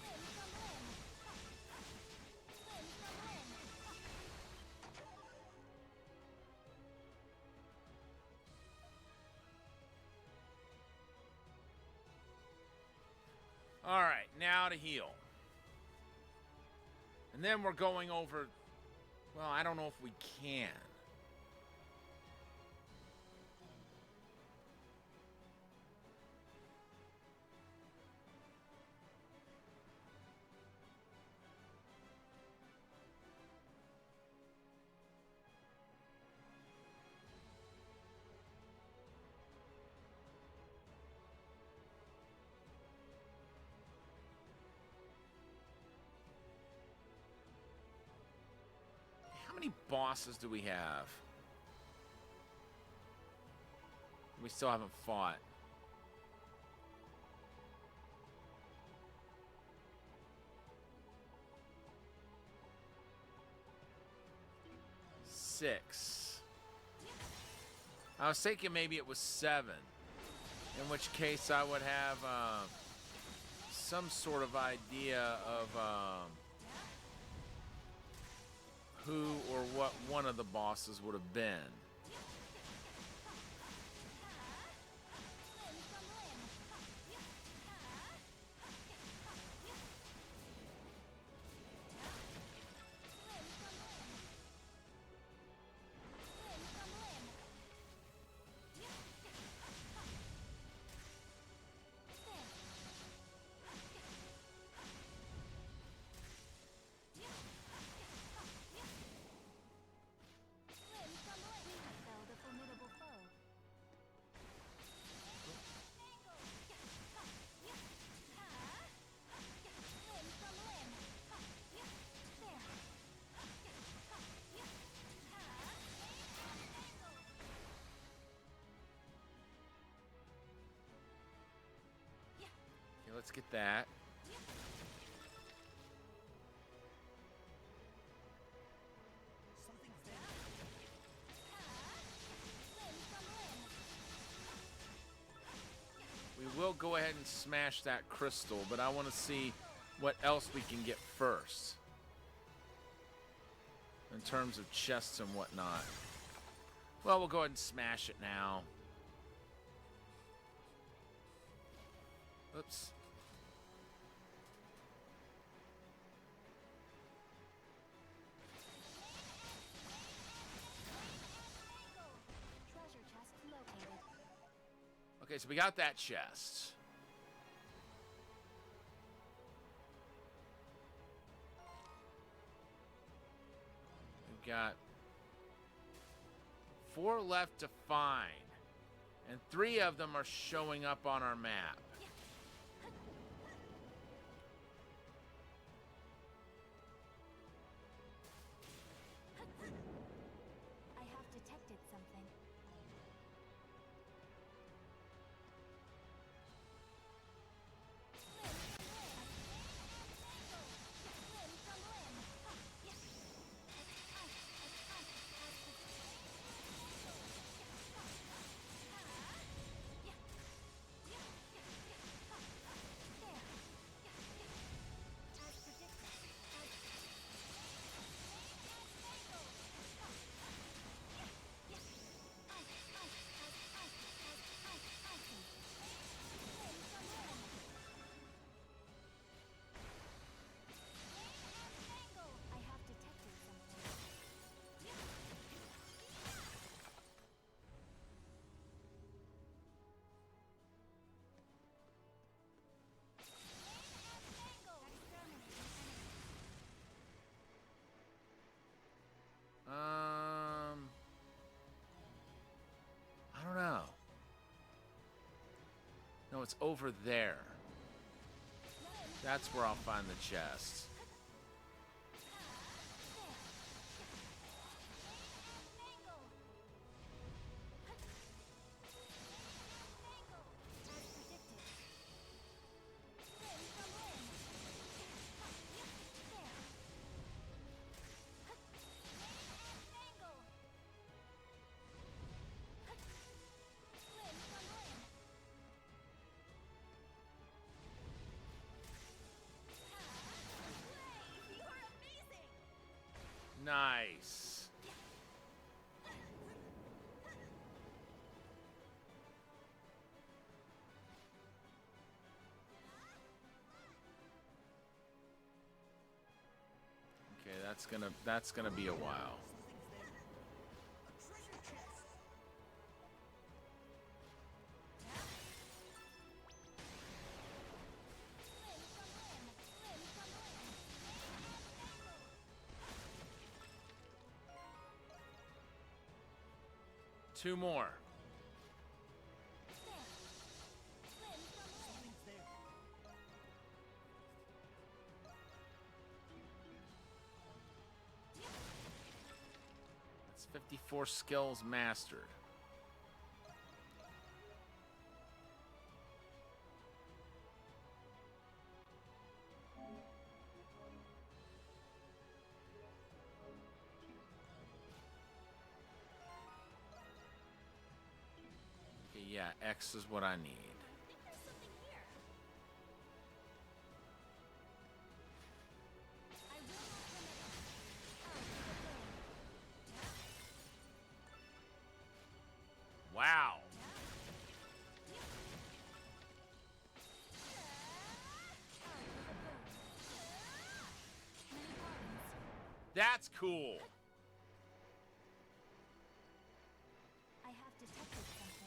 Limb from limb. All right, now to heal. And then we're going over... Well, I don't know if we can. How many bosses do we have? We still haven't fought. 6. I was thinking maybe it was 7. In which case I would have some sort of idea of who or what one of the bosses would have been. Okay, let's get that. We will go ahead and smash that crystal, but I want to see what else we can get first in terms of chests and whatnot. Well, we'll go ahead and smash it now. Oops. Treasure chest located. Okay, so we got that chest. We've got 4 left to find, and 3 of them are showing up on our map. I have detected something. I have detected something. I don't know. No, it's over there. That's where I'll find the chest. Nice. Okay, that's gonna be a while. Two more. That's 54 skills mastered. Yeah, X is what I need. Wow. That's cool. I have detected something.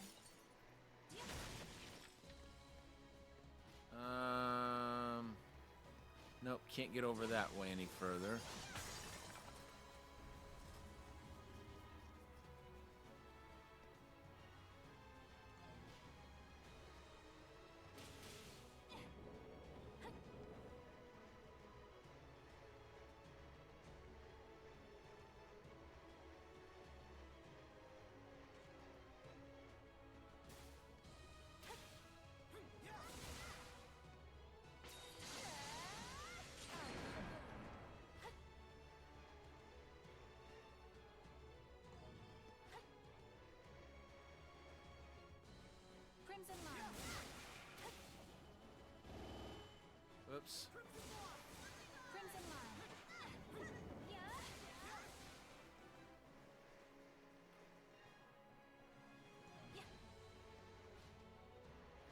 Nope, can't get over that way any further. Crimson Line. Oops. Crimson Line.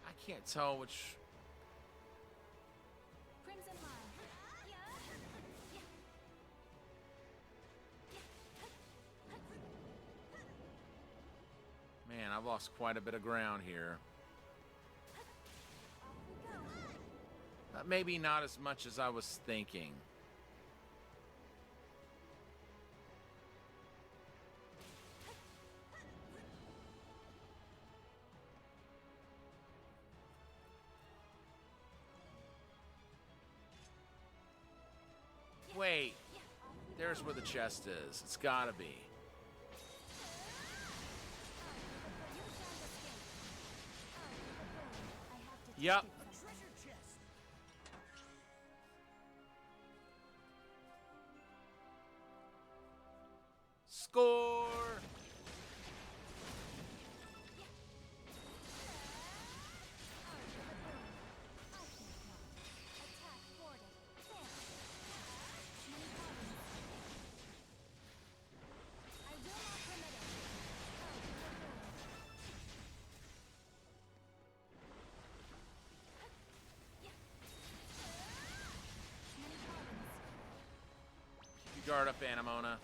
I can't tell which. Crimson Line. Man, I've lost quite a bit of ground here. Maybe not as much as I was thinking. Wait, there's where the chest is. It's gotta be. Yep. Score! Guard up, Anamona.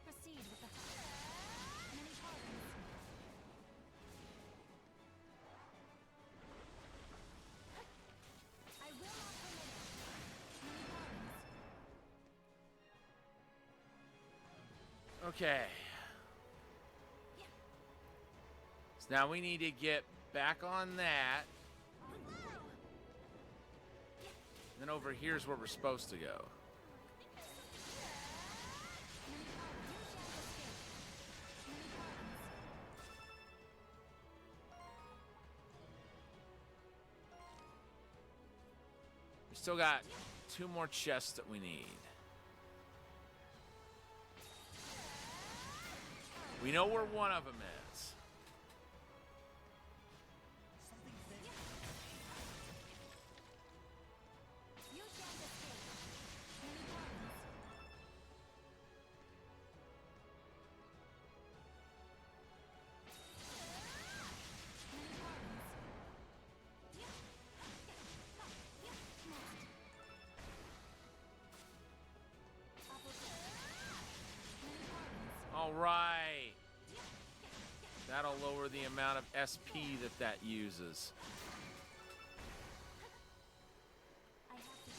Proceed with the fight. Many pardons. I will not permit it. Many pardons. Okay. So now we need to get back on that. Then over here's where we're supposed to go. Still got 2 more chests that we need. We know where one of them is. All right. That'll lower the amount of SP that uses. I have to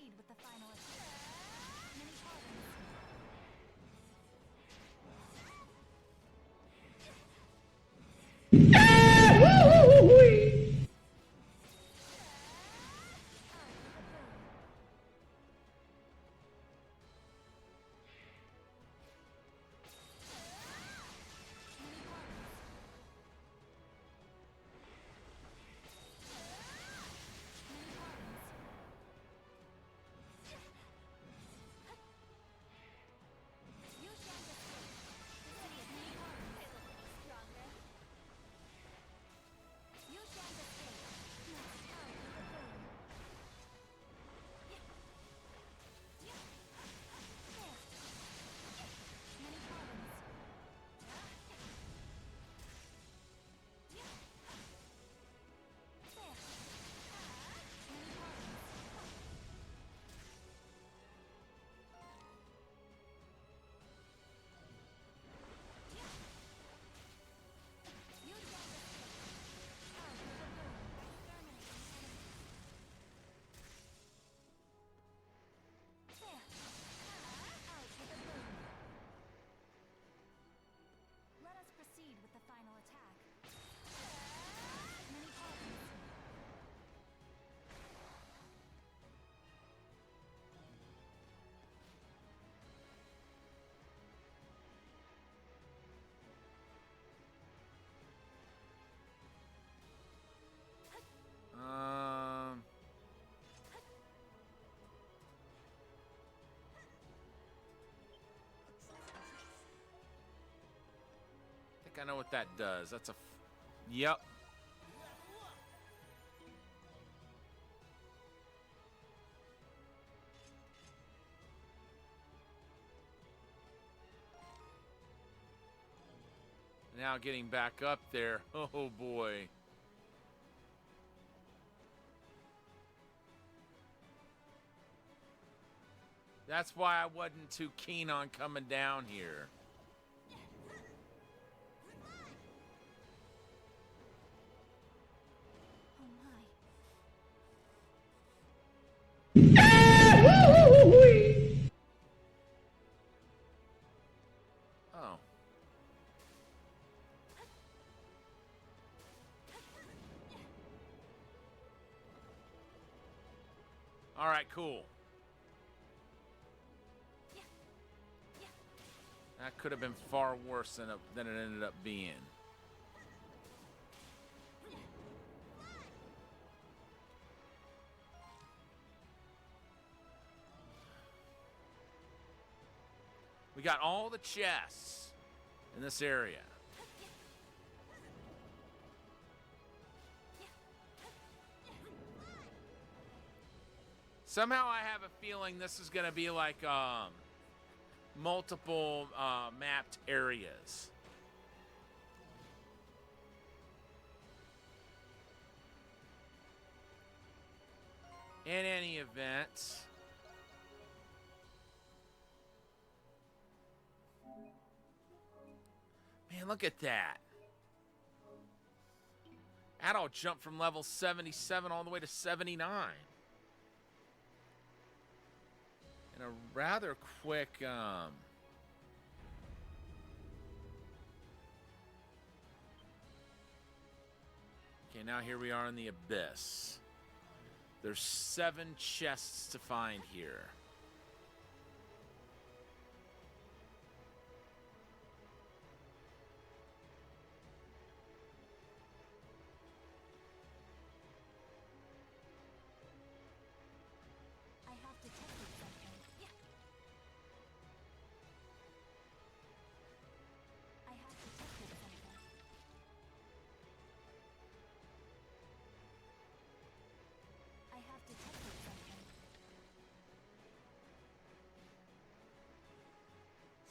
proceed with the final attack. Many pardons. Proceed with the final attack. Many pardons. I know what that does. That's a... Yep. Now getting back up there. Oh, boy. That's why I wasn't too keen on coming down here. Oh. All right, cool. That could have been far worse than it ended up being. We got all the chests in this area. Somehow I have a feeling this is going to be like multiple mapped areas. In any event, man, look at that. Adult jumped from level 77 all the way to 79. In a rather quick okay, now here we are in the abyss. There's 7 chests to find here. I have detected something. I have detected something. I have detected something.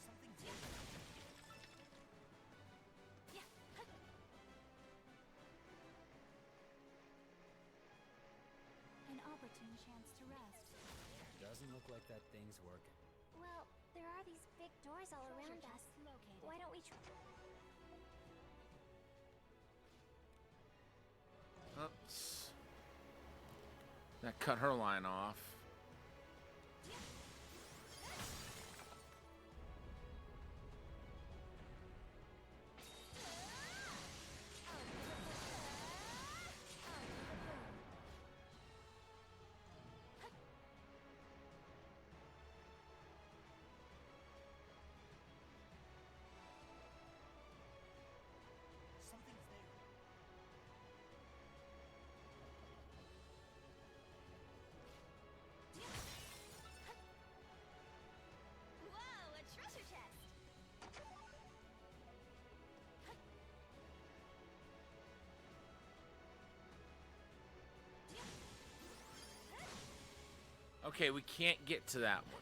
Something's an opportune chance to rest. Doesn't look like that thing's working. Well, there are these big doors all around us. Located. Why don't we try? Oops. That cut her line off. Okay, we can't get to that one.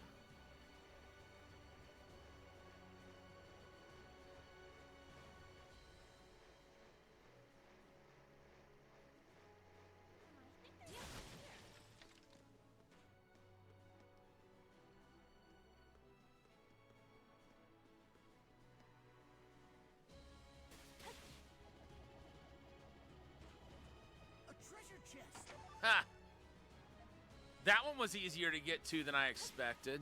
A treasure chest. Ha! That one was easier to get to than I expected.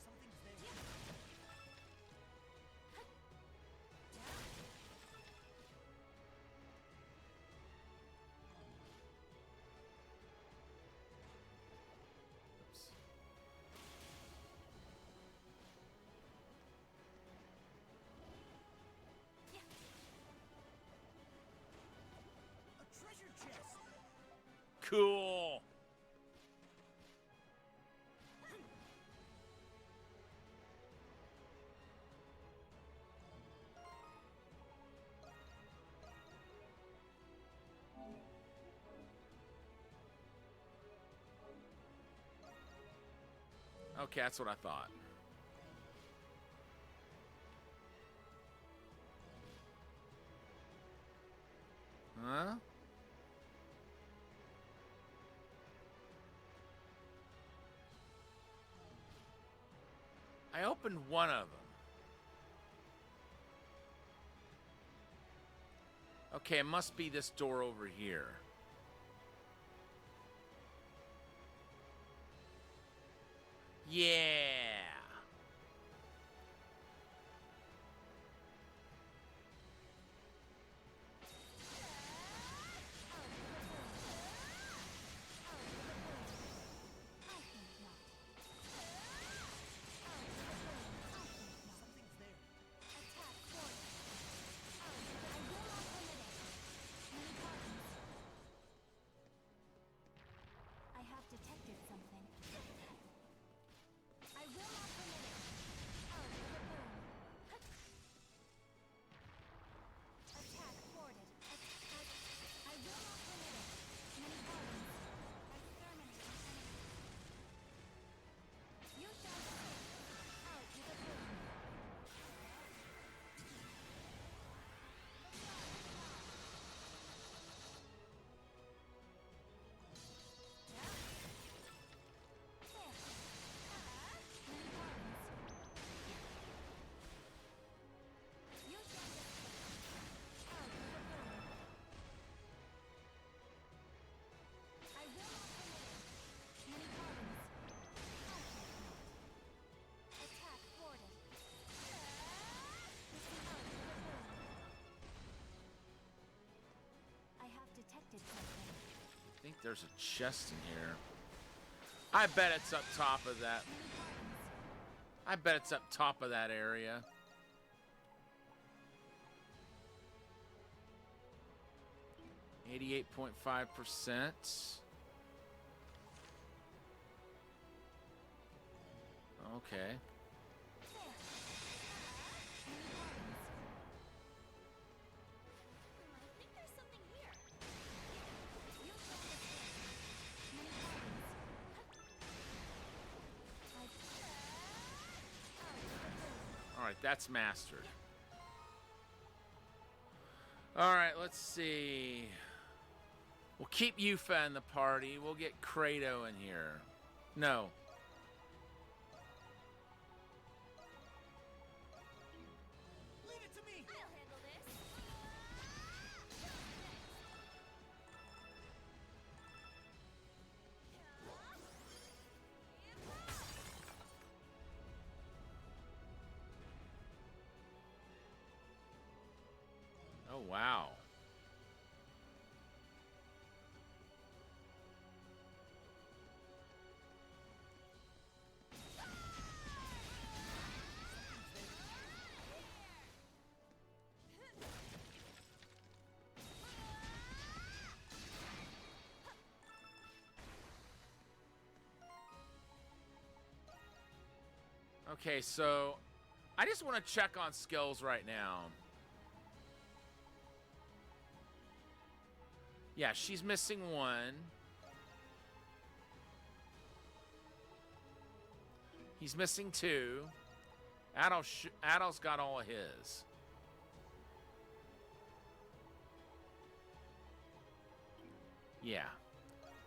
Something's there. Oops. A treasure chest. Cool. Okay, that's what I thought. Huh? I opened one of them. Okay, it must be this door over here. Yeah. Something's there. I have detected something. I will not permit it. Oh, kaboom. Attack thwarted. I will not permit it. Many pardons. Exterminate an enemy. You shall escape. Out with a boom. Detected something. I think there's a chest in here. I bet it's up top of that. I bet it's up top of that area. %88.5%. Okay. Alright, that's mastered. Alright, let's see. We'll keep Yufa in the party. We'll get Kratos in here. No. Leave it to me. I'll handle this. Oh, wow. Okay, so I just want to check on skills right now. Yeah, she's missing one. He's missing two. Adol's got all of his. Yeah.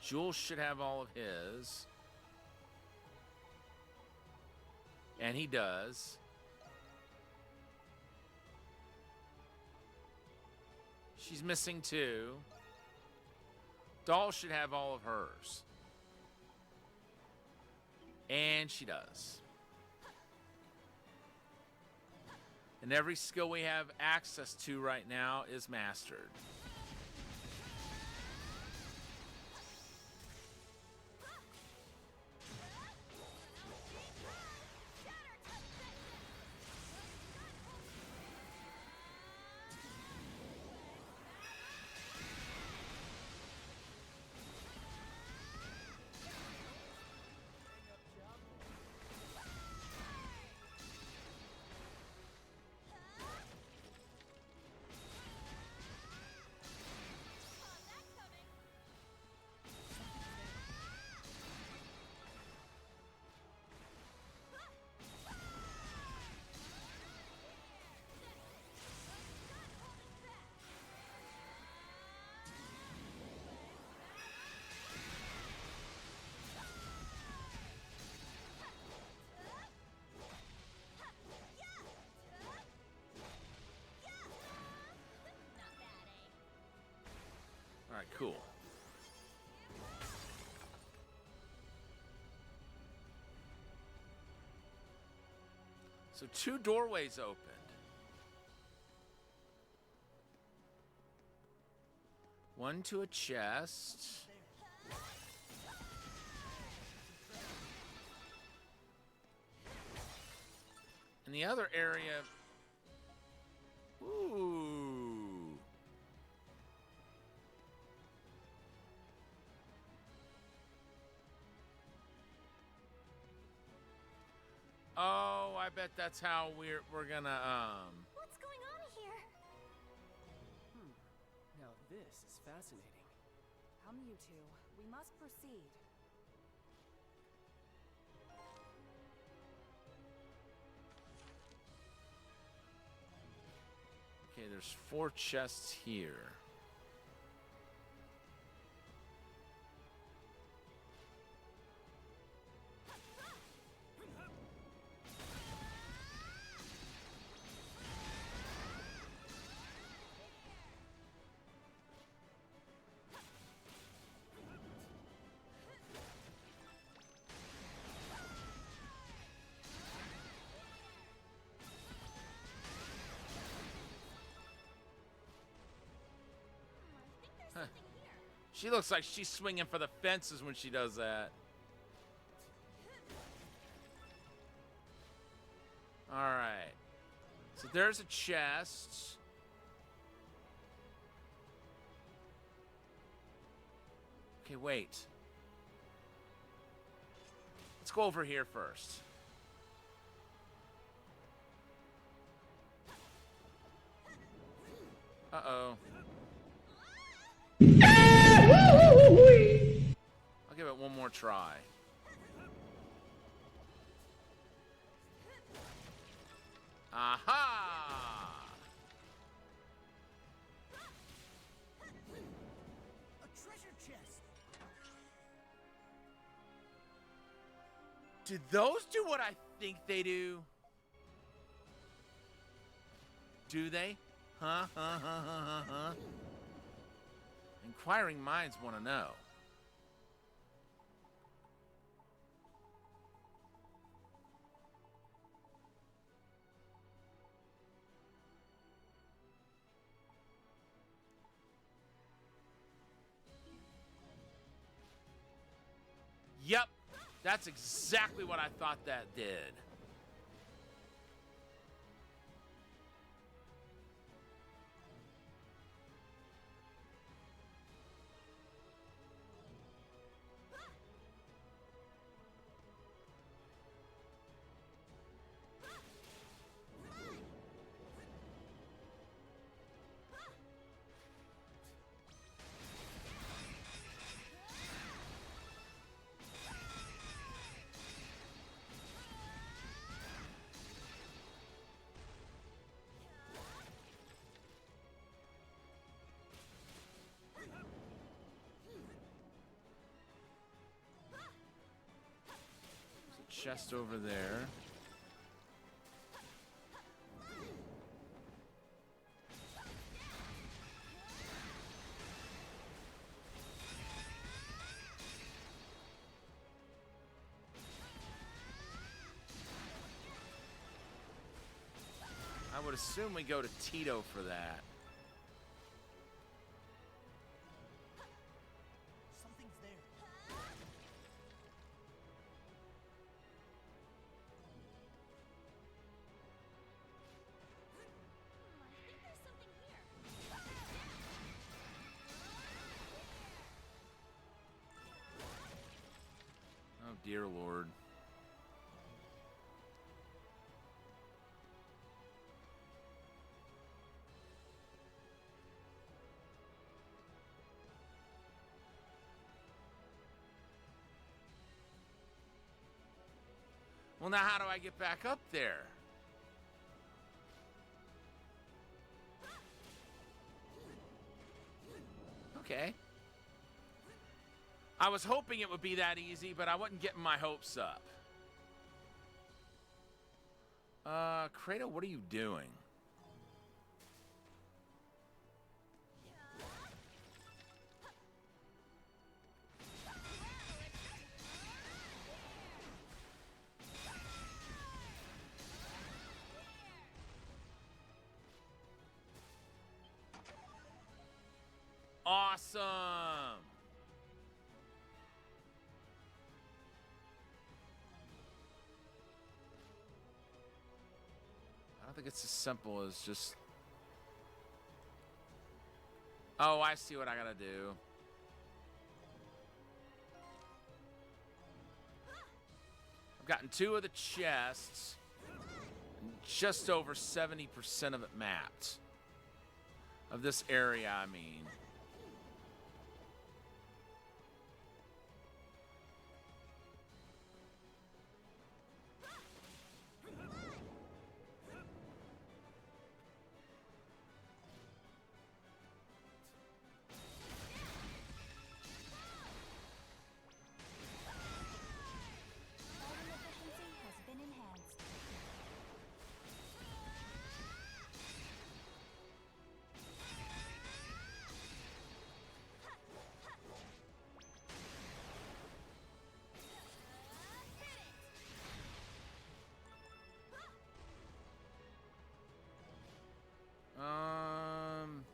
Jules should have all of his. And he does. She's missing two. Doll should have all of hers. And she does. And every skill we have access to right now is mastered. All right, cool. So 2 doorways opened. One to a chest. And the other area. Ooh. Oh, I bet that's how we're gonna What's going on here? Now this is fascinating. Come, you two. We must proceed. Okay, there's 4 chests here. She looks like she's swinging for the fences when she does that. All right. So there's a chest. Okay, wait. Let's go over here first. Uh-oh. I'll give it one more try. Aha! A treasure chest. Do those do what I think they do? Do they? Huh? Inquiring minds want to know. Yep, that's exactly what I thought that did. chest over there. I would assume we go to Tito for that. Something's there. I think there's something here. Oh, dear Lord. Well, now how do I get back up there? Okay. I was hoping it would be that easy, but I wasn't getting my hopes up. Kratos, what are you doing? Awesome! I don't think it's as simple as just... Oh, I see what I gotta do. I've gotten 2 of the chests. And just over 70% of it mapped. Of this area, I mean. Fighting efficiency has been enhanced. Um...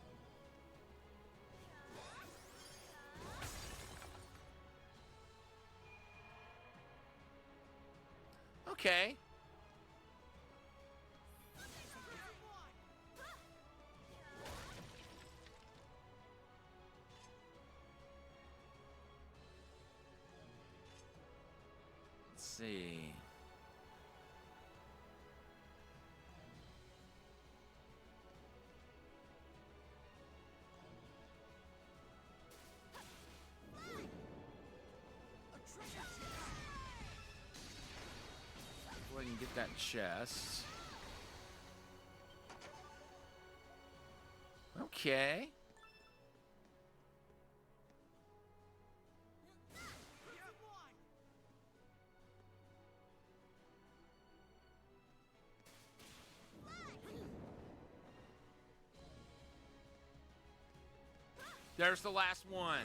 Okay. Let's see. Go ahead and get that chest. Okay. There's the last one.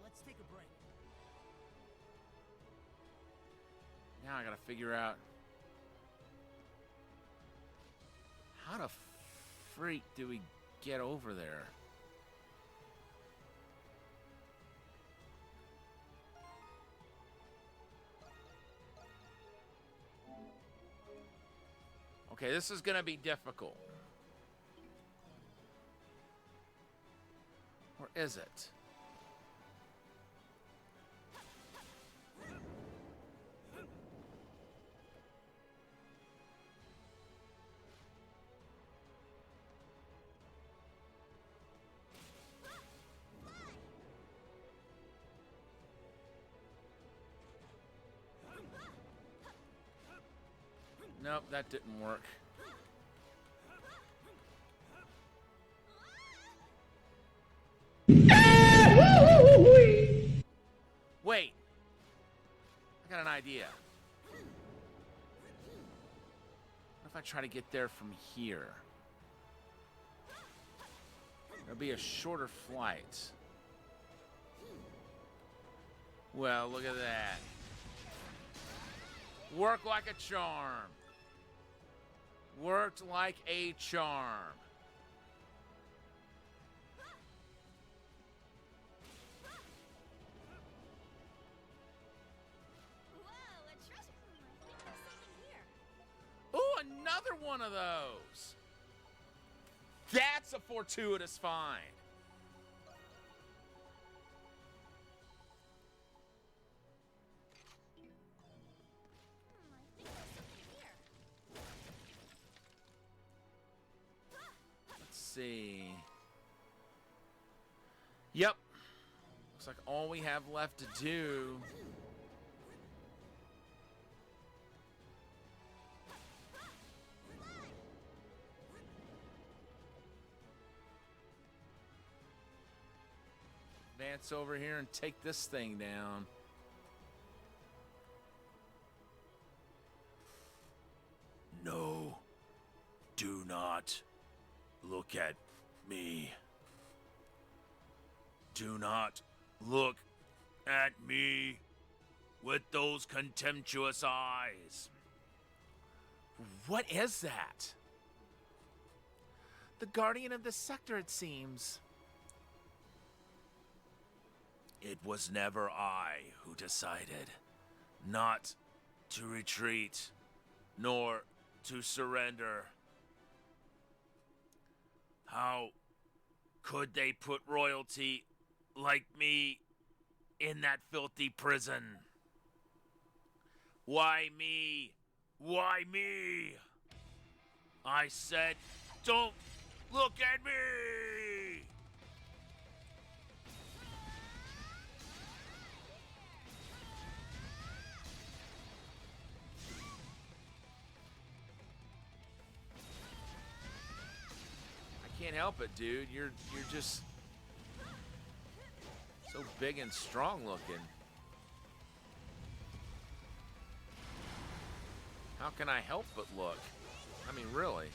Let's take a break. Now I gotta figure out how the freak do we get over there? Okay, this is gonna be difficult. Or is it? Nope, that didn't work. Wait. I got an idea. What if I try to get there from here? It'll be a shorter flight. Well, look at that. Work like a charm. Worked like a charm. Ooh, another one of those. That's a fortuitous find. Let's see. Yep. Looks like all we have left to do. Advance over here and take this thing down. No. Do not look at me. Do not look at me with those contemptuous eyes. What is that? The guardian of the sector, it seems. It was never I who decided not to retreat, nor to surrender. How could they put royalty like me in that filthy prison? Why me? Why me? I said, don't look at me! Can't help it, dude. You're just so big and strong looking. How can I help but look? I mean, really.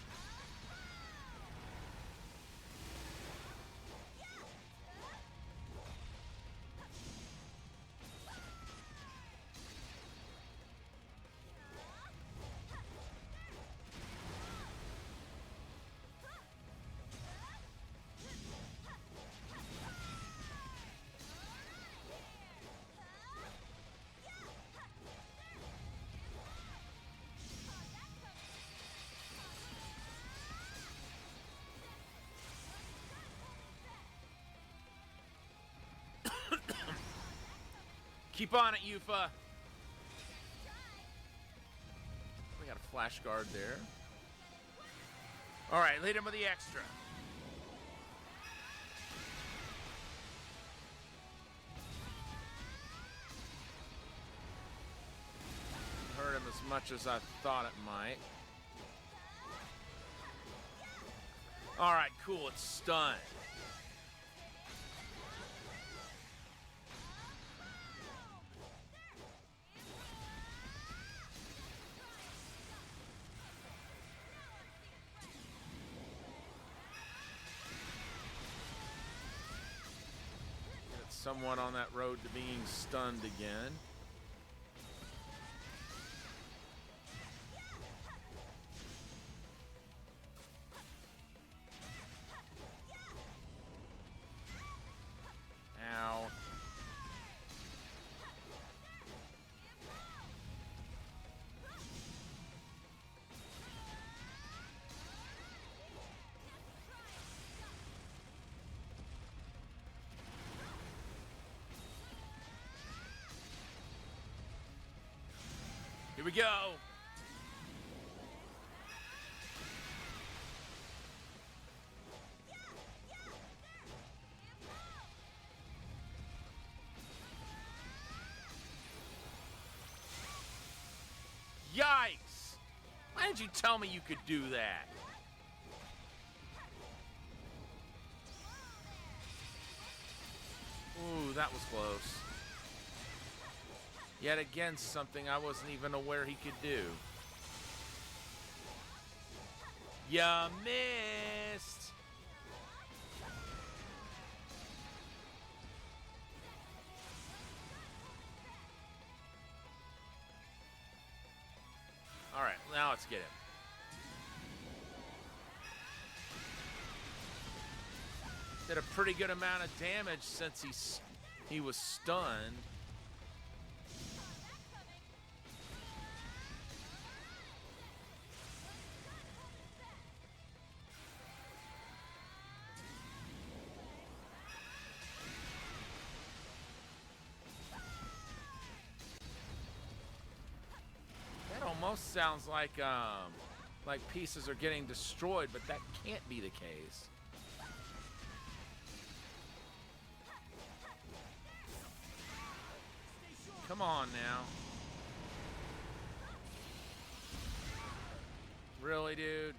Keep on it, Yufa. We got a flash guard there. All right, lead him with the extra. Hurt him as much as I thought it might. All right, cool. It's stunned. Someone on that road to being stunned again. Ow. Here we go. Yikes! Why didn't you tell me you could do that? Ooh, that was close. Yet again, something I wasn't even aware he could do. You missed! Alright, now let's get him. Did a pretty good amount of damage since he was stunned. That almost sounds like pieces are getting destroyed, but that can't be the case. Come on now. Really, dude?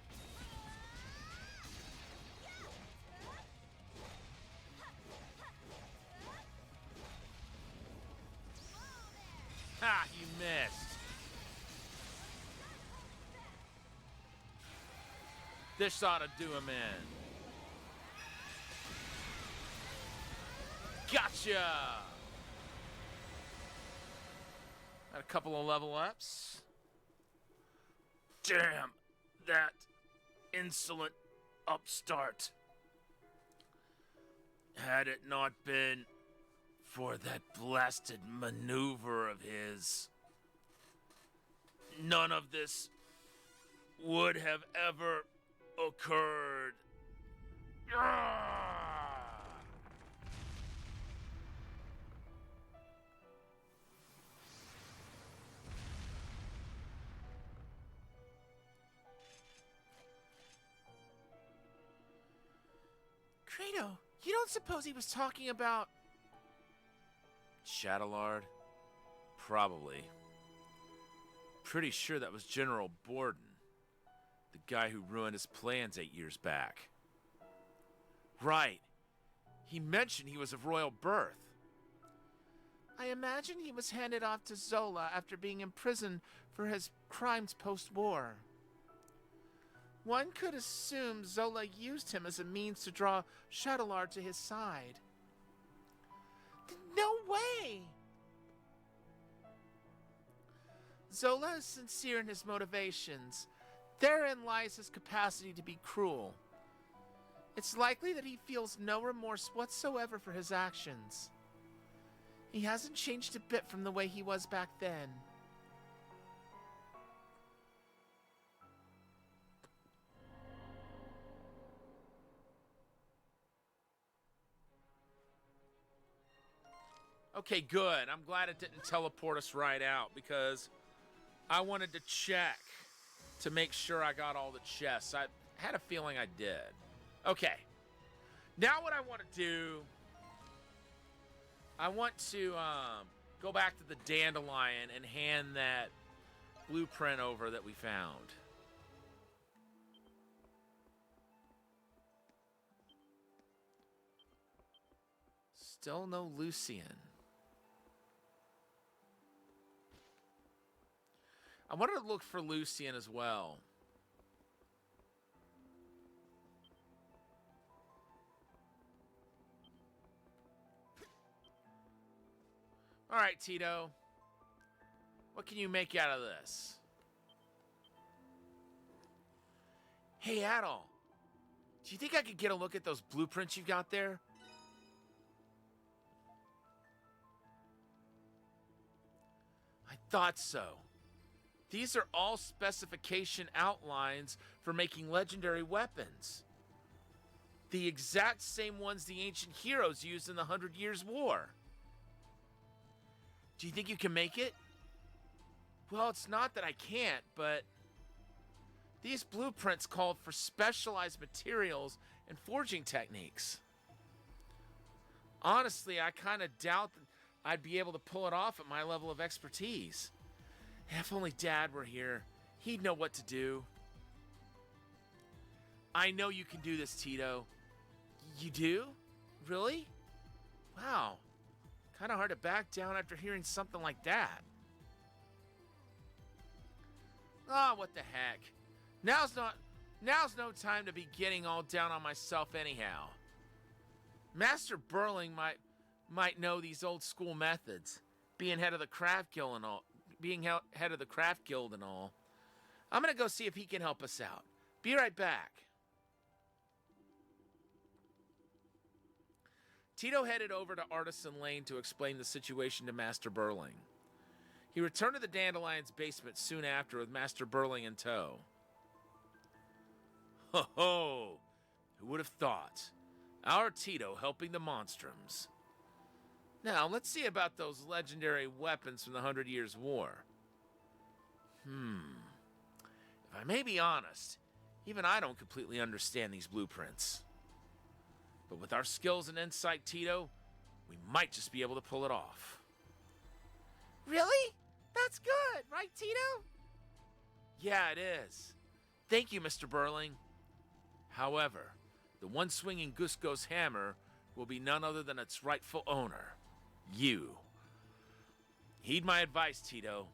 Ha! You missed. This ought to do him in. Gotcha! Got a couple of level ups. Damn, that insolent upstart. Had it not been for that blasted maneuver of his, none of this would have ever occurred. Credo, you don't suppose he was talking about... Shadowlord? Probably. Pretty sure that was General Borden, the guy who ruined his plans 8 years back. Right. He mentioned he was of royal birth. I imagine he was handed off to Zola after being imprisoned for his crimes post-war. One could assume Zola used him as a means to draw Shadowlord to his side. No way! Zola is sincere in his motivations. Therein lies his capacity to be cruel. It's likely that he feels no remorse whatsoever for his actions. He hasn't changed a bit from the way he was back then. Okay, good. I'm glad it didn't teleport us right out because I wanted to check to make sure I got all the chests. I had a feeling I did. Okay. Now what I want to do, I want to go back to the Dandelion and hand that blueprint over that we found. Still no Lucian. I wanted to look for Lucian as well. All right, Tito. What can you make out of this? Hey, Adol. Do you think I could get a look at those blueprints you've got there? I thought so. These are all specification outlines for making legendary weapons. The exact same ones the ancient heroes used in the 100 Years' War. Do you think you can make it? Well, it's not that I can't, but these blueprints called for specialized materials and forging techniques. Honestly, I kind of doubt that I'd be able to pull it off at my level of expertise. If only Dad were here, He'd know what to do. I know you can do this, Tito. You do? Really? Wow. Kind of hard to back down after hearing something like that. Oh, what the heck. Now's no time to be getting all down on myself anyhow. Master Burling might know these old school methods, being head of the craft guild and all. I'm gonna go see if he can help us out. Be right back. Tito headed over to Artisan Lane to explain the situation to Master Burling. He returned to the Dandelion's basement soon after with Master Burling in tow. Ho ho! Who would have thought? Our Tito helping the Monstrums. Now, let's see about those legendary weapons from the 100 Years' War. If I may be honest, even I don't completely understand these blueprints. But with our skills and insight, Tito, we might just be able to pull it off. Really? That's good, right, Tito? Yeah, it is. Thank you, Mr. Burling. However, the one swinging Gusco's hammer will be none other than its rightful owner, you. Heed my advice, Tito.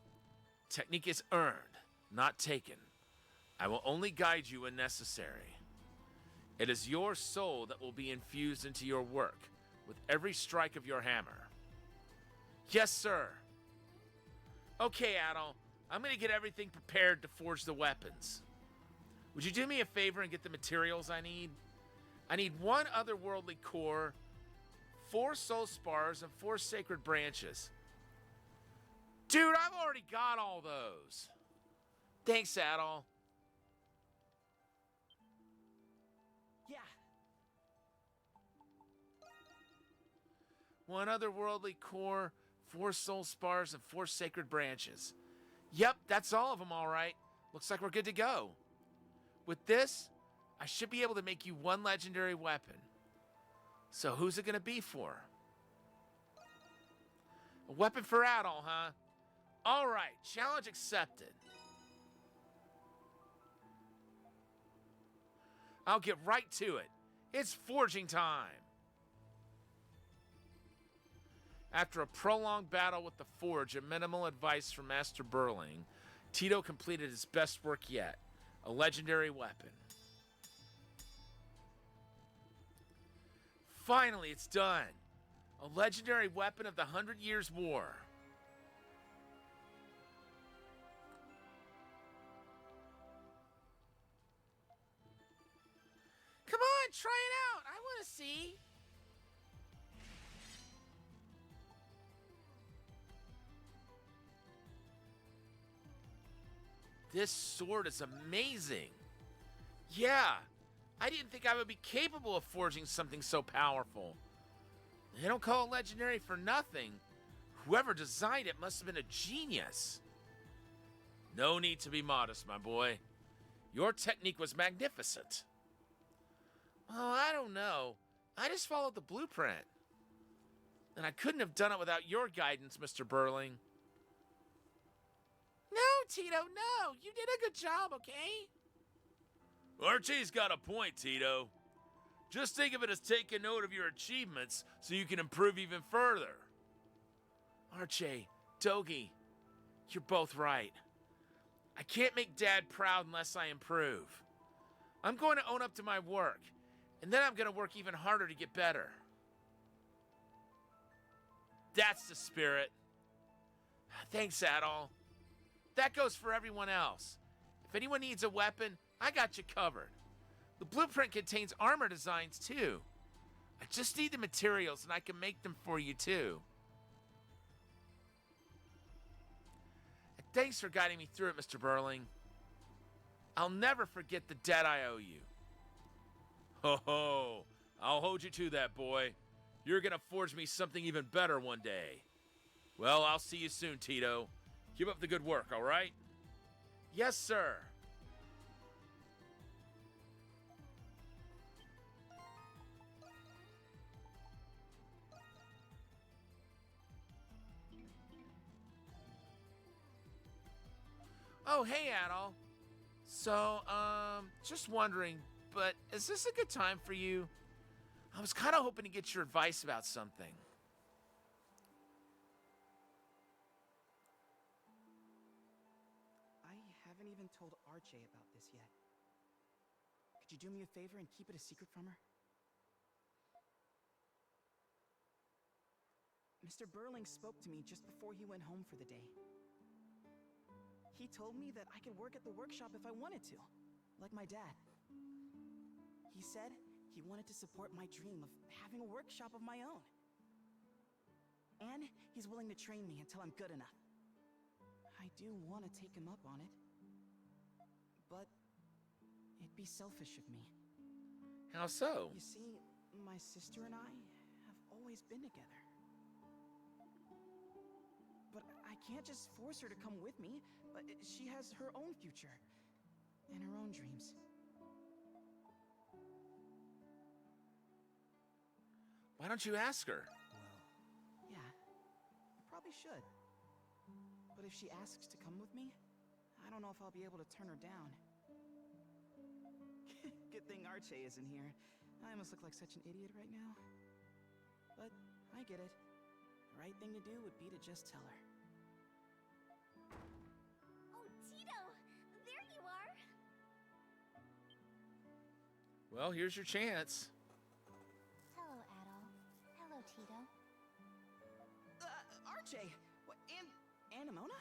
Technique is earned, not taken. I will only guide you when necessary. It is your soul that will be infused into your work with every strike of your hammer. Yes, sir. Okay, Adol. I'm going to get everything prepared to forge the weapons. Would you do me a favor and get the materials I need? I need 1 otherworldly core, 4 soul spars, and 4 sacred branches. Dude, I've already got all those. Thanks, Adol. Yeah. 1 otherworldly core, 4 soul spars, and 4 sacred branches. Yep, that's all of them, all right. Looks like we're good to go. With this, I should be able to make you 1 legendary weapon. So who's it going to be for? A weapon for Adol, huh? All right, challenge accepted. I'll get right to it. It's forging time. After a prolonged battle with the forge and minimal advice from Master Burling, Tito completed his best work yet, a legendary weapon. Finally, it's done. A legendary weapon of the 100 Years' War. Come on, try it out. I want to see. This sword is amazing. Yeah, I didn't think I would be capable of forging something so powerful. They don't call it legendary for nothing. Whoever designed it must have been a genius. No need to be modest, my boy. Your technique was magnificent. Oh, I don't know. I just followed the blueprint. And I couldn't have done it without your guidance, Mr. Burling. No, Tito, no. You did a good job, okay? Archie's got a point, Tito. Just think of it as taking note of your achievements so you can improve even further. Archie, Dogi, you're both right. I can't make Dad proud unless I improve. I'm going to own up to my work, and then I'm going to work even harder to get better. That's the spirit. Thanks, Adol. That goes for everyone else. If anyone needs a weapon, I got you covered. The blueprint contains armor designs, too. I just need the materials, and I can make them for you, too. And thanks for guiding me through it, Mr. Burling. I'll never forget the debt I owe you. Ho ho! I'll hold you to that, boy. You're gonna forge me something even better one day. Well, I'll see you soon, Tito. Keep up the good work, all right? Yes, sir. Oh, hey, Adol. So, just wondering, but is this a good time for you? I was kind of hoping to get your advice about something. I haven't even told RJ about this yet. Could you do me a favor and keep it a secret from her? Mr. Burling spoke to me just before he went home for the day. He told me that I could work at the workshop if I wanted to, like my dad. He said he wanted to support my dream of having a workshop of my own. And he's willing to train me until I'm good enough. I do want to take him up on it. But it'd be selfish of me. How so? You see, my sister and I have always been together. But I can't just force her to come with me. She has her own future and her own dreams. Why don't you ask her? Yeah, I probably should. But if she asks to come with me, I don't know if I'll be able to turn her down. Good thing Archie isn't here. I must look like such an idiot right now. But I get it. The right thing to do would be to just tell her. Oh, Tito! There you are! Well, here's your chance. Hello, Adol. Hello, Tito. RJ! What, Anemona?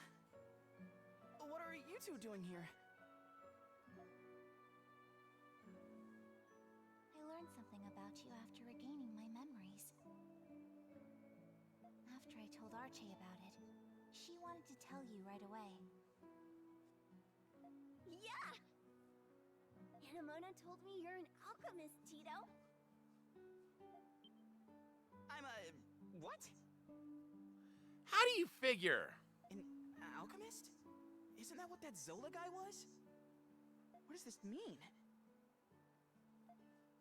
What are you two doing here? I learned something about you after regaining my memories. After I told Archie about it, she wanted to tell you right away. Yeah! Anemona told me you're an alchemist, Tito. I'm a... what? How do you figure? An alchemist? Isn't that what that Zola guy was? What does this mean?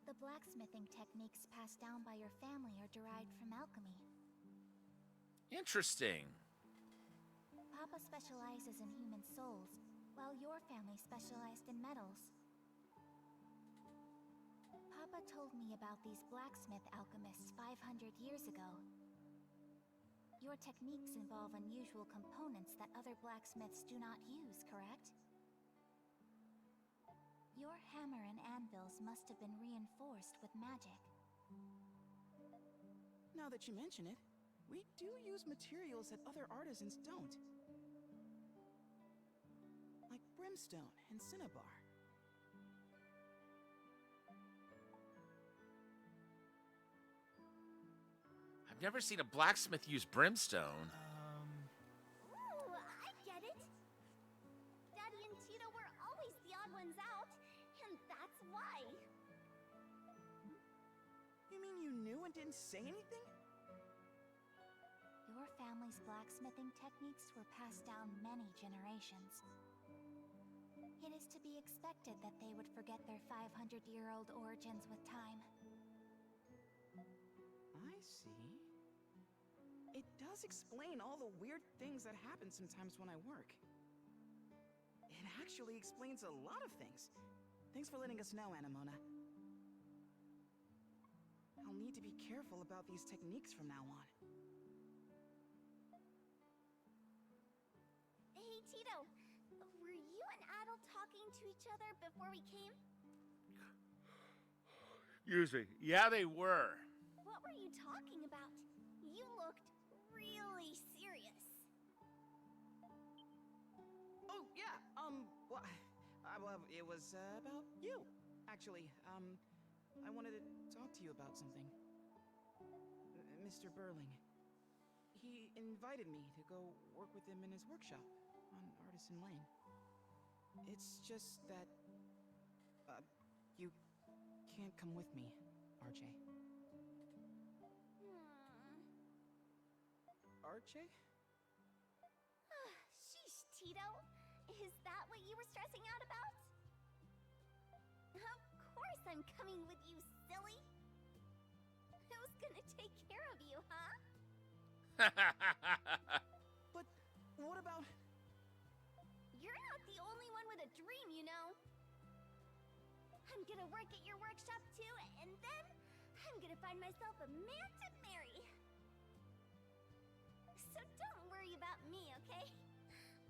The blacksmithing techniques passed down by your family are derived from alchemy. Interesting. Papa specializes in human souls, while your family specialized in metals. Papa told me about these blacksmith alchemists 500 years ago. Your techniques involve unusual components that other blacksmiths do not use, correct? Your hammer and anvils must have been reinforced with magic. Now that you mention it, we do use materials that other artisans don't. Like brimstone and cinnabar. I've never seen a blacksmith use brimstone. Ooh, I get it. Daddy and Tito were always the odd ones out, and that's why. You mean you knew and didn't say anything? Your family's blacksmithing techniques were passed down many generations. It is to be expected that they would forget their 500-year-old origins with time. I see. It does explain all the weird things that happen sometimes when I work. It actually explains a lot of things. Thanks for letting us know, Anemona. I'll need to be careful about these techniques from now on. Hey, Tito. Were you and Adol talking to each other before we came? Excuse me. Yeah, they were. What were you talking about? You looked really serious. Oh, yeah, well, it was, about you, actually. I wanted to talk to you about something. Mr. Burling. He invited me to go work with him in his workshop on Artisan Lane. It's just that, you can't come with me, RJ. RJ? Sheesh, Tito. Is that what you were stressing out about? Of course I'm coming with you, silly. Who's gonna take care of you, huh? But what about... You're not the dream, you know. I'm gonna work at your workshop too, and then I'm gonna find myself a man to marry. So don't worry about me, okay?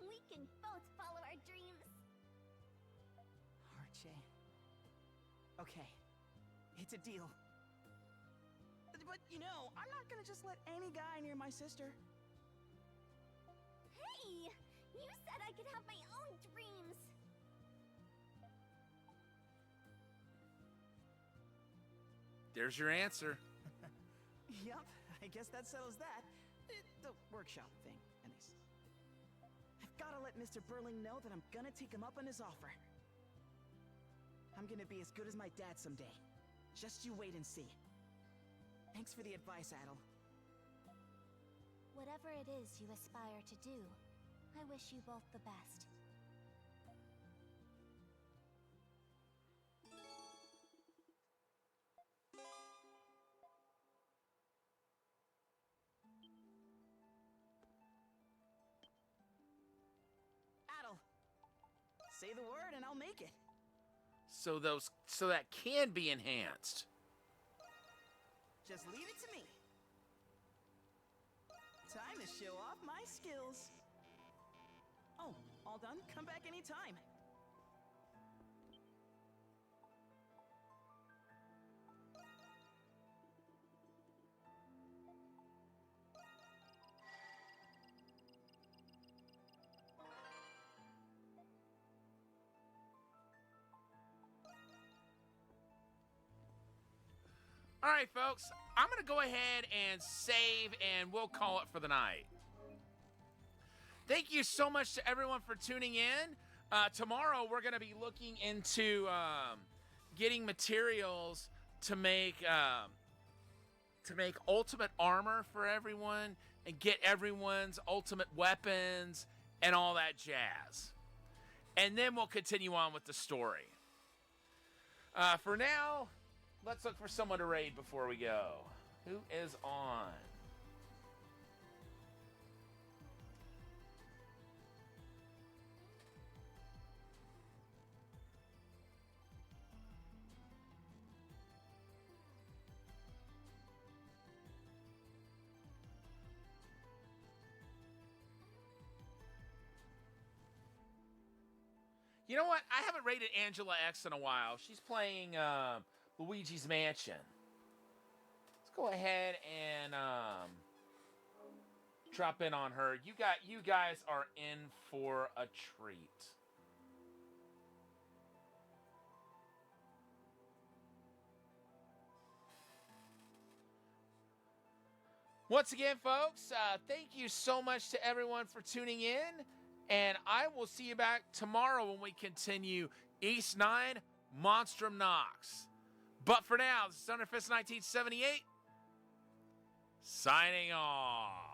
We can both follow our dreams. RJ. Okay, it's a deal. But you know, I'm not gonna just let any guy near my sister. Hey! You said I could have my own dreams! There's your answer. Yup, I guess that settles that. The workshop thing, at least. I've gotta let Mr. Burling know that I'm gonna take him up on his offer. I'm gonna be as good as my dad someday. Just you wait and see. Thanks for the advice, Adel. Whatever it is you aspire to do, I wish you both the best. Adel, say the word and I'll make it. So that can be enhanced. Just leave it to me. Time to show off my skills. Oh, all done? Come back anytime. All right, folks, I'm going to go ahead and save, and we'll call it for the night. Thank you so much to everyone for tuning in. Tomorrow, we're going to be looking into getting materials to make ultimate armor for everyone and get everyone's ultimate weapons and all that jazz. And then we'll continue on with the story. For now, let's look for someone to raid before we go. Who is on? You know what? I haven't rated Angela X in a while. She's playing Luigi's Mansion. Let's go ahead and drop in on her. You guys are in for a treat. Once again, folks, thank you so much to everyone for tuning in. And I will see you back tomorrow when we continue East 9, Monstrum Nox. But for now, this is Thunderfist 1978, signing off.